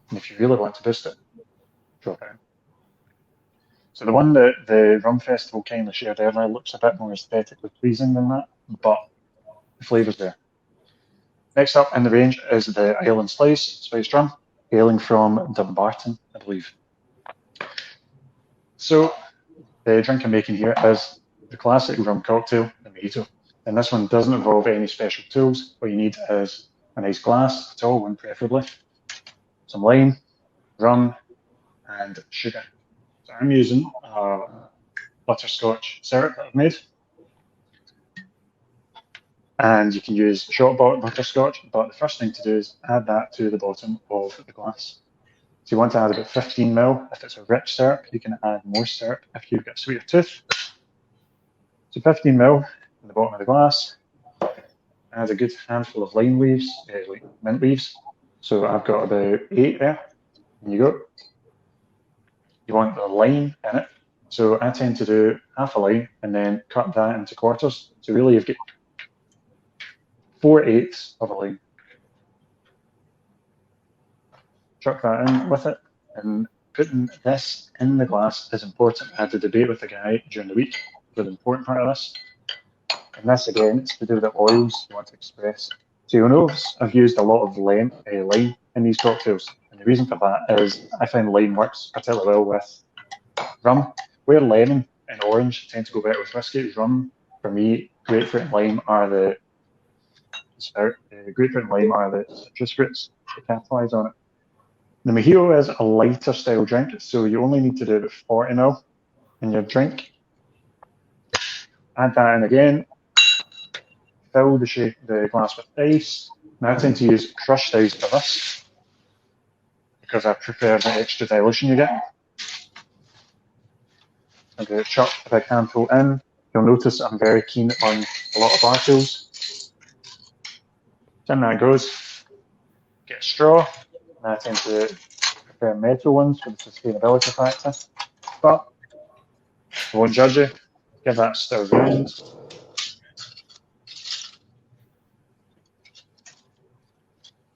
And if you really want to boost it, drop it in. So the one that the Rum Festival kindly shared earlier looks a bit more aesthetically pleasing than that, but the flavour's there. Next up in the range is the Island Slice Spiced Rum, hailing from Dumbarton, I believe. So the drink I'm making here is the classic rum cocktail, the mojito. And this one doesn't involve any special tools. What you need is a nice glass, a tall one preferably, some lime, rum, and sugar. So I'm using butterscotch syrup that I've made. And you can use short butterscotch, but the first thing to do is add that to the bottom of the glass. So you want to add about 15 ml. If it's a rich syrup, you can add more syrup if you've got a sweeter tooth. So 15 ml in the bottom of the glass. Add a good handful of lime leaves, like mint leaves. So I've got about 8 there. And you go. You want the lime in it. So I tend to do half a lime and then cut that into quarters. So really you've got 4/8 of a lime. chuck that in with it, and putting this in the glass is important. I had a debate with the guy during the week for the important part of this. And this again, it's to do with the oils you want to express. So you'll notice I've used a lot of lime in these cocktails. And the reason for that is I find lime works particularly well with rum. Where lemon and orange tend to go better with whiskey, rum, for me, grapefruit and lime are the citrus fruits that capitalise on it. The mojito is a lighter style drink, so you only need to do about 40 ml in your drink. Add that in again. Fill the glass with ice. Now I tend to use crushed ice for this because I prefer the extra dilution you get. I'm going to chuck a big handful in. You'll notice I'm very keen on a lot of bar tools. In that goes. Get a straw. And I tend to prefer metal ones for the sustainability factor. But I won't judge you. Give that a stir round.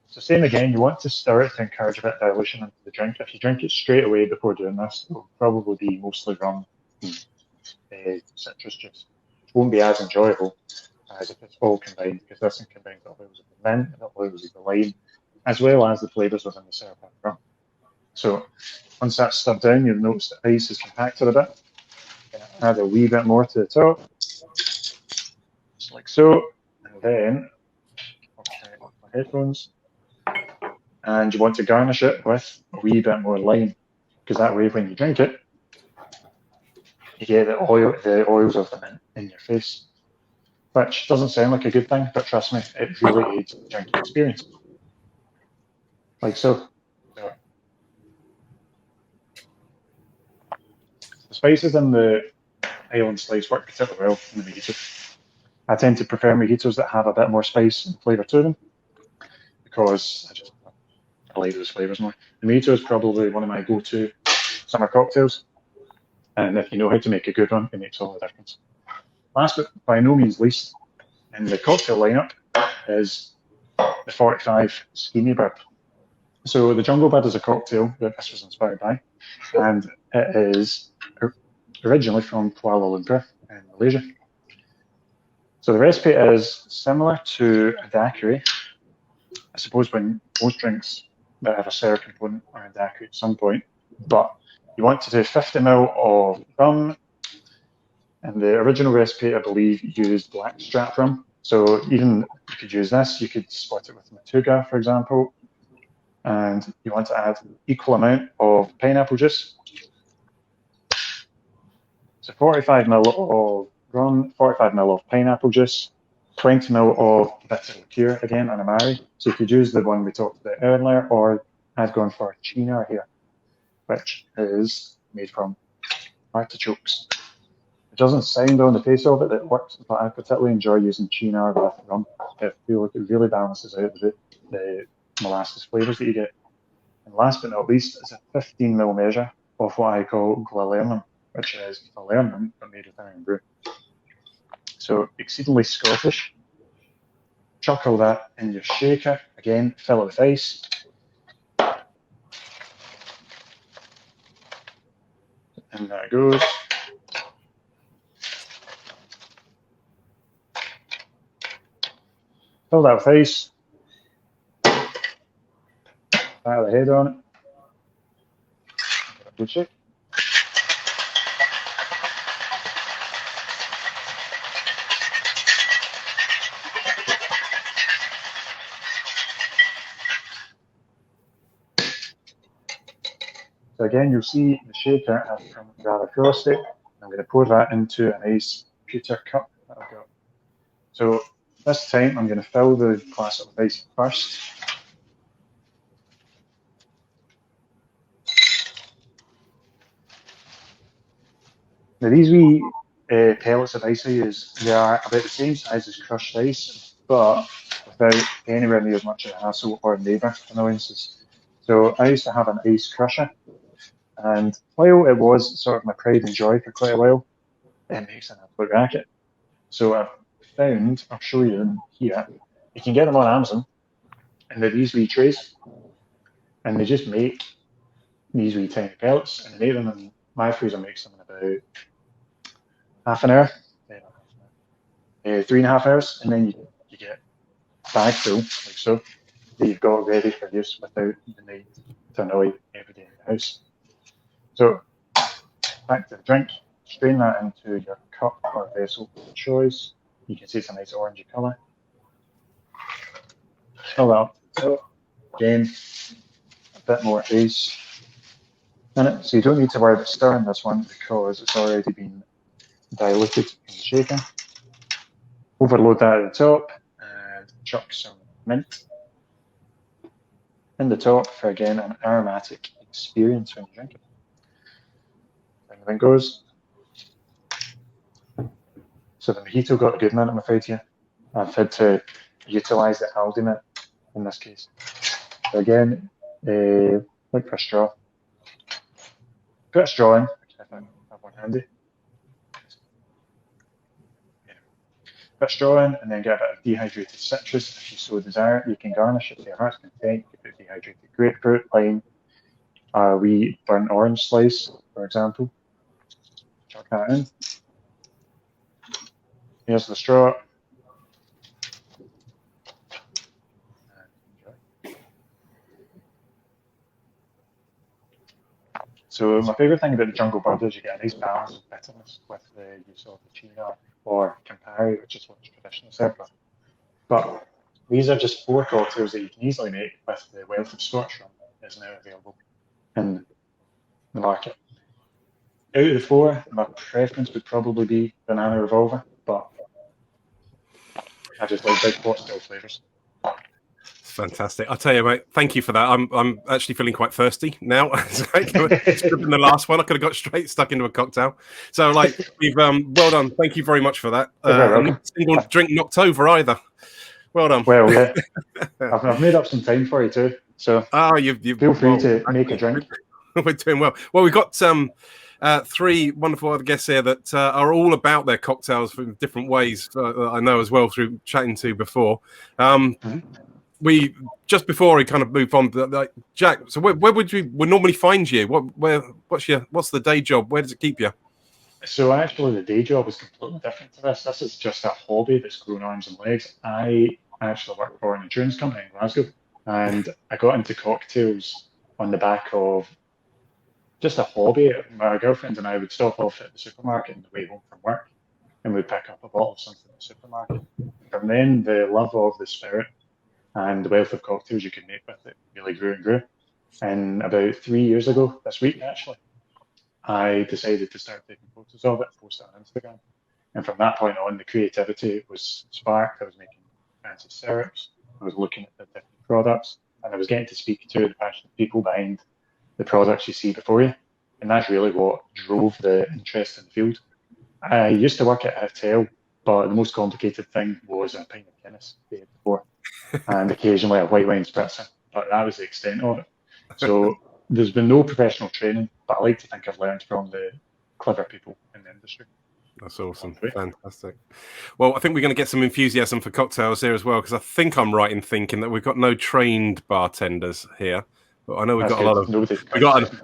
So same again, you want to stir it to encourage a bit of dilution into the drink. If you drink it straight away before doing this, it will probably be mostly rum and citrus juice, which won't be as enjoyable as if it's all combined, because this combines the oils of the mint and the oils of the lime, as well as the flavours within the syrup and rum. So once that's stirred down, you'll notice the ice is compacted a bit. Add a wee bit more to the top, just like so, and then off my headphones. And you want to garnish it with a wee bit more lime, because that way when you drink it, you get the oils of the mint in your face, which doesn't sound like a good thing, but trust me, it really aids the drinking experience. Like so. The spices in the Highland slice work particularly well in the mojito. I tend to prefer mojitos that have a bit more spice and flavour to them, because I like those flavours more. The mojito is probably one of my go-to summer cocktails, and if you know how to make a good one, it makes all the difference. Last but by no means least, in the cocktail lineup is the 45 Skinny Bird. So the Jungle Bird is a cocktail that this was inspired by, and it is originally from Kuala Lumpur in Malaysia. So the recipe is similar to a daiquiri. I suppose when most drinks that have a sour component are a daiquiri at some point, but you want to do 50 ml of rum, and the original recipe, I believe, used blackstrap rum. So even you could use this, you could split it with Matugga, for example, and you want to add equal amount of pineapple juice. So 45 ml of rum, 45 ml of pineapple juice, 20 ml of bitter liqueur, again on a Amari. So you could use the one we talked about earlier, or I've gone for Chinar here, which is made from artichokes. It doesn't sound on the face of it that it works, but I particularly enjoy using Chinar with rum. I feel like it really balances out the molasses flavours that you get. And last but not least is a 15 ml measure of what I call Glalernum, which is Falernum but made with iron brew. So exceedingly Scottish. Chuck all that in your shaker. Again, fill it with ice. And there it goes. Fill that with ice. Fire the head on it. Good shake. So again, you'll see the shaker has become rather frosty. I'm going to pour that into a nice pewter cup that I've got. So this time I'm going to fill the glass up with ice first. Now these wee pellets of ice I use, they are about the same size as crushed ice, but without anywhere near as much of a hassle or neighbour annoyances. So I used to have an ice crusher, and while it was sort of my pride and joy for quite a while, it makes an absolute racket. So I've found, I'll show you them here, you can get them on Amazon, and they're these wee trays. and they just make these wee tiny pellets, and they make them, and my freezer makes them in about half an hour, 3.5 hours, and then you get a bag full, like so, that you've got ready for use without the need to annoy everybody in the house. So, back to the drink, strain that into your cup or vessel of choice. You can see it's a nice orangey colour. Fill that up. So, again, a bit more haze in it. So you don't need to worry about stirring this one because it's already been diluted in the shaker. Overload that at the top and chuck some mint in the top for, again, an aromatic experience when you drink it. Everything goes. So the mojito got a good mint, I'm afraid here. I've had to utilise the Aldi mint in this case. So again, look for a straw. Put a straw in, if I have one handy. Put a straw in and then get a bit of dehydrated citrus if you so desire. You can garnish it to your heart's content. You can put dehydrated grapefruit, lime, a wee burnt orange slice, for example. Chuck that in. Here's the straw. So my favourite thing about the Jungle Bird is you get a nice balance of bitterness with the use of the China or Campari, which is what's traditionally served with. But these are just 4 cocktails that you can easily make with the wealth of Scottish rum that is now available in the market. Out of the 4, my preference would probably be Banana Revolver, but I just like big pot still flavours. Fantastic. I'll tell you, mate, thank you for that. I'm actually feeling quite thirsty now. In the last one, I could have got straight stuck into a cocktail. So, like, we've well done. Thank you very much for that. Not a single drink knocked over either. Well done. Well, yeah. I've made up some time for you too. So you feel free to make a drink. We're doing well. Well, we've got 3 wonderful other guests here that are all about their cocktails in different ways. I know as well through chatting to before. We just before we kind of move on, like Jack. So where would we normally find you? What's the day job? Where does it keep you? So actually, the day job is completely different to this. This is just a hobby that's grown arms and legs. I actually work for an insurance company in Glasgow, and I got into cocktails on the back of just a hobby. My girlfriend and I would stop off at the supermarket on the way home from work, and we'd pick up a bottle of something at the supermarket. From then, the love of the spirit and the wealth of cocktails you could make with it really grew and grew. And about 3 years ago, this week actually, I decided to start taking photos of it and post it on Instagram. And from that point on, the creativity was sparked. I was making fancy syrups, I was looking at the different products, and I was getting to speak to the passionate people behind the products you see before you. And that's really what drove the interest in the field. I used to work at a hotel, but the most complicated thing was a pint of Guinness the day before, and occasionally a white wine spritzer, but that was the extent of it. So there's been no professional training, but I like to think I've learned from the clever people in the industry. That's awesome. Fantastic. Well, I think we're going to get some enthusiasm for cocktails here as well, because I think I'm right in thinking that we've got no trained bartenders here. But I know we've got a lot of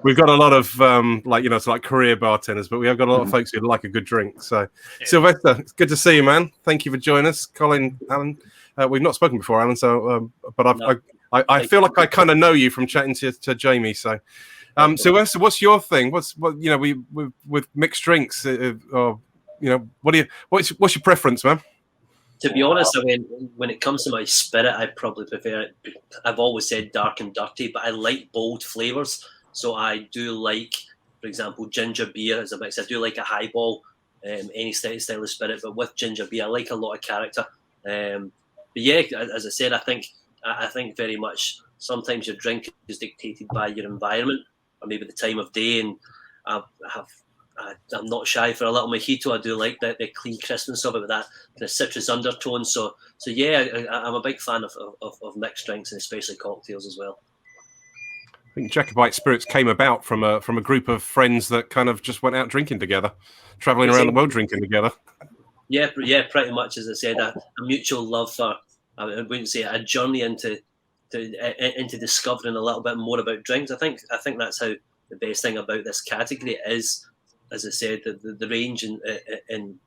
we've got a lot of like career bartenders, but we have got a lot of folks who like a good drink. So, Sylvester, it's good to see you, man. Thank you for joining us, Colin, Alan. We've not spoken before, Alan. So, but I feel like I kind of know you from chatting to Jamie. So, Sylvester, what's your thing? What's with mixed drinks? Or what's your preference, man? To be honest, I mean, when it comes to my spirit, I probably prefer it. I've always said dark and dirty, but I like bold flavors. So I do like, for example, ginger beer as a mix. I do like a highball, any style of spirit, but with ginger beer, I like a lot of character. But yeah, as I said, I think very much sometimes your drink is dictated by your environment or maybe the time of day. And I'm not shy for a little mojito. I do like the clean crispness of it with that kind of citrus undertone. So yeah, I'm a big fan of mixed drinks and especially cocktails as well. I think Jacobite Spirits came about from a group of friends that kind of just went out drinking together, traveling around the world drinking together. Yeah, pretty much. As I said, a mutual love for, I wouldn't say a journey into into discovering a little bit more about drinks. I think that's how the best thing about this category is, as I said, the range in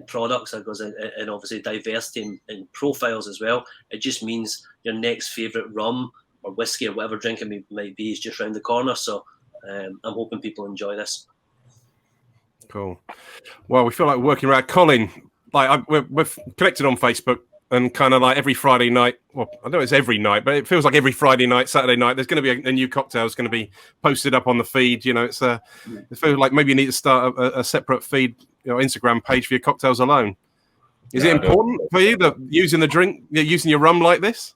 products, and obviously diversity in profiles as well. It just means your next favourite rum or whiskey or whatever drink it might be is just round the corner. So I'm hoping people enjoy this. Cool. Well, we feel like working around. Colin, like we're connected on Facebook, and kind of like every Friday night. Well, I don't know it's every night, but it feels like every Friday night, Saturday night. There's going to be a new cocktail that's going to be posted up on the feed. You know, it feels like maybe you need to start a separate feed, Instagram page for your cocktails alone. Is it important for you that using your rum like this?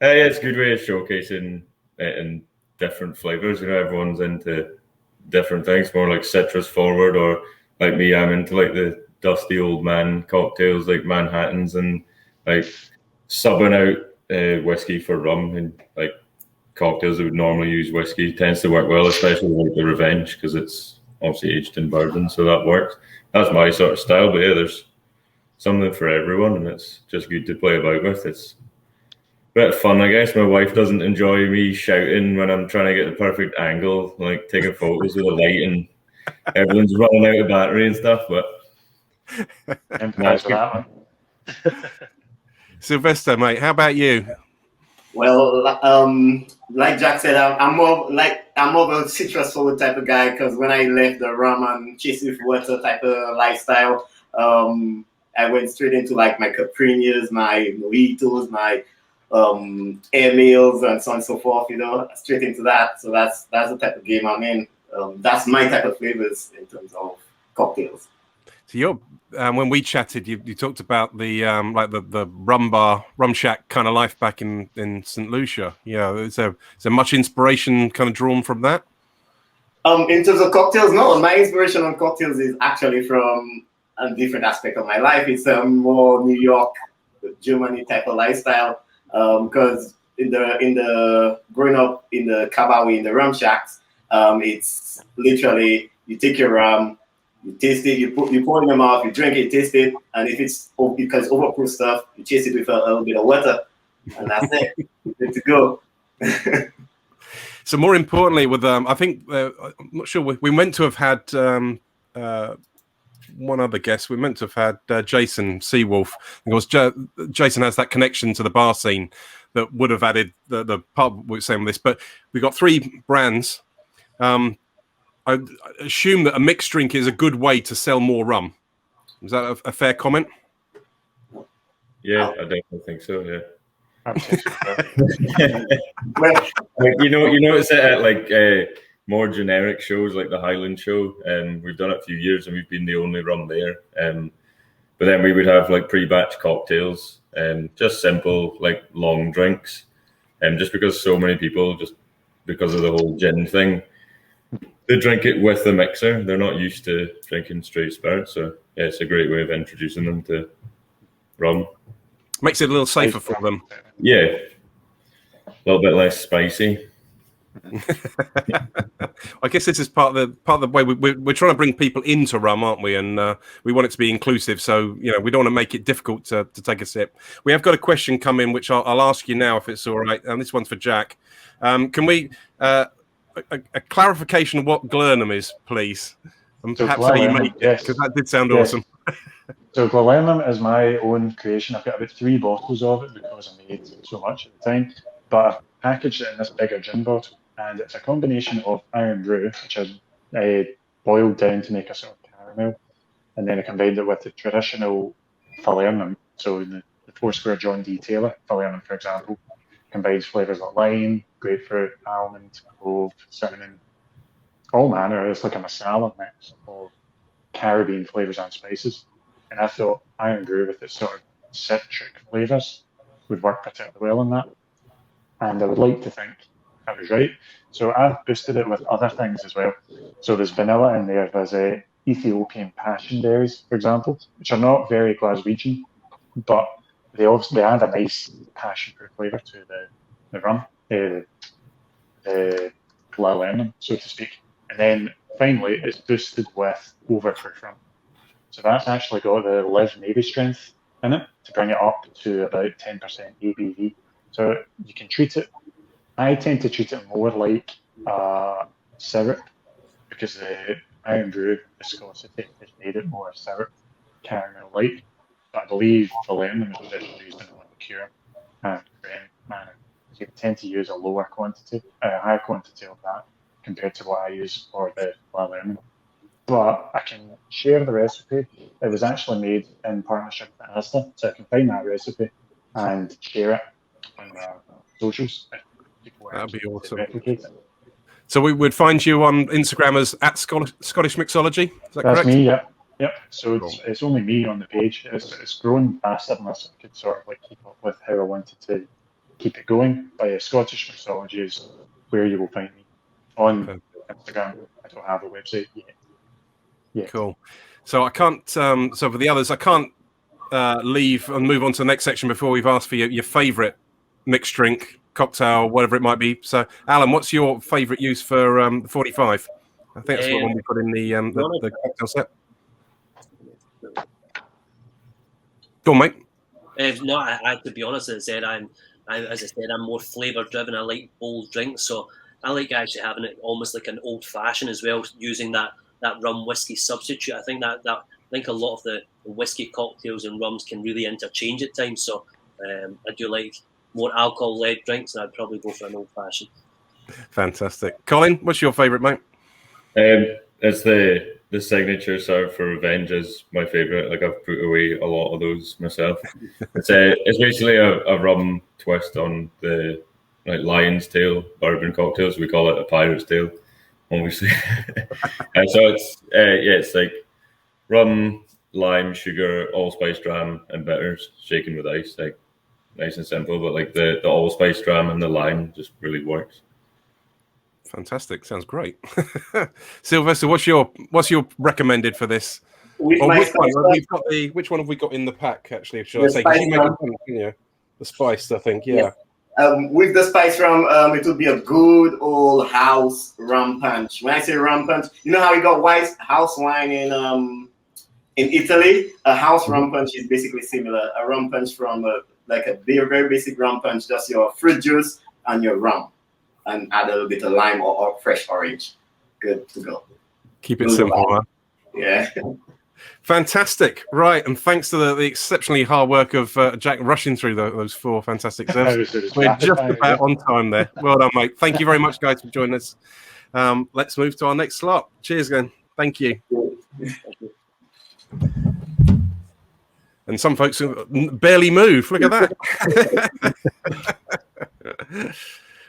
Yeah, it's a good way of showcasing it in different flavors. Everyone's into different things, more like citrus forward, or like me, I'm into like the dusty old man cocktails like Manhattans, and like subbing out whiskey for rum, and like cocktails that would normally use whiskey tends to work well, especially like the Revenge, because it's obviously aged in bourbon, so that works. That's my sort of style, but yeah, there's something for everyone, and it's just good to play about with. It's a bit of fun, I guess. My wife doesn't enjoy me shouting when I'm trying to get the perfect angle, like taking photos with a light and everyone's running out of battery and stuff, but nice for that one. Sylvester, mate, how about you? Well, like Jack said, I'm more of a citrus forward type of guy, because when I left the rum and chase with water type of lifestyle, I went straight into like my Caprinos, my mojitos, my air meals, and so on and so forth. Straight into that. So that's the type of game I'm in. That's my type of flavors in terms of cocktails. So you're when we chatted, you talked about the like the rum shack kind of life back in St. Lucia. Is there much inspiration kind of drawn from that? In terms of cocktails, no. My inspiration on cocktails is actually from a different aspect of my life. It's a more New York, Germany type of lifestyle. Because in the growing up in the Cabezon, in the rum shacks, it's literally you take your rum, you taste it, you pour it in your mouth, you drink it, you taste it, and if it's because overproof stuff, you chase it with a little bit of water, and that's it. You're good to go. So more importantly, with I think I'm not sure we meant to have had one other guest. We meant to have had Jason Seawolf. Because Jason has that connection to the bar scene that would have added the pub. We're saying this, but we've got 3 brands. I assume that a mixed drink is a good way to sell more rum. Is that a fair comment? Yeah, I definitely think so. Yeah. you notice it at like more generic shows like the Highland show, and we've done it a few years, and we've been the only rum there. But then we would have like pre-batch cocktails, just simple like long drinks, just because so many people, just because of the whole gin thing, they drink it with the mixer. They're not used to drinking straight spirits, so yeah, it's a great way of introducing them to rum. Makes it a little safer for them. Yeah, a little bit less spicy. I guess this is part of the way we're trying to bring people into rum, aren't we? And we want it to be inclusive, so we don't want to make it difficult to take a sip. We have got a question come in, which I'll ask you now if it's all right. And this one's for Jack. Can we a clarification of what Glernum is, please? And perhaps how you make it, because that did sound awesome. So Glernum is my own creation. I've got about 3 bottles of it because I made so much at the time. But I've packaged it in this bigger gin bottle, and it's a combination of iron brew, which I boiled down to make a sort of caramel, and then I combined it with the traditional falernum. So the 4-square John D. Taylor falernum, for example, combines flavours like lime, grapefruit, almond, clove, cinnamon, all manner. It's like a masala mix of Caribbean flavours and spices. And I thought iron brew with its sort of citric flavours would work particularly well in that. And I would like to think I was right. So I've boosted it with other things as well. So there's vanilla in there. There's Ethiopian passion berries, for example, which are not very Glaswegian, but they add a nice passion fruit flavour to the rum, the Glernum, so to speak. And then finally, it's boosted with overproof rum. So that's actually got the live Navy strength in it to bring it up to about 10% ABV. So you can treat it. I tend to treat it more like syrup, because the Iron Brew viscosity has made it more syrup caramel-like. But I believe the lemon is traditionally used in a liqueur and creme manner. So you tend to use a higher quantity of that compared to what I use for the lemon. But I can share the recipe. It was actually made in partnership with Asda, so I can find that recipe and share it on socials if people That'd be awesome. replicate it. So we would find you on Instagram as @Scottish Mixology. Is that That's correct? me, yeah. Yep. So it's only me on the page. It's grown faster than us. I could sort of like keep up with how I wanted to keep it going. But Scottish Mixology is where you will find me on Instagram. I don't have a website yet. Yeah. Cool. So I can't. So for the others, I can't leave and move on to the next section before we've asked for your favourite mixed drink, cocktail, whatever it might be. So, Alan, what's your favourite use for 45? I think that's the one we put in the cocktail set. Go on, mate. No, I to be honest, as I said, I'm more flavour driven. I like bold drinks, so I like actually having it almost like an old fashioned as well, using that rum whiskey substitute. I think that I think a lot of the whiskey cocktails and rums can really interchange at times. So I do like more alcohol led drinks, and I'd probably go for an old fashioned. Fantastic. Colin, what's your favourite, mate? It's the signature serve for Revenge is my favourite. Like, I've put away a lot of those myself. It's basically a rum twist on the lion's tail bourbon cocktails. We call it a pirate's tail, obviously. And so it's like rum, lime, sugar, allspice dram, and bitters shaken with ice. Like, nice and simple, but like the allspice dram and the lime just really works. Fantastic. Sounds great. Sylvester, what's your recommended for this? Which one have we got in the pack, actually? Should I say? The spiced, I think. Yeah. With the spice rum, it would be a good old house rum punch. When I say rum punch, you know how we got white house wine in Italy? A house rum punch is basically similar. A rum punch from a very basic rum punch, just your fruit juice and your rum, and add a little bit of lime or fresh orange. Good to go. Keep it simple, huh? Yeah. Fantastic. Right. And thanks to the exceptionally hard work of Jack rushing through those 4 fantastic serves. We're just about on time there. Well done, mate. Thank you very much, guys, for joining us. Let's move to our next slot. Cheers again. Thank you. And some folks barely move. Look at that.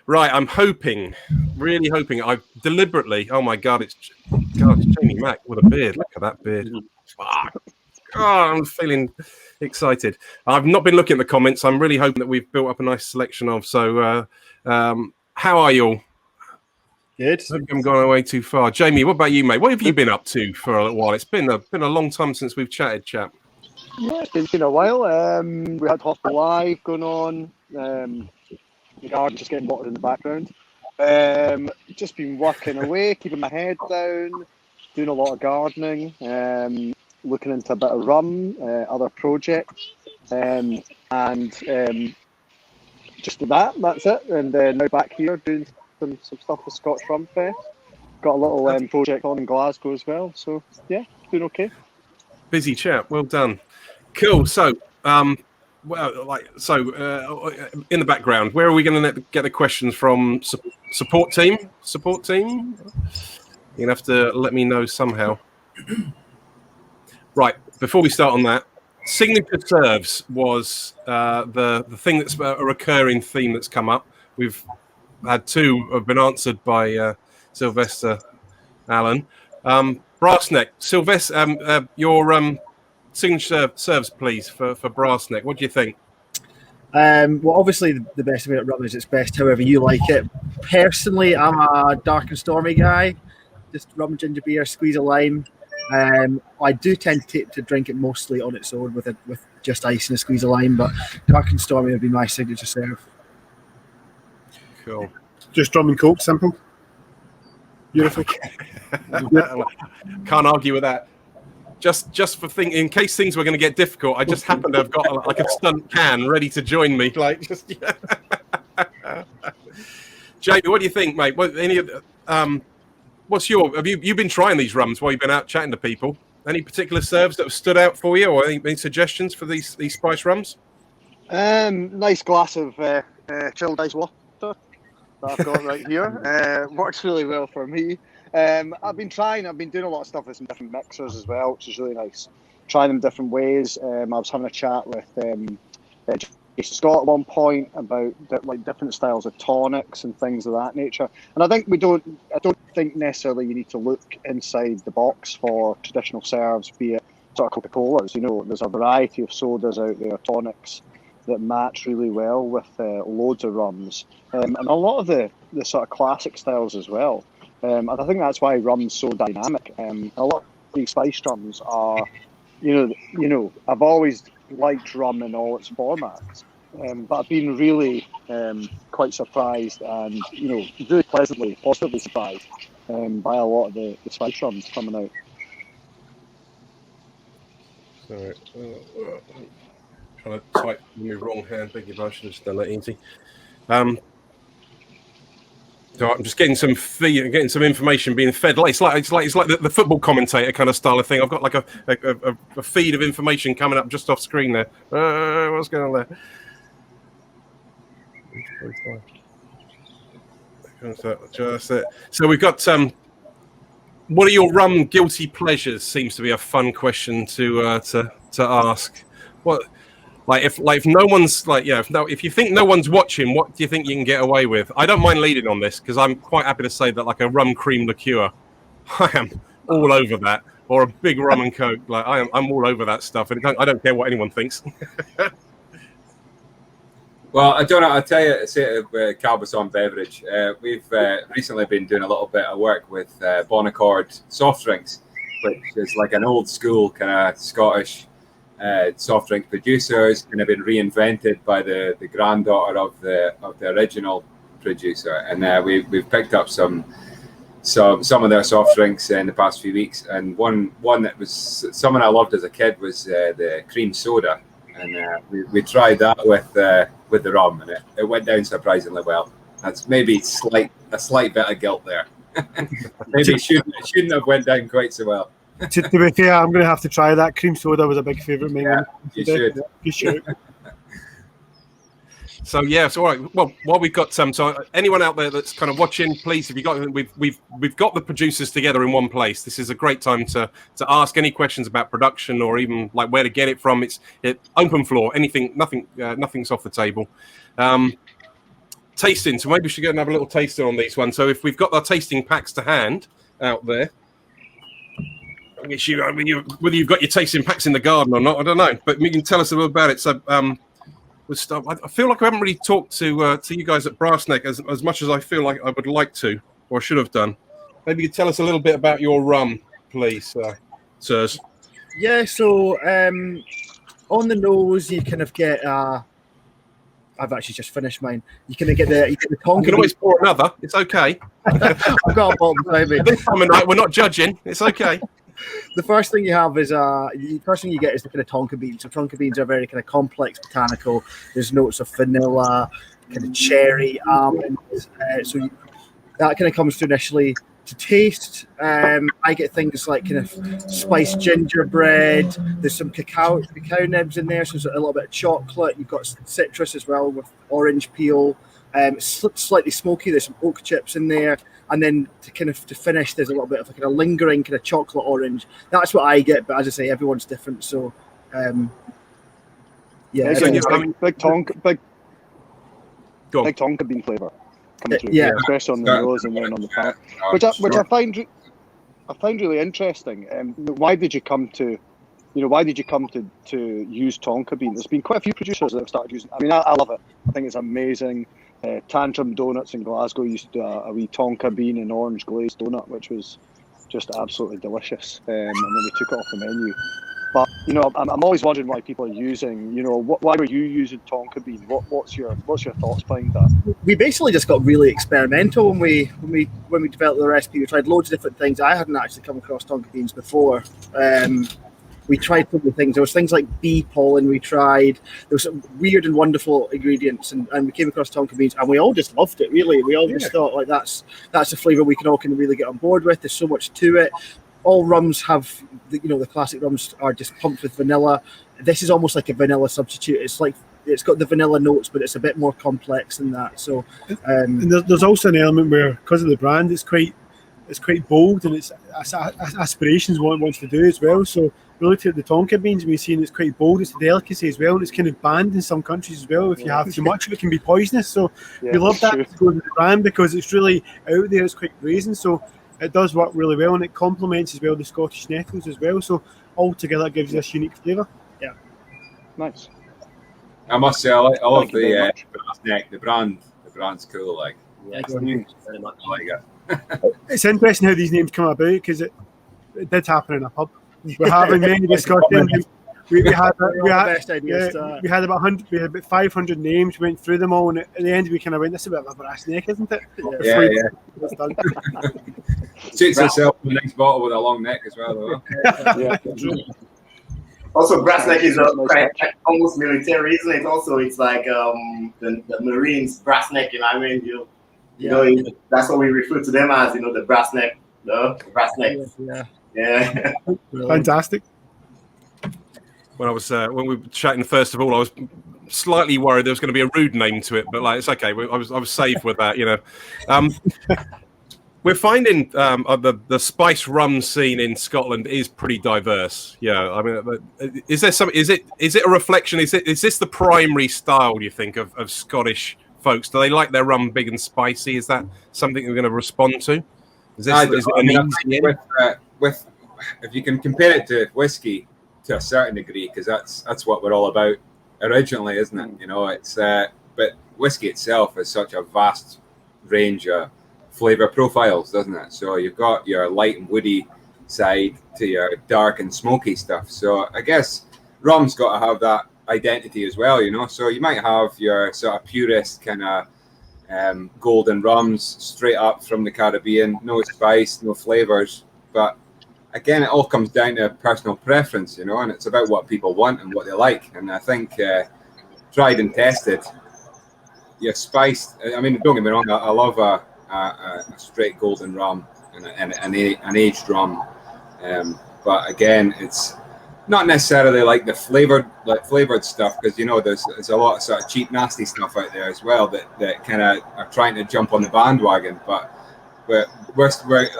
Right, I'm really hoping. I've deliberately. Oh my God, it's Jamie Mack with a beard. Look at that beard. Fuck. Oh, I'm feeling excited. I've not been looking at the comments. I'm really hoping that we've built up a nice selection of. So, how are you all? Good. I haven't gone away too far. Jamie, what about you, mate? What have you been up to for a little while? It's been a long time since we've chatted, chap. Yeah, it's been a while. We had Hospital Live going on. The garden just getting watered in the background. Just been working away, keeping my head down, doing a lot of gardening, looking into a bit of rum, other projects, and just that's it. And now back here doing some stuff with Scottish Rum Fest. Got a little project on in Glasgow as well. So yeah, doing okay. Busy chap. Well done. Cool. So. In the background, where are we going to get the questions from? Support team? You're going to have to let me know somehow. Right, before we start on that, signature serves was the thing that's a recurring theme that's come up. We've had 2 have been answered by Sylvester, Alan. Brassneck, Sylvester, your signature serves, please, for Brassneck. What do you think? Well, obviously, the best way at rum is it's best however you like it. Personally, I'm a dark and stormy guy. Just rum, ginger beer, squeeze a lime. I do tend to drink it mostly on its own with just ice and a squeeze of lime, but dark and stormy would be my signature serve. Cool. Just rum and coke, simple. Beautiful. Can't argue with that. just for in case things were going to get difficult, I just happened to have got like a stunt can ready to join me. Like, just yeah. Jamie, what do you think, mate? What's your? Have you been trying these rums while you've been out chatting to people? Any particular serves that have stood out for you, or any suggestions for these spice rums? Nice glass of chilled ice water that I've got right here. Works really well for me. I've been doing a lot of stuff with some different mixers as well, which is really nice. Trying them different ways. I was having a chat with Jason Scott at one point about different styles of tonics and things of that nature. And I think I don't think necessarily you need to look inside the box for traditional serves, be it sort of Coca-Colas. There's a variety of sodas out there, tonics that match really well with loads of rums, and a lot of the sort of classic styles as well. And I think that's why rum's so dynamic. A lot of these spice rums are, I've always liked rum in all its formats, but I've been really quite surprised and, really positively surprised by a lot of the spice rums coming out. Sorry. Trying to type in the wrong hand, beg your pardon, I should have just done that easy. So I'm just getting some information being fed. It's like the football commentator kind of style of thing. I've got like a feed of information coming up just off screen there. What's going on there? Just it. So we've got what are your rum guilty pleasures? Seems to be a fun question to ask. What? If no one's if you think no one's watching, what do you think you can get away with? I don't mind leading on this because I'm quite happy to say that like a rum cream liqueur, I am all over that, or a big rum and coke. Like I'm all over that stuff, and I don't care what anyone thinks. Well, I don't know. I'll tell you, it's a Cabezon beverage. We've recently been doing a little bit of work with Bonaccord soft drinks, which is like an old school kind of Scottish soft drink producers, kind of been reinvented by the granddaughter of the original producer, and we've picked up some of their soft drinks in the past few weeks, and one that was someone I loved as a kid was the cream soda, and we tried that with the rum, and it went down surprisingly well. That's maybe a slight bit of guilt there. Maybe it shouldn't have went down quite so well. To be fair, I'm going to have to try that. Cream soda was a big favourite menu. Yeah, you should. So all right. Well, while we've got so anyone out there that's kind of watching, please, if you got, we've got the producers together in one place. This is a great time to ask any questions about production or even like where to get it from. It's open floor. Anything, nothing's off the table. Tasting. So maybe we should go and have a little tasting on these ones. So if we've got our tasting packs to hand out there. I guess whether you've got your tasting packs in the garden or not, I don't know. But you can tell us a little about it. So we'll start. I feel like I haven't really talked to you guys at Brassneck as much as I feel like I would like to, or should have done. Maybe you could tell us a little bit about your rum, please, sirs. Yeah, so on the nose, you kind of get. I've actually just finished mine. You kind of get the Tonka. You can always pour another. It's okay. I've got a bottle behind me. This time of night, we're not judging. It's okay. The first thing you have is the first thing you get is the kind of Tonka beans. So Tonka beans are very kind of complex botanical. There's notes of vanilla, kind of cherry, almonds. That kind of comes through initially. To taste, I get things like kind of spiced gingerbread. There's some cacao nibs in there, so there's a little bit of chocolate. You've got citrus as well with orange peel. It's slightly smoky. There's some oak chips in there, and then to finish, there's a little bit of a kind of lingering kind of chocolate orange. That's what I get, but as I say, everyone's different. So, big Tonka bean flavour. Yeah, especially on the nose and then on the palate, which I find really interesting. Why did you come to use Tonka bean? There's been quite a few producers that have started using. I mean, I love it. I think it's amazing. Tantrum Donuts in Glasgow used to do a wee Tonka bean and orange glazed donut, which was just absolutely delicious. And then they took it off the menu. But I'm always wondering why people are using. Why were you using Tonka bean? What's your thoughts behind that? We basically just got really experimental when we developed the recipe. We tried loads of different things. I hadn't actually come across Tonka beans before, We tried so many things. There was things like bee pollen we tried. There was some weird and wonderful ingredients, and we came across tonka beans, and we all just loved it, really. We all just thought, like, that's a flavour we can all kind of really get on board with. There's so much to it. All rums have, the classic rums are just pumped with vanilla. This is almost like a vanilla substitute. It's like, it's got the vanilla notes, but it's a bit more complex than that. So, and there's also an element where, because of the brand, it's quite bold, and it's aspirations what it wants to do as well. So we looked at the tonka beans, and we've seen it's quite bold. It's a delicacy as well, and it's kind of banned in some countries as well. If you have too much of it, can be poisonous. So we love that to go with the brand because it's really out there. It's quite brazen, so it does work really well, and it complements as well the Scottish nettles as well. So altogether, it gives you this unique flavour. Yeah, nice. I must say, I love the brass neck. The brand's cool. Like, very much. I like it. It's interesting how these names come about because it did happen in a pub. We're having many discussions. We had about 500 names. We went through them all, and at the end we kind of went, "This is a bit of a brass neck, isn't it?" Suits itself with a nice bottle with a long neck as well, though. Also, brass neck is almost military, isn't it? Also, it's like the Marines brass neck. You know, I mean, you know, that's what we refer to them as. You know, the brass neck, the brass neck. Yeah. Fantastic. When we were chatting, first of all, I was slightly worried there was going to be a rude name to it, but like, it's okay. I was safe with that, you know. We're finding the spiced rum scene in Scotland is pretty diverse. Yeah, I mean, is there some? Is it a reflection? Is this the primary style, do you think, of Scottish folks? Do they like their rum big and spicy? Is that something we're going to respond to? Is it with if you can compare it to whiskey to a certain degree, because that's what we're all about originally, isn't it? You know, it's but whiskey itself is such a vast range of flavor profiles, doesn't it? So you've got your light and woody side to your dark and smoky stuff. So I guess rum's got to have that identity as well, you know. So you might have your sort of purist kind of golden rums straight up from the Caribbean, no spice, no flavors, but again, it all comes down to personal preference, you know, and it's about what people want and what they like. And I think tried and tested, your spiced. I mean, don't get me wrong, I love a straight golden rum and an aged rum, but again, it's not necessarily like the flavored stuff, because you know there's a lot of sort of cheap, nasty stuff out there as well that kind of are trying to jump on the bandwagon, but. I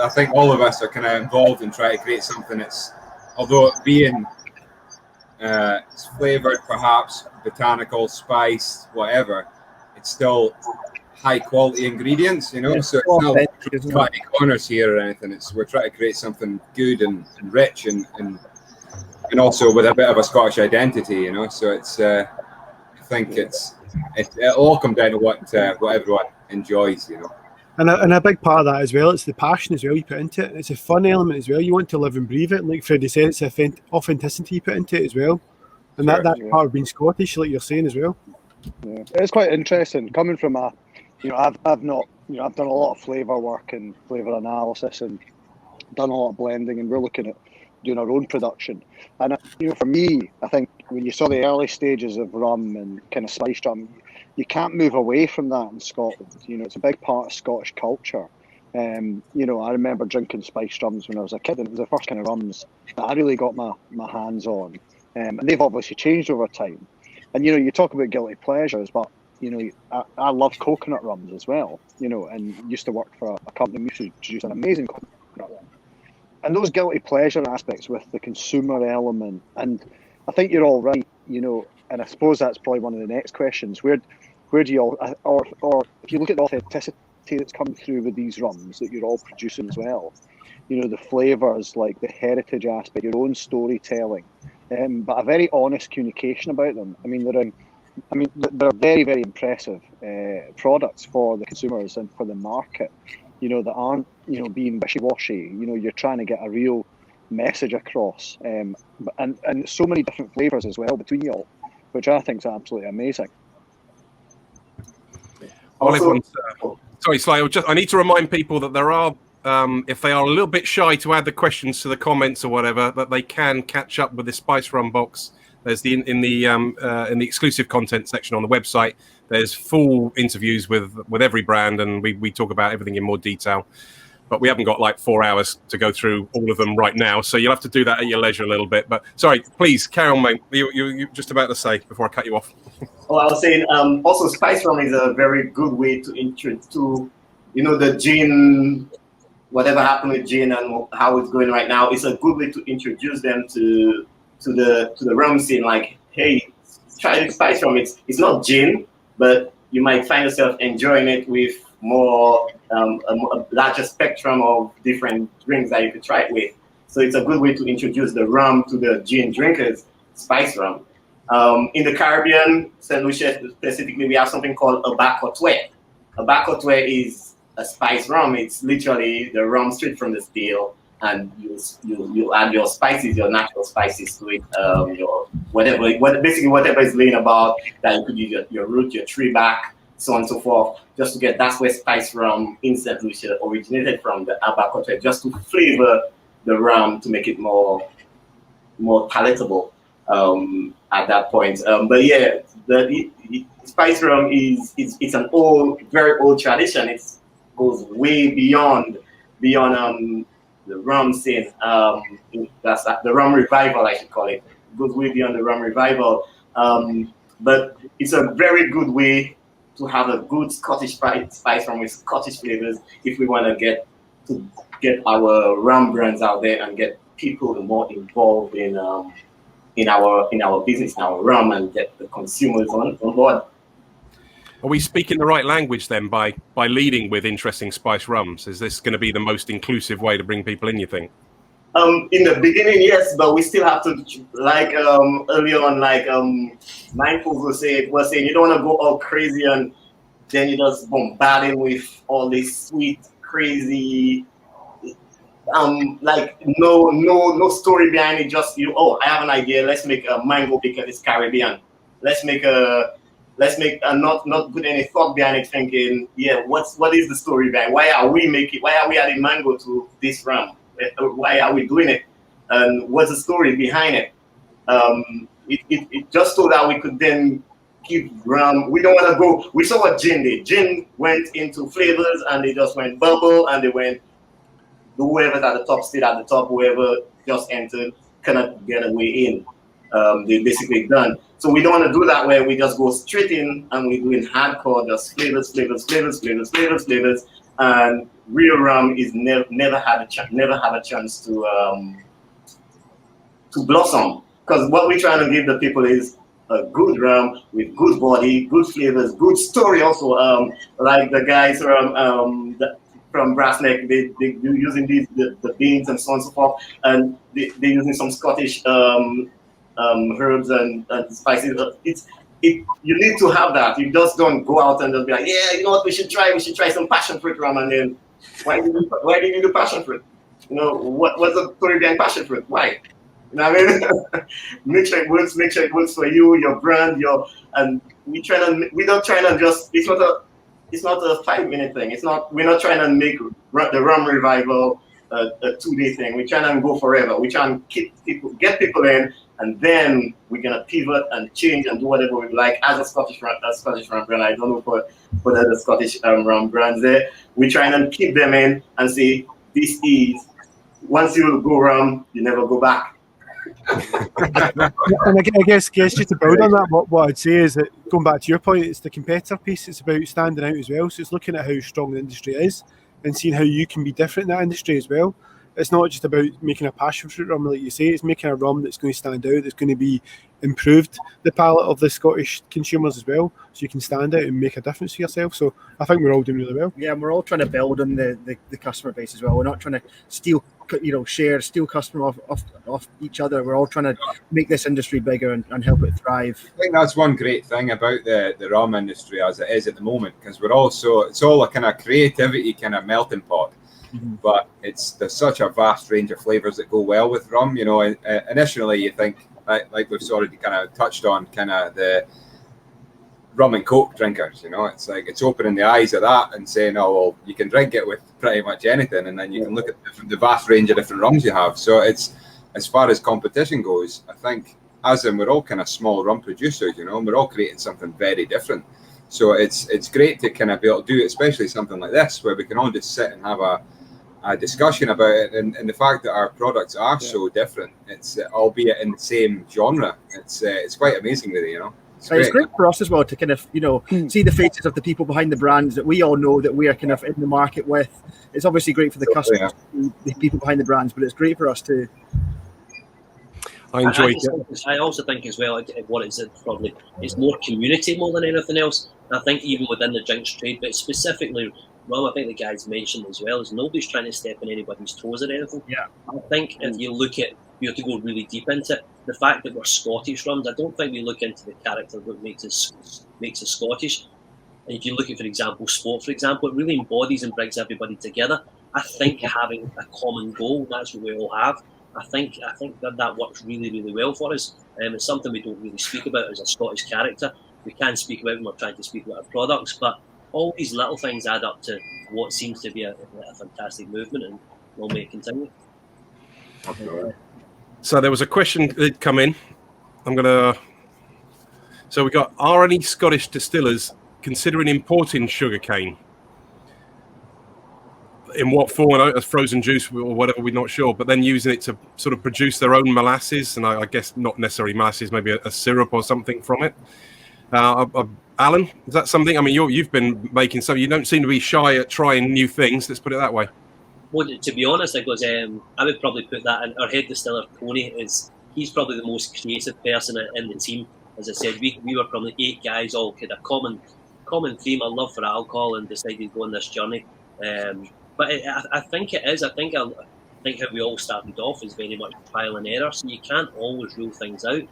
think all of us are kind of involved in trying to create something that's, although it being flavored, perhaps botanical, spiced, whatever, it's still high quality ingredients, you know. Yeah, so it's not like cutting corners here or anything. We're trying to create something good and rich and also with a bit of a Scottish identity, you know. So it's I think it'll all come down to what everyone enjoys, you know. And a big part of that as well, it's the passion as well you put into it. It's a fun element as well. You want to live and breathe it. And like Freddie said, it's authenticity you put into it as well. And that's part of being Scottish, like you're saying as well. Yeah. It's quite interesting coming from I've done a lot of flavour work and flavour analysis and done a lot of blending, and we're looking at doing our own production. And for me, I think when you saw the early stages of rum and kind of spiced rum, you can't move away from that in Scotland. You know, it's a big part of Scottish culture. You know, I remember drinking spiced rums when I was a kid, and it was the first kind of rums that I really got my hands on. And they've obviously changed over time. And, you know, you talk about guilty pleasures, but, you know, I love coconut rums as well, you know, and used to work for a company which used to produce an amazing coconut rum. And those guilty pleasure aspects with the consumer element, and I think you're all right, you know, and I suppose that's probably one of the next questions. Where do you all, or if you look at the authenticity that's come through with these rums that you're all producing as well, you know, the flavours, like the heritage aspect, your own storytelling, but a very honest communication about them. I mean, they're very, very impressive products for the consumers and for the market, you know, that aren't, you know, being wishy-washy. You know, you're trying to get a real message across, and so many different flavours as well between you all, which I think is absolutely amazing. Sorry, Sly. I need to remind people that there are if they are a little bit shy to add the questions to the comments or whatever, that they can catch up with the Spiced Rum box. There's in the exclusive content section on the website. There's full interviews with every brand, and we talk about everything in more detail. But we haven't got like 4 hours to go through all of them right now, so you'll have to do that at your leisure a little bit. But sorry, please carry on, mate. You're just about to say before I cut you off. Well, I was saying also Spiced Rum is a very good way to introduce to, you know, the gin, whatever happened with gin and how it's going right now. It's a good way to introduce them to the rum scene. Like, hey, try the Spiced Rum. It's not gin, but you might find yourself enjoying it with more a larger spectrum of different drinks that you could try it with. So it's a good way to introduce the rum to the gin drinkers, Spiced Rum. In the Caribbean, St. Lucia specifically, we have something called a bacotwe. A bacotwe is a spiced rum. It's literally the rum straight from the still, and you add your spices, your natural spices to it, your basically whatever is laying about that you could use your root, your tree bark, so on and so forth, just to get. That's where spiced rum in St. Lucia originated from, the bacotwe, just to flavor the rum to make it more palatable at that point. But yeah, the spiced rum it's an very old tradition. It goes way beyond the rum scene. That's the rum revival, I should call it. It goes way beyond the rum revival. But it's a very good way to have a good Scottish spice rum with Scottish flavors if we want to get our rum brands out there and get people more involved in our business, in our rum, and get the consumers on board. Are we speaking the right language then by leading with interesting spiced rums? Is this going to be the most inclusive way to bring people in, you think? In the beginning, yes, but we still have to, like earlier on, like Ninefold was saying, you don't want to go all crazy and then you just bombard him with all this sweet, crazy, like no story behind it. Just I have an idea. Let's make a mango because it's Caribbean. Let's not put any thought behind it. Thinking, what is the story behind? Why are we adding mango to this rum? Why are we doing it? And what's the story behind it? It just so that we could then keep rum. We don't want to go. We saw what gin did. Gin went into flavors and they just went bubble, and they went. Whoever's at the top stayed at the top. Whoever just entered cannot get a way in. They're basically done. So we don't want to do that where we just go straight in and we're doing hardcore, just flavors, and real rum is never have a chance to blossom. Because what we're trying to give the people is a good rum with good body, good flavors, good story also. Like the guys from Brassneck, they're using the beans and so on and so forth, and they're using some Scottish herbs and spices. You need to have that. You just don't go out and just be like, yeah, you know what, we should try some passion fruit rum, and then why do you need the passion fruit? You know, what's the story behind passion fruit? Why? You know what I mean? make sure it works for you, your brand, and we're not trying to just, it's not a 5-minute thing. We're not trying to make the rum revival a 2-day thing. We're trying to go forever. We're trying to get people in, and then we're gonna pivot and change and do whatever we like as a Scottish rum brand. I don't know for the other Scottish rum brands there. We're trying to keep them in and say, this is, once you go rum, you never go back. And I guess just to build on that, what I'd say is that, going back to your point, it's the competitor piece. It's about standing out as well. So it's looking at how strong the industry is and seeing how you can be different in that industry as well. It's not just about making a passion fruit rum, like you say. It's making a rum that's going to stand out, that's going to be improved the palate of the Scottish consumers as well, so you can stand out and make a difference for yourself. So I think we're all doing really well. Yeah, and we're all trying to build on the customer base as well. We're not trying to steal customer off each other. We're all trying to make this industry bigger and help it thrive. I think that's one great thing about the rum industry as it is at the moment, because it's all a kind of creativity kind of melting pot. Mm-hmm. But there's such a vast range of flavors that go well with rum. You know, initially you think, like we've already kind of touched on, kind of the rum and coke drinkers. You know, it's like it's opening the eyes of that and saying, oh well, you can drink it with pretty much anything, and then you can look at the vast range of different rums you have. So it's, as far as competition goes, I think as in we're all kind of small rum producers, you know, and we're all creating something very different. So it's great to kind of be able to do it, especially something like this where we can all just sit and have a discussion about it, and the fact that our products are so different. It's albeit in the same genre. It's quite amazing, really, you know. It's great for us as well to kind of, you know, see the faces of the people behind the brands that we all know that we are kind of in the market with. It's obviously great for the customers, the people behind the brands, but it's great for us too. I also think as well, what is it probably, it's more community more than anything else. I think even within the drinks trade, but specifically rum, I think the guys mentioned as well, is nobody's trying to step on anybody's toes or anything. Yeah. I think if you look at, you have to go really deep into it, the fact that we're Scottish rums, I don't think we look into the character that makes us Scottish. And if you look at, for example, sport, for example, it really embodies and brings everybody together. I think having a common goal, that's what we all have. I think that works really, really well for us. It's something we don't really speak about as a Scottish character. We can speak about when we're trying to speak about our products, but all these little things add up to what seems to be a fantastic movement, and will may continue. So there was a question that come in. So we got, are any Scottish distillers considering importing sugarcane? In what form, as frozen juice or whatever, we're not sure, but then using it to sort of produce their own molasses, and I guess not necessarily molasses, maybe a syrup or something from it. Alan, is that something? I mean, you've been making some. You don't seem to be shy at trying new things. Let's put it that way. Well, to be honest, I would probably put that in our head distiller, Tony, he's probably the most creative person in the team. As I said, we were probably 8 guys, all had a common theme, a love for alcohol, and decided to go on this journey. But I think it is. I think how we all started off is very much trial and error. So you can't always rule things out,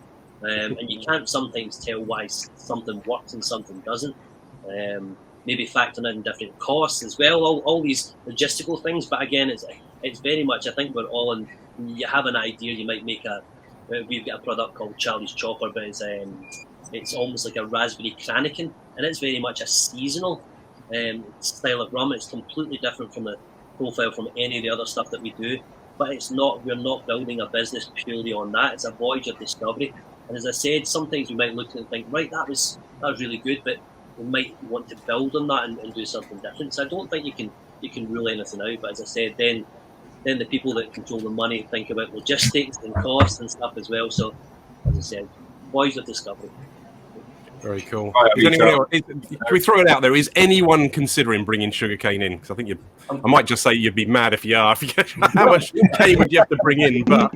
and you can't sometimes tell why something works and something doesn't. Maybe factoring in different costs as well. All these logistical things. But again, it's very much. I think we're all in. You have an idea. You might make we've got a product called Charlie's Chopper, but it's almost like a raspberry Kraniken, and it's very much a seasonal style of rum. It's completely different from the profile from any of the other stuff that we do, but it's not. We're not building a business purely on that. It's a voyage of discovery, and as I said, sometimes we might look and think, right, that was really good, but we might want to build on that and do something different. So I don't think you can rule anything out. But as I said, then the people that control the money think about logistics and costs and stuff as well. So as I said, voyage of discovery. Very cool. Can we throw it out there? Is anyone considering bringing sugarcane in? Because I think I might just say you'd be mad if you are. How much cane would you have to bring in? But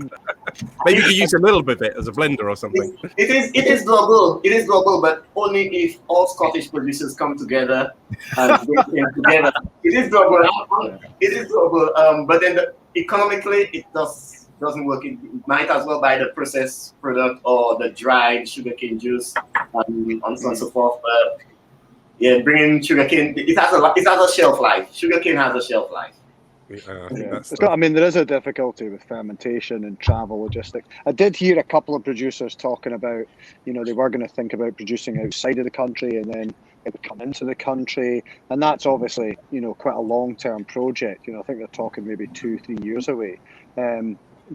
maybe you could use a little bit of it as a blender or something. It is global. It is global, but only if all Scottish producers come together and bring them together. It is global. It is global. But then economically, it doesn't work. It might as well buy the processed product or the dried sugarcane juice and so on and so forth. But yeah, bringing sugarcane, it has a shelf life. Sugarcane has a shelf life. I mean, there is a difficulty with fermentation and travel logistics. I did hear a couple of producers talking about, they were going to think about producing outside of the country and then it would come into the country. And that's obviously, quite a long-term project. I think they're talking maybe 2-3 years away.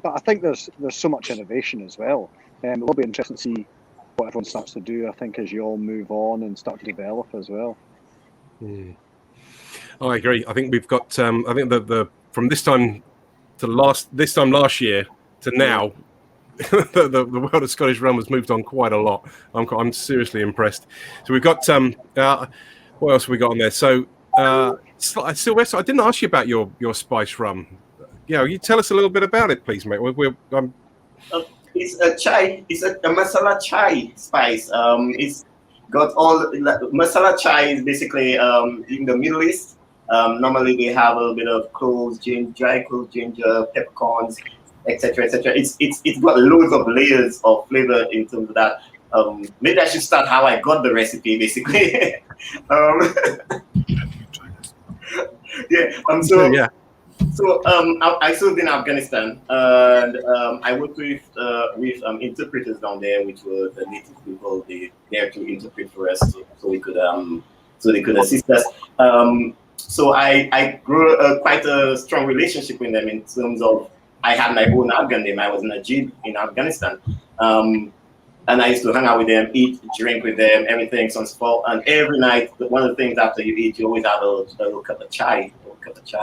But I think there's so much innovation as well. It will be interesting to see what everyone starts to do, I think, as you all move on and start to develop as well. I agree. I think we've got. I think the from this time last year to now, the world of Scottish rum has moved on quite a lot. I'm seriously impressed. So we've got. What else have we got on there? So Sylvester, I didn't ask you about your spiced rum. You tell us a little bit about it, please, mate. It's a chai. It's a masala chai spice. It's got all masala chai is basically in the Middle East. Normally they have a little bit of cloves, dry cloves, ginger, peppercorns, etc., etc. It's got loads of layers of flavor in terms of that. Maybe I should start how I got the recipe, basically. So I served in Afghanistan, and I worked with interpreters down there, which were the native people. They there to interpret for us, so we could so they could assist us. So I grew quite a strong relationship with them in terms of I had my own Afghan name. I was Najib in Afghanistan. And I used to hang out with them, eat, drink with them, everything, so on and so forth. And every night, one of the things after you eat, you always have a little cup of chai,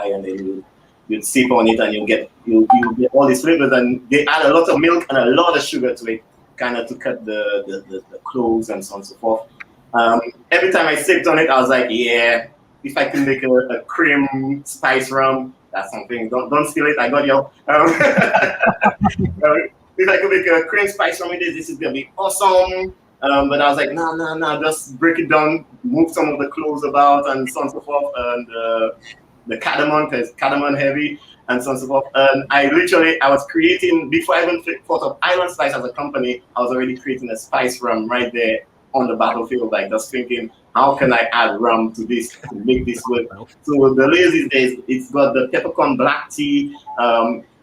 and then you'd sip on it, and you get all these flavors. And they add a lot of milk and a lot of sugar to it, kind of to cut the cloves and so on and so forth. Every time I sipped on it, I was like, yeah, if I can make a cream spice rum, that's something. Don't steal it. I got you. If I could make a cream spice rum with this is gonna be awesome. But I was like, no, just break it down, move some of the cloves about, and so on and so forth, and the cardamom, because cardamom heavy, and so on and so forth. And I was creating, before I even thought of Island Spice as a company, I was already creating a spice rum right there on the battlefield, like just thinking, how can I add rum to this to make this work? So the layers these days, it's got the peppercorn black tea,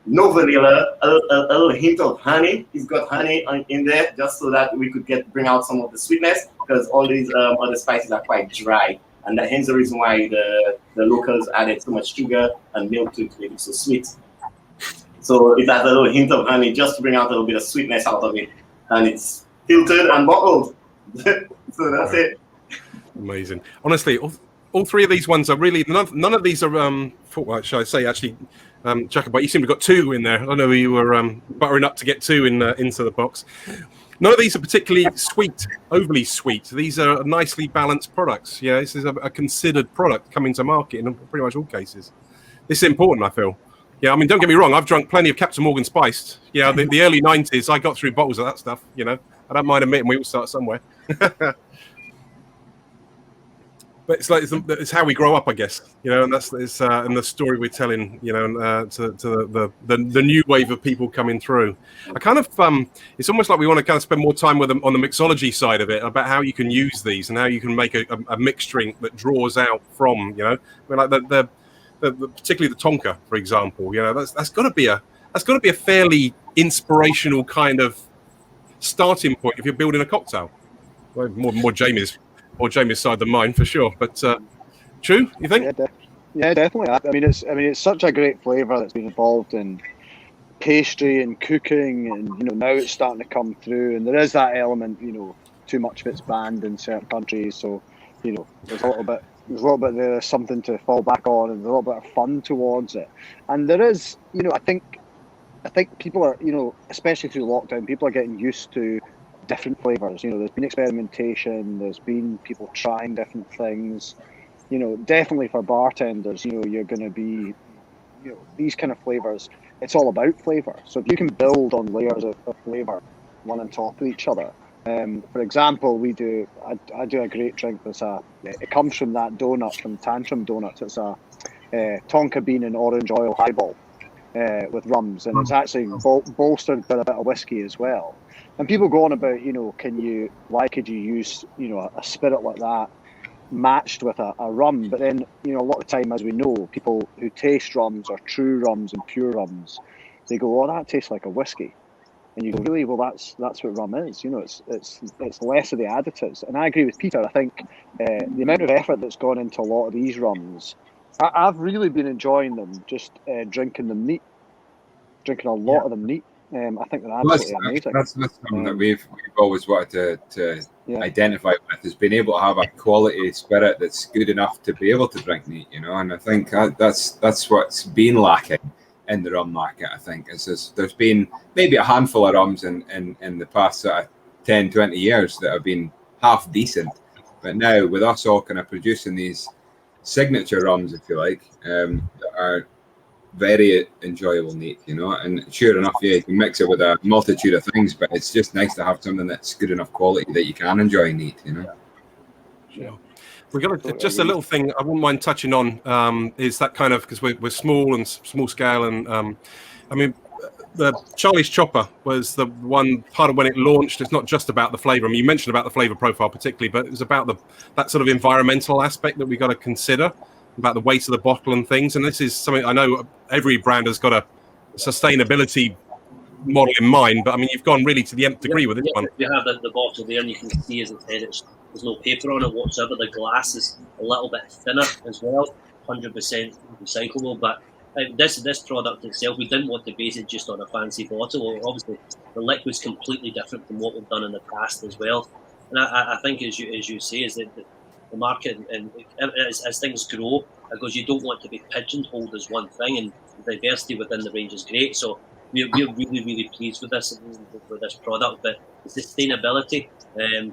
no vanilla, a little hint of honey. It's got honey in there just so that we could bring out some of the sweetness, because all these other spices are quite dry, and hence the reason why the locals added so much sugar and milk to make it so sweet. So it has a little hint of honey just to bring out a little bit of sweetness out of it, and it's filtered and bottled. So that's it. Amazing. Honestly, all three of these ones are really none of these are what should I say actually. Jacobite, you seem to have got two in there. I know you were buttering up to get two into the box. None of these are particularly sweet, overly sweet. These are nicely balanced products. Yeah, this is a considered product coming to market in pretty much all cases. This is important, I feel. Yeah, I mean, don't get me wrong. I've drunk plenty of Captain Morgan Spiced. Yeah, the early 90s, I got through bottles of that stuff. You know, I don't mind admitting we all start somewhere. But it's like it's how we grow up, I guess, you know, and that's and the story we're telling, you know, to the new wave of people coming through. I kind of it's almost like we want to kind of spend more time with them on the mixology side of it, about how you can use these and how you can make a mixed drink that draws out from, you know, I mean, like the particularly the Tonka, for example, you know, that's got to be a fairly inspirational kind of starting point if you're building a cocktail. Well, more Jamie's side than mine for sure, but true, you think? Yeah, definitely. I mean, it's such a great flavour that's been involved in pastry and cooking, and you know now it's starting to come through. And there is that element, you know, too much of it's banned in certain countries, so you know there's a little bit there's something to fall back on, and there's a little bit of fun towards it. And there is, you know, I think people are, you know, especially through lockdown, people are getting used to different flavors. You know, there's been experimentation, there's been people trying different things. You know, definitely for bartenders, you know, you're going to be, you know, these kind of flavors, it's all about flavor. So if you can build on layers of flavor one on top of each other. For example, I do a great drink that's it comes from that donut, from Tantrum Donuts. It's a tonka bean and orange oil highball with rums, and it's actually bolstered with a bit of whiskey as well. And people go on about, you know, why could you use, you know, a spirit like that matched with a rum? But then, you know, a lot of the time, as we know, people who taste rums or true rums and pure rums, they go, oh, that tastes like a whiskey. And you go, really? Well, that's what rum is. You know, it's less of the additives. And I agree with Peter. I think the amount of effort that's gone into a lot of these rums, I've really been enjoying them, just drinking a lot of them neat. I think they're absolutely amazing. That's something that we've always wanted to identify with, is being able to have a quality spirit that's good enough to be able to drink neat, you know. And I think that's what's been lacking in the rum market. I think there's been maybe a handful of rums in the past sort of 10, 20 years that have been half decent, but now with us all kind of producing these signature rums, if you like, that are very enjoyable neat, you know. And sure enough, yeah, you can mix it with a multitude of things, but it's just nice to have something that's good enough quality that you can enjoy neat, you know. Yeah. We got just a little thing I wouldn't mind touching on, is that kind of, because we're small scale, and I mean, the Charlie's Chopper was the one part of when it launched. It's not just about the flavor. I mean, you mentioned about the flavor profile particularly, but it was about that sort of environmental aspect that we got to consider. about the weight of the bottle and things. And this is something I know every brand has got a sustainability model in mind, but I mean, you've gone really to the nth degree with this one. You have the bottle there, and you can see, as I said, there's no paper on it whatsoever. The glass is a little bit thinner as well, 100% recyclable. But this product itself, we didn't want to base it just on a fancy bottle. Obviously, the liquid's completely different from what we've done in the past as well. And I think, as you say, is that the market and as things grow, because you don't want to be pigeonholed as one thing, and the diversity within the range is great. So we're really pleased with this product. But the sustainability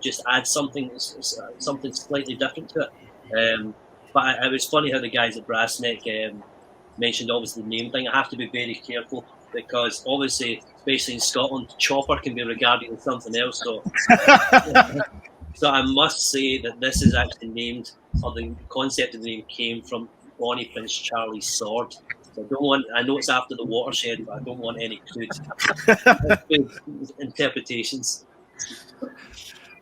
just adds something slightly different to it. But it was funny how the guys at Brassneck mentioned obviously the name thing. I have to be very careful, because obviously, especially in Scotland, chopper can be regarded as something else. So, so I must say that this is actually named, or the concept of the name came from Bonnie Prince Charlie's sword. So I know it's after the watershed, but I don't want any crude interpretations.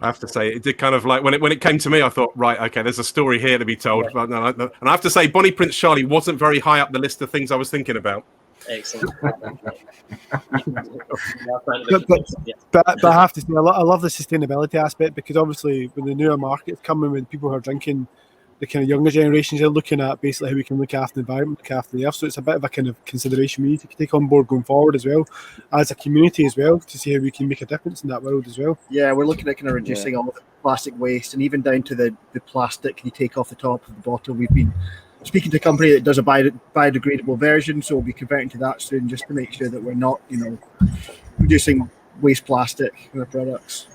I have to say, it did kind of like when it came to me, I thought, right, okay, there's a story here to be told. But no, and I have to say, Bonnie Prince Charlie wasn't very high up the list of things I was thinking about. Excellent. But I have to say, I love the sustainability aspect, because obviously when the newer markets come in, when people who are drinking, the kind of younger generations, they're looking at basically how we can look after the environment, look after the earth. So it's a bit of a kind of consideration we need to take on board going forward as well, as a community as well, to see how we can make a difference in that world as well. Yeah, we're looking at kind of reducing all the plastic waste, and even down to the plastic you take off the top of the bottle. We've been speaking to a company that does a biodegradable version, so we'll be converting to that soon, just to make sure that we're not, reducing waste plastic in our products.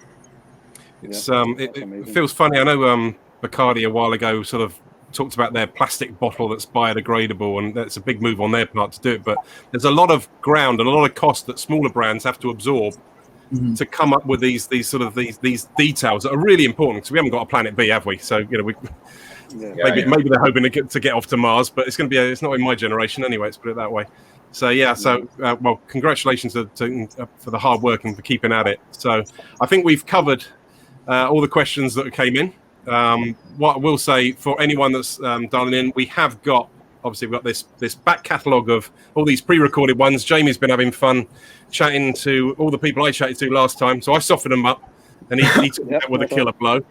It's it feels funny. I know Bacardi a while ago sort of talked about their plastic bottle that's biodegradable, and that's a big move on their part to do it. But there's a lot of ground and a lot of cost that smaller brands have to absorb to come up with these details that are really important, because we haven't got a planet B, have we? So maybe they're hoping to get off to Mars, but it's not in my generation anyway. Let's put it that way. So well, congratulations for the hard work and for keeping at it. So I think we've covered all the questions that came in. What I will say, for anyone that's dialing in, we've got this back catalogue of all these pre-recorded ones. Jamie's been having fun chatting to all the people I chatted to last time, so I softened them up, and he took that with a killer blow.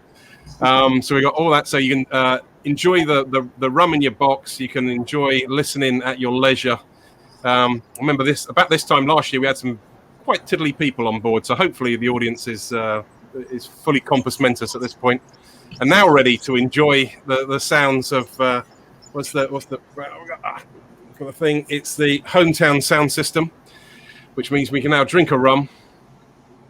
So we got all that, so you can enjoy the rum in your box. You can enjoy listening at your leisure. Remember about this time last year, we had some quite tiddly people on board, so hopefully the audience is fully compos mentis at this point, and now ready to enjoy the sounds of what's the thing? It's the hometown sound system, which means we can now drink a rum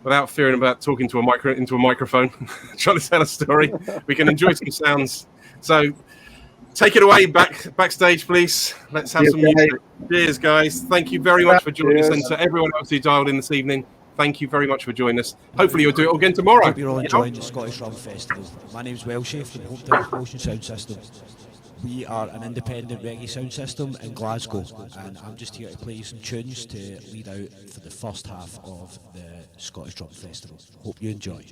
without fearing about talking to into a microphone, trying to tell a story. We can enjoy some sounds. So take it away backstage, please. Let's have some music. Cheers, guys. Thank you very much for joining us, and to everyone else who dialed in this evening, thank you very much for joining us. Hopefully you'll do it all again tomorrow. Hope you're all enjoying the Scottish Rum Festival. My name's Welshie from Hometown Promotion Sound System. We are an independent reggae sound system in Glasgow, and I'm just here to play you some tunes to lead out for the first half of the Scottish Rum Festival. Hope you enjoy.